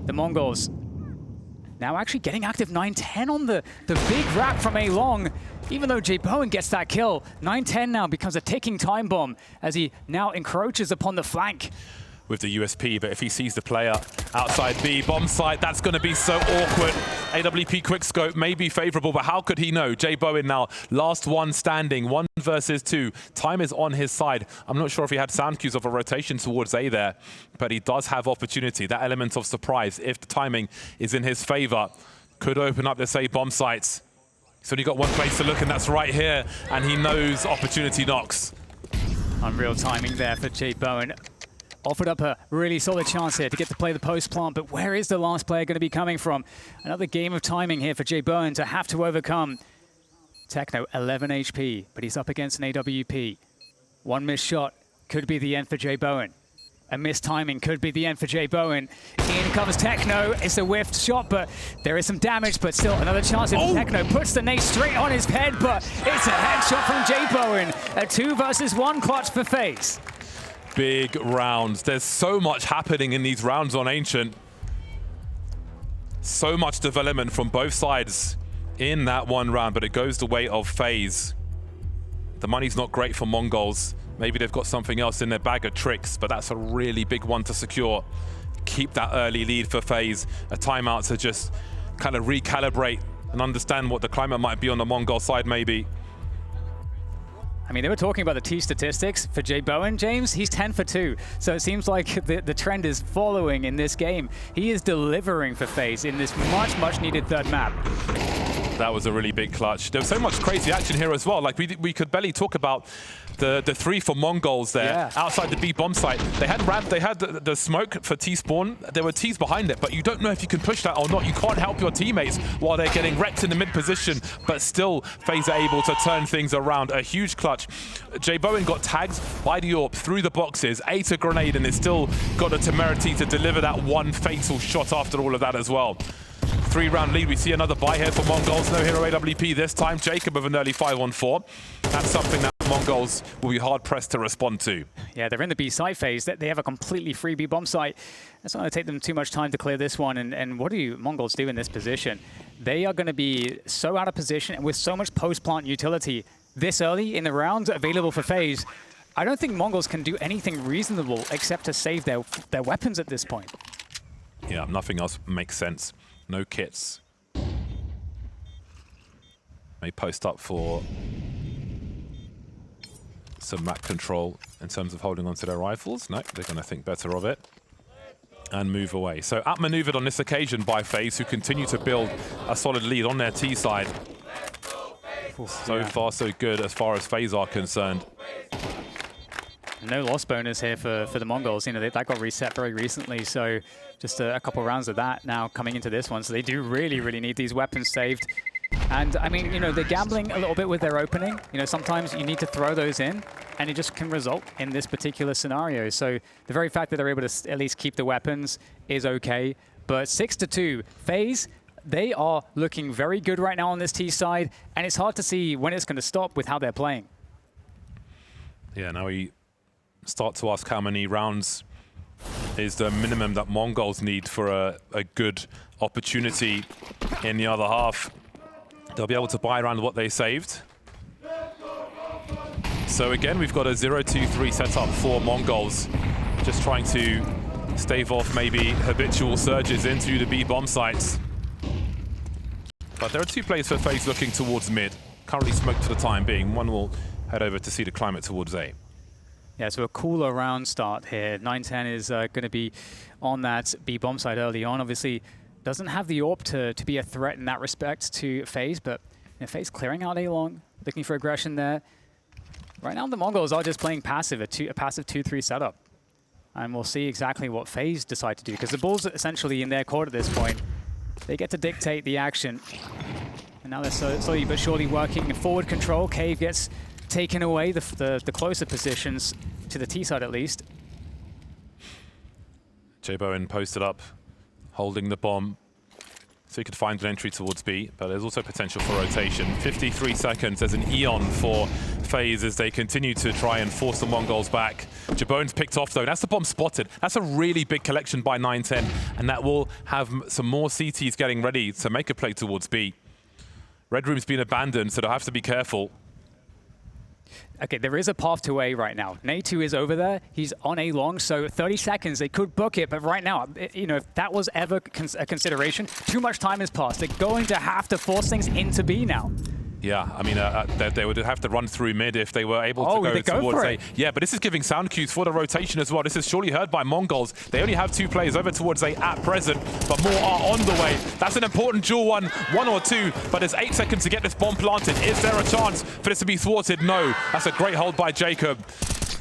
The Mongols now actually getting active. 9-10 on the big wrap from A-long. Even though Jaboen gets that kill, 9-10 now becomes a ticking time bomb as he now encroaches upon the flank. With the USP, but if he sees the player outside B, bomb site, that's going to be so awkward. AWP quickscope may be favorable, but how could he know? Jaboen now, last one standing, 1 versus 2. Time is on his side. I'm not sure if he had sound cues of a rotation towards A there, but he does have opportunity. That element of surprise, if the timing is in his favor, could open up, let's say, bomb sites. He's only got one place to look, and that's right here, and he knows opportunity knocks. Unreal timing there for Jaboen. Offered up a really solid chance here to get to play the post plant, but where is the last player going to be coming from? Another game of timing here for Jaboen to have to overcome. Techno, 11 HP, but he's up against an AWP. One missed shot could be the end for Jay Bowen. A missed timing could be the end for Jay Bowen. In comes Techno. It's a whiffed shot, but there is some damage, but still another chance if Techno puts the nade straight on his head, but it's a headshot from Jay Bowen. A 2 versus 1 clutch for FaZe. Big rounds. There's so much happening in these rounds on Ancient. So much development from both sides in that one round, but it goes the way of FaZe. The money's not great for Mongols. Maybe they've got something else in their bag of tricks, but that's a really big one to secure. Keep that early lead for FaZe. A timeout to just kind of recalibrate and understand what the climate might be on the Mongol side, maybe. I mean, they were talking about the T statistics for Jay Bowen, James. He's 10 for 2. So it seems like the trend is following in this game. He is delivering for FaZe in this much, much needed third map. That was a really big clutch. There was so much crazy action here as well. Like we could barely talk about the 3 for Mongols there outside the B bomb site. They had the smoke for T spawn. There were T's behind it, but you don't know if you can push that or not. You can't help your teammates while they're getting wrecked in the mid position, but still FaZe are able to turn things around. A huge clutch. Jay Bowen got tagged by the AWP through the boxes, ate a grenade, and has still got the temerity to deliver that one fatal shot after all of that as well. 3-round lead. We see another buy here for Mongols. No hero AWP this time. Jacob with an early 5-on-4. That's something that Mongols will be hard-pressed to respond to. Yeah, they're in the B site phase. They have a completely free B bomb site. It's not going to take them too much time to clear this one. And what do you Mongols do in this position? They are going to be so out of position and with so much post-plant utility this early in the round available for FaZe. I don't think Mongols can do anything reasonable except to save their weapons at this point. Yeah, nothing else makes sense. No kits. May post up for some map control in terms of holding onto their rifles. No, they're going to think better of it and move away. So outmaneuvered on this occasion by FaZe, who continue to build a solid lead on their T side. So far, so good as far as FaZe are concerned. No loss bonus here for the Mongols. You know, that got reset very recently, so just a couple rounds of that now coming into this one. So they do really, really need these weapons saved. And I mean, you know, they're gambling a little bit with their opening. You know, sometimes you need to throw those in, and it just can result in this particular scenario. So the very fact that they're able to at least keep the weapons is okay. But 6-2, FaZe, they are looking very good right now on this T side, and it's hard to see when it's going to stop with how they're playing. Yeah, now we start to ask how many rounds is the minimum that Mongols need for a good opportunity in the other half. They'll be able to buy around what they saved. So again, we've got a 0-2-3 setup for Mongols, just trying to stave off maybe habitual surges into the B bomb sites. But there are 2 players for FaZe looking towards mid. Currently smoked for the time being. One will head over to see the climate towards A. Yeah, so a cooler round start here. 9-10 is going to be on that B bomb side early on. Obviously, doesn't have the AWP to be a threat in that respect to FaZe, but you know, FaZe clearing out A long, looking for aggression there. Right now, the Mongols are just playing passive, a passive 2-3 setup. And we'll see exactly what FaZe decide to do, because the ball's essentially in their court at this point. They get to dictate the action. And now they're slowly but surely working in forward control. Cave gets taken away, the closer positions to the T side at least. Jay Bowen posted up, holding the bomb, so he could find an entry towards B, but there's also potential for rotation. 53 seconds, there's an Eon for FaZe as they continue to try and force the Mongols back. Jay Bowen's picked off though, that's the bomb spotted. That's a really big collection by 9-10, and that will have some more CTs getting ready to make a play towards B. Red Room's been abandoned, so they'll have to be careful. Okay, there is a path to A right now. Natu is over there. He's on A long, so 30 seconds, they could book it. But right now, you know, if that was ever a consideration, too much time has passed. They're going to have to force things into B now. Yeah, I mean, they would have to run through mid if they were able to go towards A. Yeah, but this is giving sound cues for the rotation as well. This is surely heard by Mongols. They only have 2 players over towards A at present, but more are on the way. That's an important duel one or two, but there's 8 seconds to get this bomb planted. Is there a chance for this to be thwarted? No. That's a great hold by Jacob.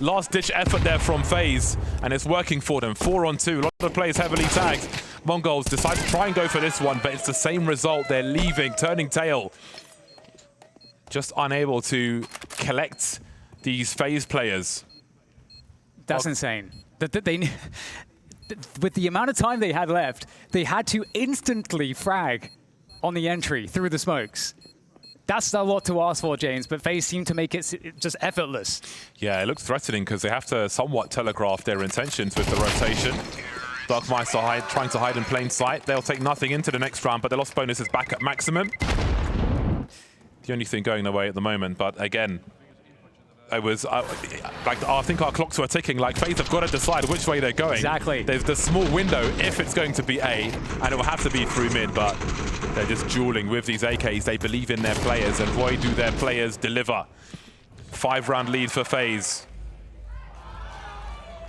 Last-ditch effort there from FaZe, and it's working for them. 4-on-2, a lot of players heavily tagged. Mongols decide to try and go for this one, but it's the same result. They're leaving, turning tail. Just unable to collect these FaZe players. That's insane. They, with the amount of time they had left, they had to instantly frag on the entry through the smokes. That's a lot to ask for, James, but FaZe seem to make it just effortless. Yeah, it looks threatening because they have to somewhat telegraph their intentions with the rotation. Darkmeister trying to hide in plain sight. They'll take nothing into the next round, but their loss bonus is back at maximum. The only thing going their way at the moment, but again, it was like I think our clocks were ticking. Like FaZe have got to decide which way they're going. Exactly. There's the small window if it's going to be A, and it will have to be through mid. But they're just dueling with these AKs. They believe in their players, and boy, do their players deliver. 5-round lead for FaZe.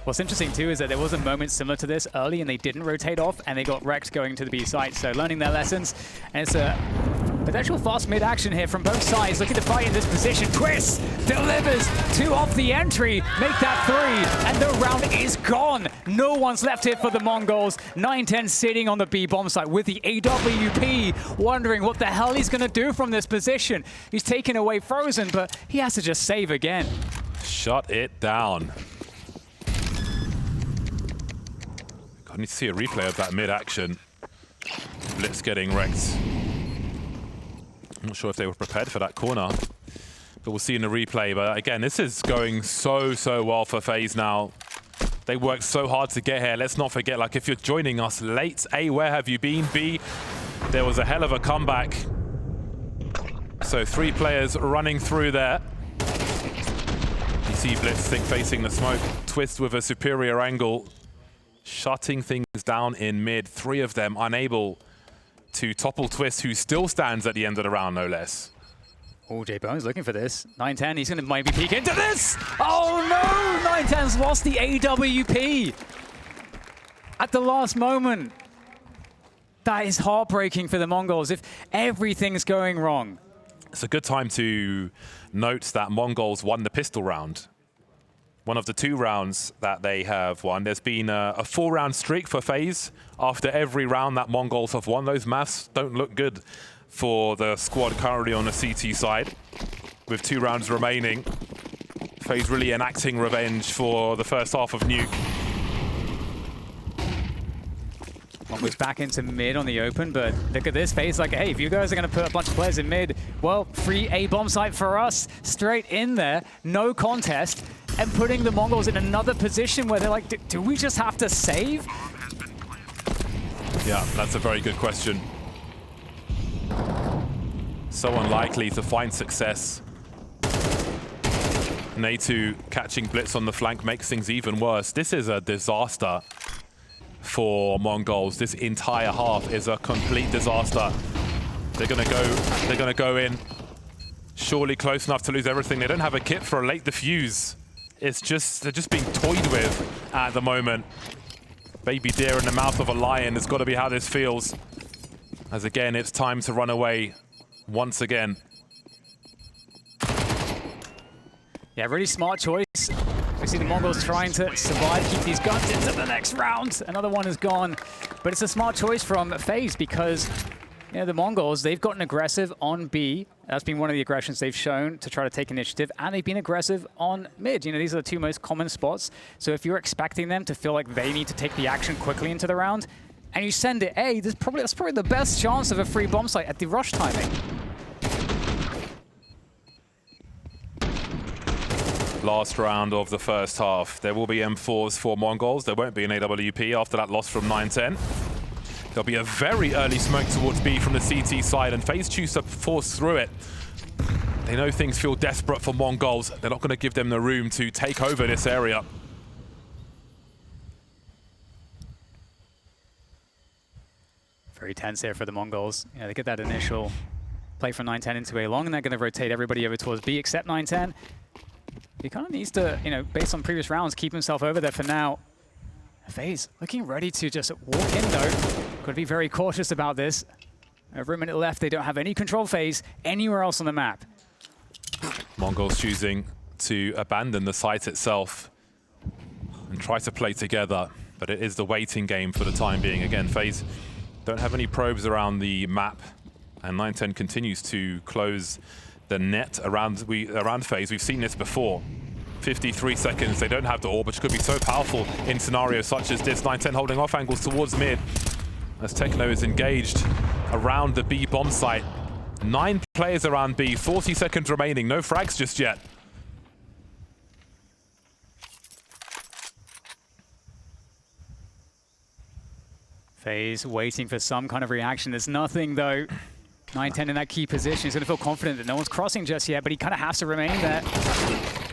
What's interesting too is that there was a moment similar to this early, and they didn't rotate off, and they got wrecked going to the B site. So learning their lessons, and it's a potential fast mid action here from both sides, looking to fight in this position. Twist delivers 2 off the entry, make that 3, and the round is gone. No one's left here for the Mongols. 910 sitting on the B bomb site with the AWP, wondering what the hell he's going to do from this position. He's taken away Frozen, but he has to just save again. Shut it down. I need to see a replay of that mid action. Blitz getting wrecked. I'm not sure if they were prepared for that corner, but we'll see in the replay. But again, this is going so well for FaZe now. They worked so hard to get here. Let's not forget, like, if you're joining us late, A, where have you been? B, there was a hell of a comeback. So 3 players running through there. You see Blitz facing the smoke. Twist with a superior angle, shutting things down in mid. 3 of them unable to topple Twist, who still stands at the end of the round, no less. Oh, J-Bone's looking for this. 910, he's going to maybe peek into this! Oh no! 910's lost the AWP at the last moment. That is heartbreaking for the Mongols if everything's going wrong. It's a good time to note that Mongols won the pistol round. One of the 2 rounds that they have won. There's been a 4-round streak for FaZe. After every round that Mongols have won, those maths don't look good for the squad currently on the CT side. With 2 rounds remaining, FaZe really enacting revenge for the first half of Nuke. Mongols back into mid on the open, but look at this. FaZe like, hey, if you guys are going to put a bunch of players in mid, well, free A bomb site for us. Straight in there, no contest, and putting the Mongols in another position where they're like, do we just have to save? Yeah, that's a very good question. So unlikely to find success. Natu catching Blitz on the flank makes things even worse. This is a disaster for Mongols. This entire half is a complete disaster. They're gonna go in. Surely close enough to lose everything. They don't have a kit for a late defuse. It's just, they're just being toyed with at the moment. Baby deer in the mouth of a lion has got to be how this feels. As again, it's time to run away once again. Yeah, really smart choice. We see the Mongols trying to survive, keep these guns into the next round. Another one is gone, but it's a smart choice from FaZe because, you know, the Mongols, they've gotten aggressive on B. That's been one of the aggressions they've shown to try to take initiative, and they've been aggressive on mid. You know, these are the 2 most common spots. So if you're expecting them to feel like they need to take the action quickly into the round, and you send it A, that's probably the best chance of a free bomb site at the rush timing. Last round of the first half. There will be M4s for Mongols. There won't be an AWP after that loss from 910. There'll be a very early smoke towards B from the CT side, and FaZe choose to force through it. They know things feel desperate for Mongols. They're not going to give them the room to take over this area. Very tense here for the Mongols. Yeah, they get that initial play from 910 into A long, and they're going to rotate everybody over towards B except 910. He kind of needs to, you know, based on previous rounds, keep himself over there for now. FaZe looking ready to just walk in though. Got to be very cautious about this. Over a minute left, they don't have any control phase anywhere else on the map. Mongols choosing to abandon the site itself and try to play together, but it is the waiting game for the time being. Again, FaZe don't have any probes around the map, and 910 continues to close the net around FaZe. We've seen this before. 53 seconds, they don't have the orb, which could be so powerful in scenarios such as this. 9-10 holding off angles towards mid as Techno is engaged around the B bomb site. 9 players around B, 40 seconds remaining, no frags just yet. FaZe waiting for some kind of reaction. There's nothing though. 9-10 in that key position. He's going to feel confident that no one's crossing just yet, but he kind of has to remain there.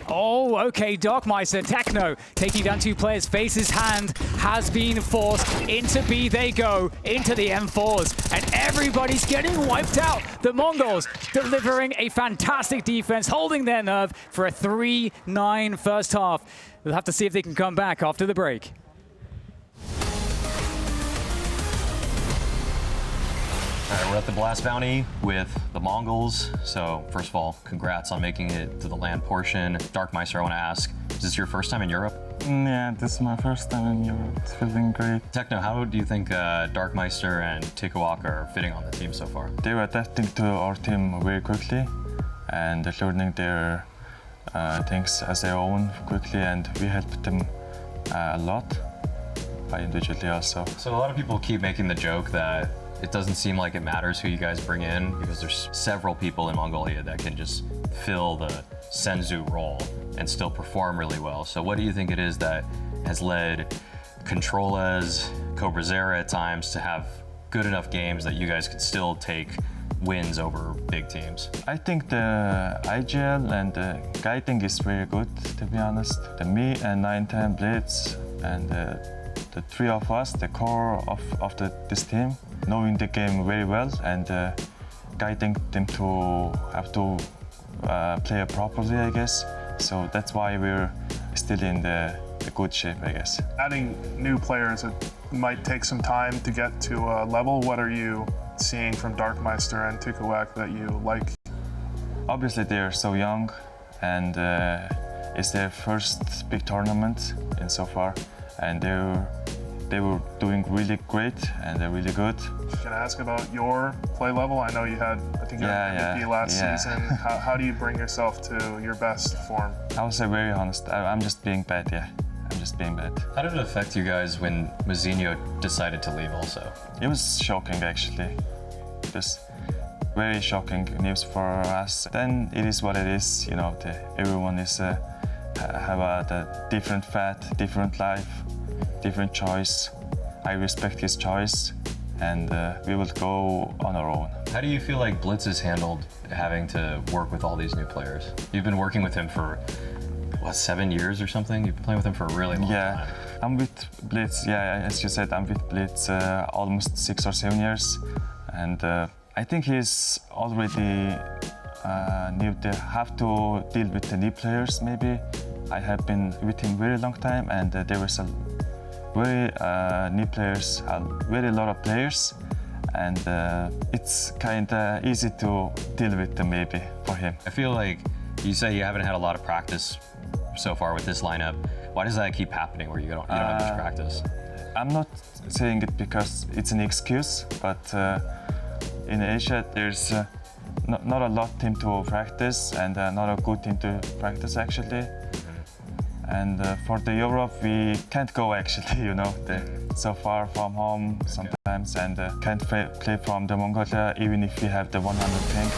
Oh, okay, Darkmeister, Techno taking down 2 players. FaZe's hand has been forced. Into B they go, into the M4s, and everybody's getting wiped out. TheMongolz delivering a fantastic defense, holding their nerve for a 3-9 first half. We'll have to see if they can come back after the break. All right, we're at the BLAST Bounty with TheMongolz. So first of all, congrats on making it to the LAN portion. Darkmeister, I want to ask, is this your first time in Europe? Yeah, this is my first time in Europe. It's feeling great. Techno, how do you think Darkmeister and Tikawaka are fitting on the team so far? They were adapting to our team very quickly and learning their things as their own quickly, and we helped them a lot individually also. So a lot of people keep making the joke that it doesn't seem like it matters who you guys bring in because there's several people in Mongolia that can just fill the Senzu role and still perform really well. So what do you think it is that has led Controlas, Cobrazera at times to have good enough games that you guys could still take wins over big teams? I think the IGL and the guiding is very good, to be honest. Me and 9-10 Blitz and the 3 of us, the core of this team, knowing the game very well and guiding them to have to play it properly, I guess. So that's why we're still in the good shape, I guess. Adding new players, it might take some time to get to a level. What are you seeing from Darkmeister and Tikawak that you like? Obviously, they're so young, and it's their first big tournament in so far, and they were doing really great and they're really good. Can I ask about your play level? I know you had, I think you had MVP last season. How do you bring yourself to your best form? I would say very honest, I'm just being bad, yeah. I'm just being bad. How did it affect you guys when Mazinho decided to leave also? It was shocking actually. Just very shocking news for us. Then it is what it is, you know, everyone is have a different path, different life, different choice. I respect his choice, and we will go on our own. How do you feel like Blitz has handled having to work with all these new players? You've been working with him for, what, 7 years or something? You've been playing with him for a really long time. I'm with Blitz, as you said, I'm with Blitz almost 6 or 7 years, and I think he's already have to deal with the new players maybe. I have been with him very long time, and there were some very new players, very lot of players, and it's kind of easy to deal with them maybe for him. I feel like you say you haven't had a lot of practice so far with this lineup. Why does that keep happening where you don't have much practice? I'm not saying it because it's an excuse, but in Asia there's not a lot team to practice and not a good team to practice actually. And for the Europe, we can't go actually, you know, so far from home sometimes, and can't play from the Mongolia even if we have the 100 ping.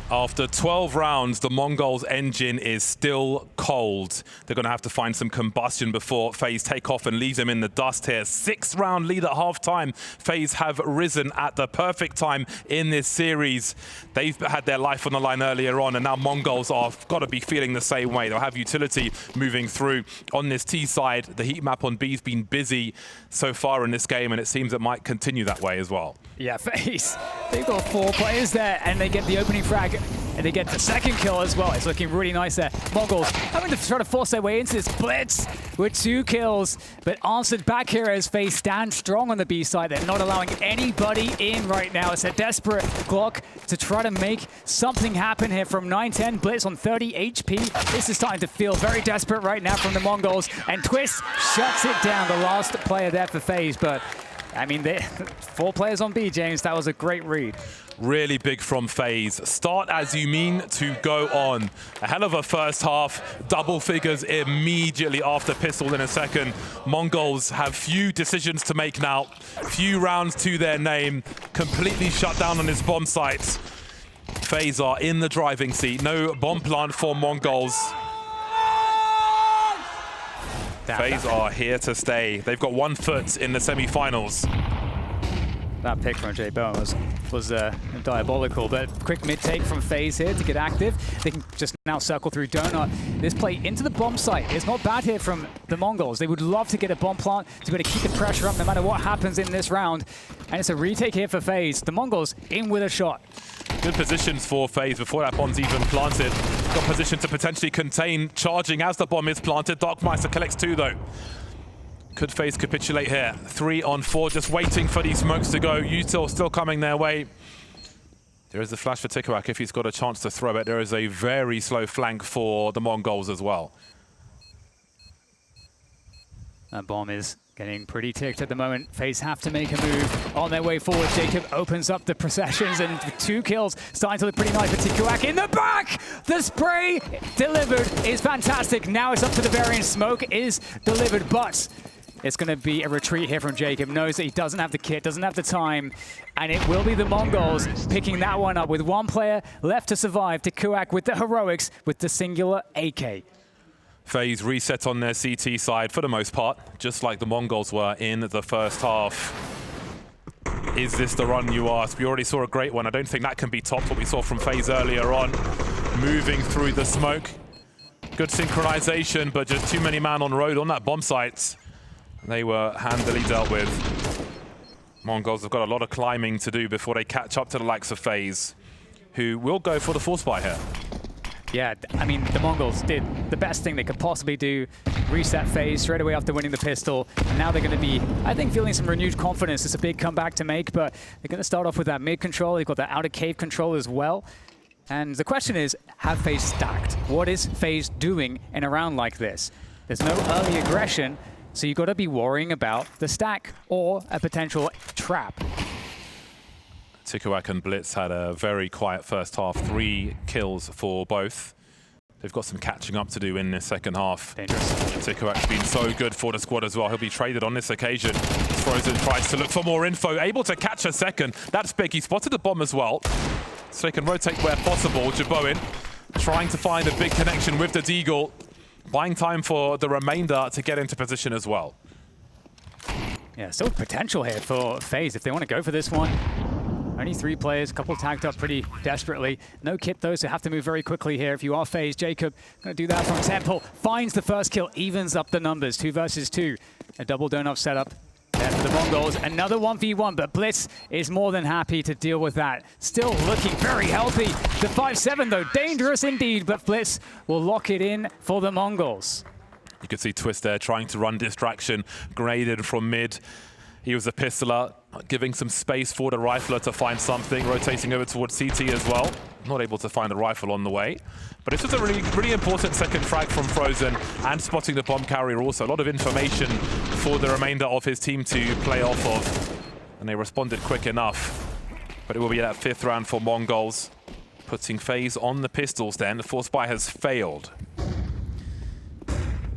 After 12 rounds, the Mongols engine is still cold. They're going to have to find some combustion before FaZe take off and leave them in the dust here. 6-round lead at halftime. FaZe have risen at the perfect time in this series. They've had their life on the line earlier on, and now Mongols are got to be feeling the same way. They'll have utility moving through. On this T side, the heat map on B's been busy so far in this game, and it seems it might continue that way as well. Yeah, FaZe, they've got 4 players there, and they get the opening frag, and they get the second kill as well. It's looking really nice there. Mongols having to try to force their way into this blitz with 2 kills, but answered back here as FaZe stand strong on the B side. They're not allowing anybody in right now. It's a desperate Glock to try to make something happen here from 9-10. Blitz on 30 HP. This is starting to feel very desperate right now from the Mongols, and Twist shuts it down, the last player there for FaZe, but I mean, 4 players on B, James. That was a great read. Really big from FaZe. Start as you mean to go on. A hell of a first half. Double figures immediately after pistol in a second. Mongols have few decisions to make now. Few rounds to their name. Completely shut down on his bomb sites. FaZe are in the driving seat. No bomb plant for Mongols. FaZe are here to stay. They've got 1 foot in the semi-finals. That pick from JBone was diabolical, but quick mid-take from FaZe here to get active. They can just now circle through Donut. This play into the bomb site. It's not bad here from the Mongols. They would love to get a bomb plant to be able to keep the pressure up no matter what happens in this round. And it's a retake here for FaZe. The Mongols in with a shot. Good positions for FaZe before that bomb's even planted. Got position to potentially contain charging as the bomb is planted. Darkmeister collects 2 though. Could FaZe capitulate here? 3 on 4, just waiting for these smokes to go. Util still coming their way. There is a flash for Tikawak if he's got a chance to throw it. There is a very slow flank for the Mongols as well. That bomb is getting pretty ticked at the moment. FaZe have to make a move on their way forward. Jacob opens up the processions and 2 kills starting to look pretty nice for Tikawak in the back. The spray delivered is fantastic. Now it's up to the variant. Smoke is delivered, but it's going to be a retreat here from Jacob. Knows that he doesn't have the kit, doesn't have the time, and it will be the Mongols picking that one up with 1 player left to survive. Tikawak with the heroics with the singular AK. FaZe reset on their CT side for the most part, just like the Mongols were in the first half. Is this the run you asked? We already saw a great one. I don't think that can be topped, what we saw from FaZe earlier on. Moving through the smoke. Good synchronization, but just too many man on road on that bomb site. They were handily dealt with. Mongols have got a lot of climbing to do before they catch up to the likes of FaZe, who will go for the force buy here. Yeah, I mean, the Mongols did the best thing they could possibly do. Reset FaZe straight away after winning the pistol. And now they're going to be, I think, feeling some renewed confidence. It's a big comeback to make, but they're going to start off with that mid control. They've got that outer cave control as well. And the question is, have FaZe stacked? What is FaZe doing in a round like this? There's no early aggression, so you've got to be worrying about the stack or a potential trap. Tikawak and Blitz had a very quiet first half, 3 kills for both. They've got some catching up to do in this second half. Dangerous. Tikawak's been so good for the squad as well. He'll be traded on this occasion. Frozen tries to look for more info, able to catch a second. That's big. He spotted the bomb as well, so he can rotate where possible. JBone trying to find a big connection with the Deagle, buying time for the remainder to get into position as well. Yeah, still potential here for FaZe if they want to go for this one. Only 3 players, a couple tagged up pretty desperately. No kit though, so have to move very quickly here if you are FaZe. Jacob going to do that from Temple. Finds the first kill, evens up the numbers. 2 versus 2. A double donut setup there for the Mongols. Another 1v1, but Blitz is more than happy to deal with that. Still looking very healthy. The 5-7 though, dangerous indeed, but Blitz will lock it in for the Mongols. You could see Twist there trying to run distraction, graded from mid. He was a pistoler, giving some space for the rifler to find something, rotating over towards CT as well. Not able to find a rifle on the way. But this was a really important second frag from Frozen, and spotting the bomb carrier also. A lot of information for the remainder of his team to play off of. And they responded quick enough. But it will be that 5th round for Mongols, putting FaZe on the pistols then. The force buy has failed.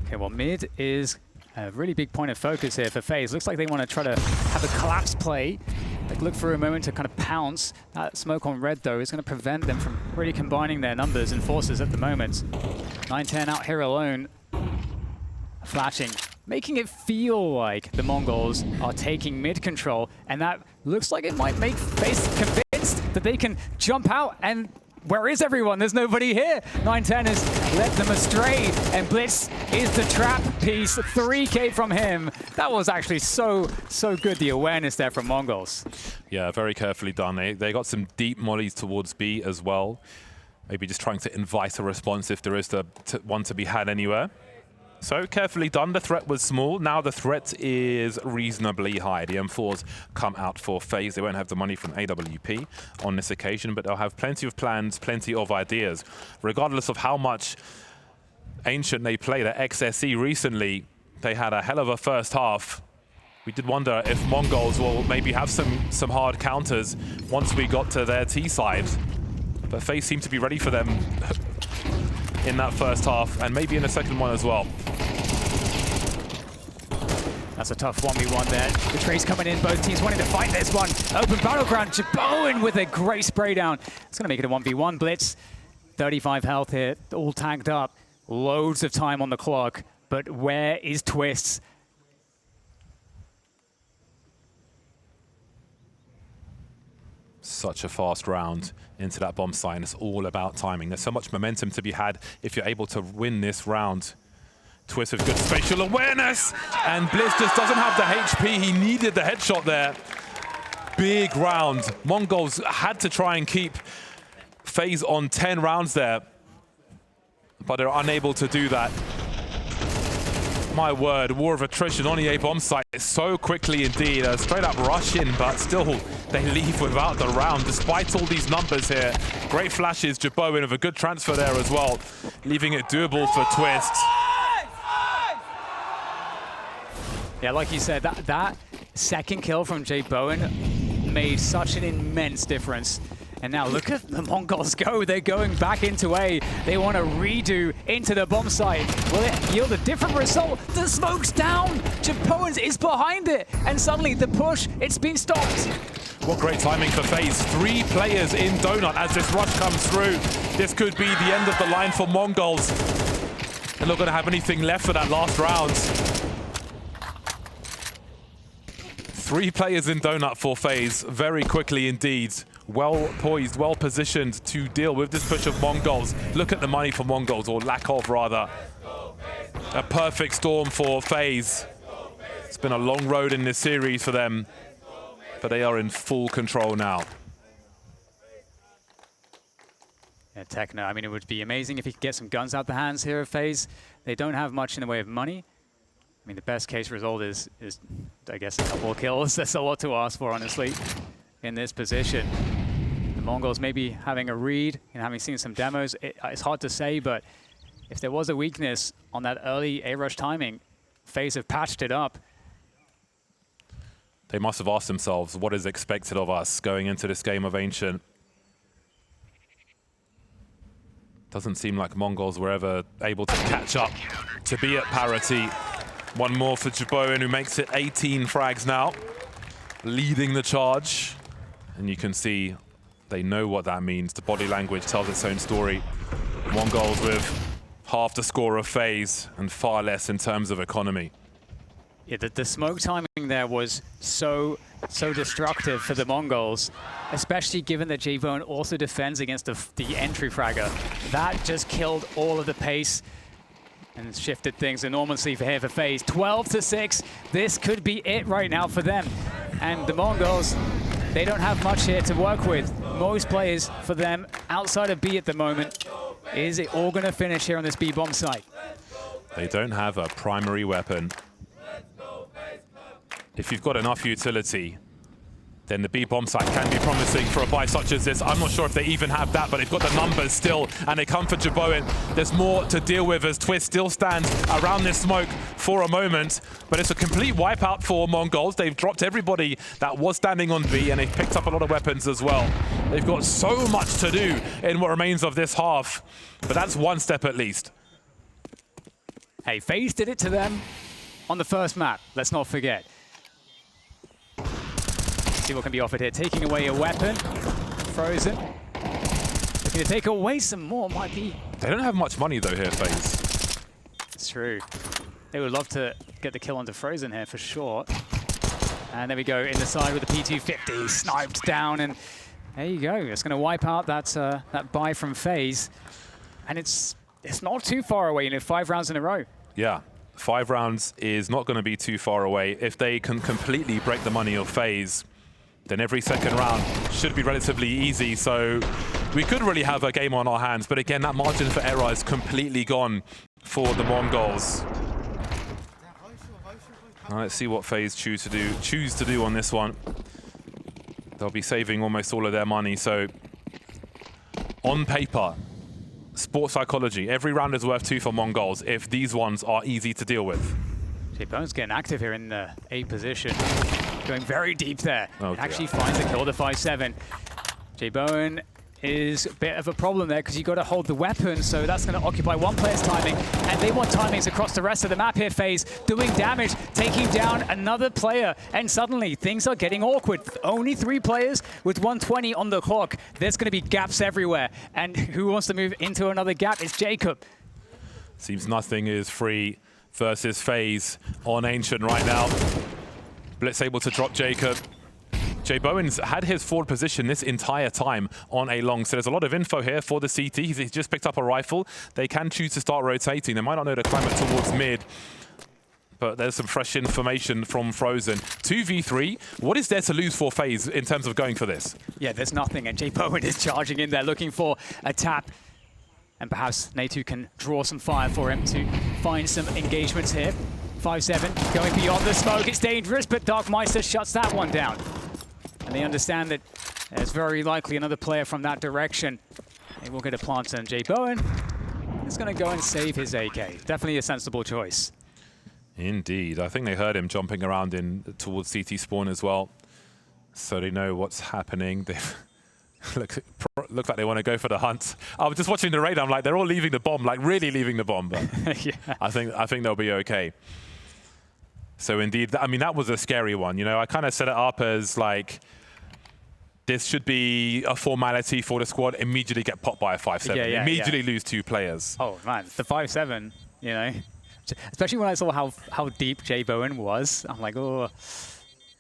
Okay, well, mid is a really big point of focus here for FaZe. Looks like they want to try to have a collapse play. They look for a moment to kind of pounce. That smoke on red, though, is going to prevent them from really combining their numbers and forces at the moment. 9-10 out here alone. Flashing, making it feel like the Mongols are taking mid control, and that looks like it might make FaZe convinced that they can jump out and where is everyone? There's nobody here. 9-10 has led them astray, and Blitz is the trap piece. 3K from him. That was actually so good, the awareness there from Mongols. Yeah, very carefully done. They got some deep mollies towards B as well. Maybe just trying to invite a response if there is one to be had anywhere. So carefully done. The threat was small. Now the threat is reasonably high. The M4s come out for FaZe. They won't have the money from AWP on this occasion, but they'll have plenty of plans, plenty of ideas. Regardless of how much Ancient they played at XSE recently, they had a hell of a first half. We did wonder if Mongols will maybe have some hard counters once we got to their T side. But FaZe seemed to be ready for them in that first half, and maybe in the second one as well. That's a tough 1v1 there. The trace coming in, both teams wanting to fight this one. Open battleground, Jaboen with a great spray down. It's gonna make it a 1v1 blitz. 35 health here, all tagged up. Loads of time on the clock, but where is Twists? Such a fast round into that bomb site, and it's all about timing. There's so much momentum to be had if you're able to win this round. Twist with good spatial awareness, and Blitz just doesn't have the HP. He needed the headshot there. Big round. Mongols had to try and keep FaZe on 10 rounds there, but they're unable to do that. My word, war of attrition on EA bomb site so quickly indeed. A straight up rush in, but still they leave without the round despite all these numbers here. Great flashes, Jaboen with a good transfer there as well, leaving it doable for Twist. Yeah, like you said, that second kill from Jaboen made such an immense difference. And now look at the Mongols go. They're going back into A. They want to redo into the bomb site. Will it yield a different result? The smoke's down. Jaboen is behind it. And suddenly the push, it's been stopped. What great timing for FaZe. 3 players in Donut as this rush comes through. This could be the end of the line for Mongols. They're not going to have anything left for that last round. 3 players in Donut for FaZe, very quickly indeed. Well poised, well positioned to deal with this push of Mongols. Look at the money for Mongols, or lack of rather. A perfect storm for FaZe. It's been a long road in this series for them, but they are in full control now. Yeah, Techno, I mean, it would be amazing if he could get some guns out the hands here of FaZe. They don't have much in the way of money. I mean, the best case result is I guess, a couple of kills. That's a lot to ask for, honestly, in this position. The Mongols maybe having a read and having seen some demos. It's hard to say, but if there was a weakness on that early A-rush timing, FaZe have patched it up. They must have asked themselves, what is expected of us going into this game of Ancient? Doesn't seem like Mongols were ever able to catch up to be at parity. One more for Jaboen, who makes it 18 frags now, leading the charge. And you can see they know what that means. The body language tells its own story. Mongols with half the score of FaZe and far less in terms of economy. Yeah, the smoke timing there was so destructive for the Mongols, especially given that Jaboen also defends against the entry fragger. That just killed all of the pace and shifted things enormously for here for FaZe. 12-6, this could be it right now for them. And the Mongols, they don't have much here to work with. Most players for them outside of B at the moment. Is it all gonna finish here on this B bomb site? They don't have a primary weapon. If you've got enough utility, then the B bomb site can be promising for a buy such as this. I'm not sure if they even have that, but they've got the numbers still, and they come for Jaboen. There's more to deal with as Twist still stands around this smoke for a moment, but it's a complete wipeout for Mongols. They've dropped everybody that was standing on B, and they've picked up a lot of weapons as well. They've got so much to do in what remains of this half, but that's one step at least. Hey, FaZe did it to them on the first map, let's not forget. See what can be offered here. Taking away a weapon. Frozen. Looking to take away some more. Might be. They don't have much money though here, FaZe. It's true. They would love to get the kill onto Frozen here for sure. And there we go. In the side with the P250. Sniped down. And there you go. It's going to wipe out that buy from FaZe. And it's not too far away. 5 rounds in a row. Yeah. 5 rounds is not going to be too far away. If they can completely break the money of FaZe, then every second round should be relatively easy. So we could really have a game on our hands. But again, that margin for error is completely gone for the Mongols. Now let's see what FaZe choose to do on this one. They'll be saving almost all of their money. So on paper, sports psychology, every round is worth 2 for Mongols if these ones are easy to deal with. J-Bone's getting active here in the A position. Going very deep there. Oh, actually finds a kill, the 5-7. J-Bone is a bit of a problem there because you got to hold the weapon, so that's going to occupy one player's timing, and they want timings across the rest of the map here. FaZe doing damage, taking down another player, and suddenly things are getting awkward. Only 3 players with 120 on the clock. There's going to be gaps everywhere, and who wants to move into another gap? It's Jacob. Seems nothing is free versus FaZe on Ancient right now. Blitz able to drop Jacob. J-Bowen's had his forward position this entire time on A long, so there's a lot of info here for the CT. He's just picked up a rifle. They can choose to start rotating. They might not know to climb it towards mid, but there's some fresh information from Frozen. 2v3, what is there to lose for FaZe in terms of going for this? Yeah, there's nothing, and J-Bowen is charging in there looking for a tap. And perhaps Natu can draw some fire for him to find some engagements here. 5-7, going beyond the smoke. It's dangerous, but Darkmeister shuts that one down. And they understand that there's very likely another player from that direction. They will get a plant on J-Bowen. He's going to go and save his AK. Definitely a sensible choice. Indeed. I think they heard him jumping around in towards CT spawn as well. So they know what's happening. They look like they want to go for the hunt. I was just watching the raid. I'm like, they're all leaving the bomb, like really leaving the bomb. But yeah. I think they'll be okay. So indeed, I mean, that was a scary one. You know, I kind of set it up as like, this should be a formality for the squad. Immediately get popped by a 5-7. Yeah, Immediately lose 2 players. Oh man, the 5-7, you know. Especially when I saw how deep J-Bowen was. I'm like, oh,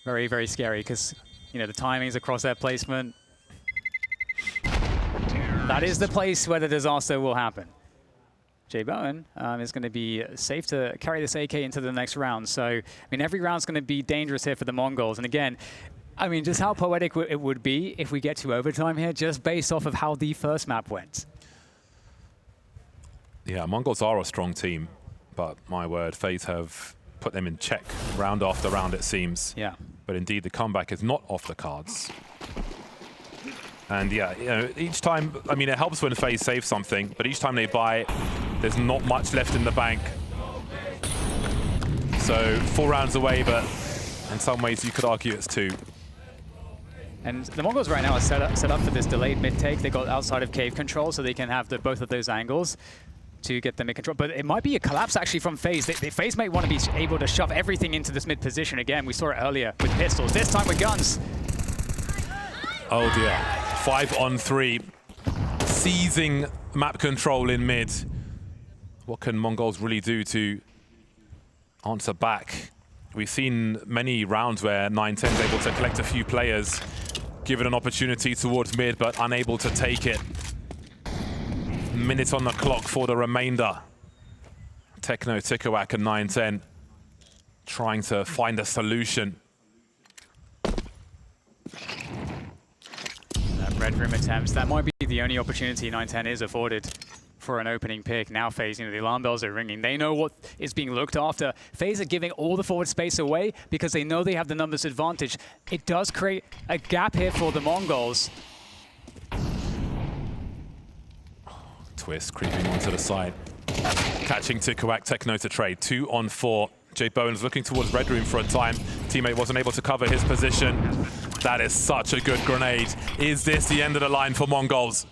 very, very scary because, you know, the timings across their placement. That is the place where the disaster will happen. J-Bowen is going to be safe to carry this AK into the next round. So, I mean, every round's going to be dangerous here for the Mongols. And again, I mean, just how poetic it would be if we get to overtime here, just based off of how the first map went. Yeah, Mongols are a strong team, but my word, FaZe have put them in check round after round, it seems. Yeah. But indeed, the comeback is not off the cards. And yeah, you know, each time, I mean, it helps when FaZe save something, but each time they buy, there's not much left in the bank. So 4 rounds away, but in some ways you could argue it's 2. And the Mongols right now are set up for this delayed mid-take. They got outside of cave control, so they can have both of those angles to get the mid control. But it might be a collapse actually from FaZe. FaZe might want to be able to shove everything into this mid position again. We saw it earlier with pistols, this time with guns. Oh dear, 5-on-3, seizing map control in mid. What can Mongols really do to answer back? We've seen many rounds where 9-10 is able to collect a few players, give it an opportunity towards mid, but unable to take it. Minutes on the clock for the remainder. Techno, Tikawak, and 9-10 trying to find a solution. Red room attempts, that might be the only opportunity 9-10 is afforded for an opening pick. Now FaZe, you know, the alarm bells are ringing. They know what is being looked after. FaZe are giving all the forward space away because they know they have the numbers advantage. It does create a gap here for the Mongols. Twist creeping onto the side. Catching Tikawak, Techno to trade. 2-on-4. J-Bowen's looking towards red room for a time. Teammate wasn't able to cover his position. That is such a good grenade. Is this the end of the line for Mongols?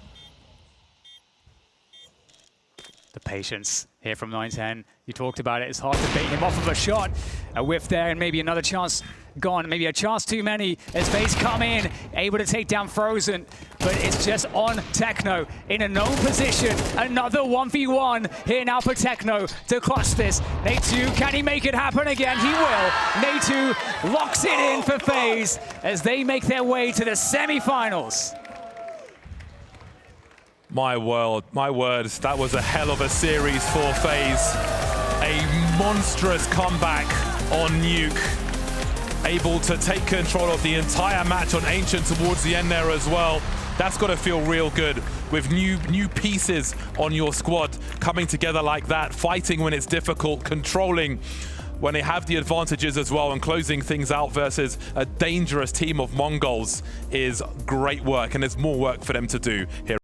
The patience here from 9-10. You talked about it. It's hard to bait him off of a shot. A whiff there and maybe another chance gone. Maybe a chance too many as FaZe come in, able to take down Frozen. But it's just on Techno in a known position. Another 1v1 here now for Techno to clutch this. Natu, can he make it happen again? He will. Natu locks it in for FaZe as they make their way to the semi-finals. My word, that was a hell of a series for FaZe. A monstrous comeback on Nuke. Able to take control of the entire match on Ancient towards the end there as well. That's got to feel real good with new pieces on your squad coming together like that, fighting when it's difficult, controlling when they have the advantages as well, and closing things out versus a dangerous team of Mongols is great work, and there's more work for them to do here.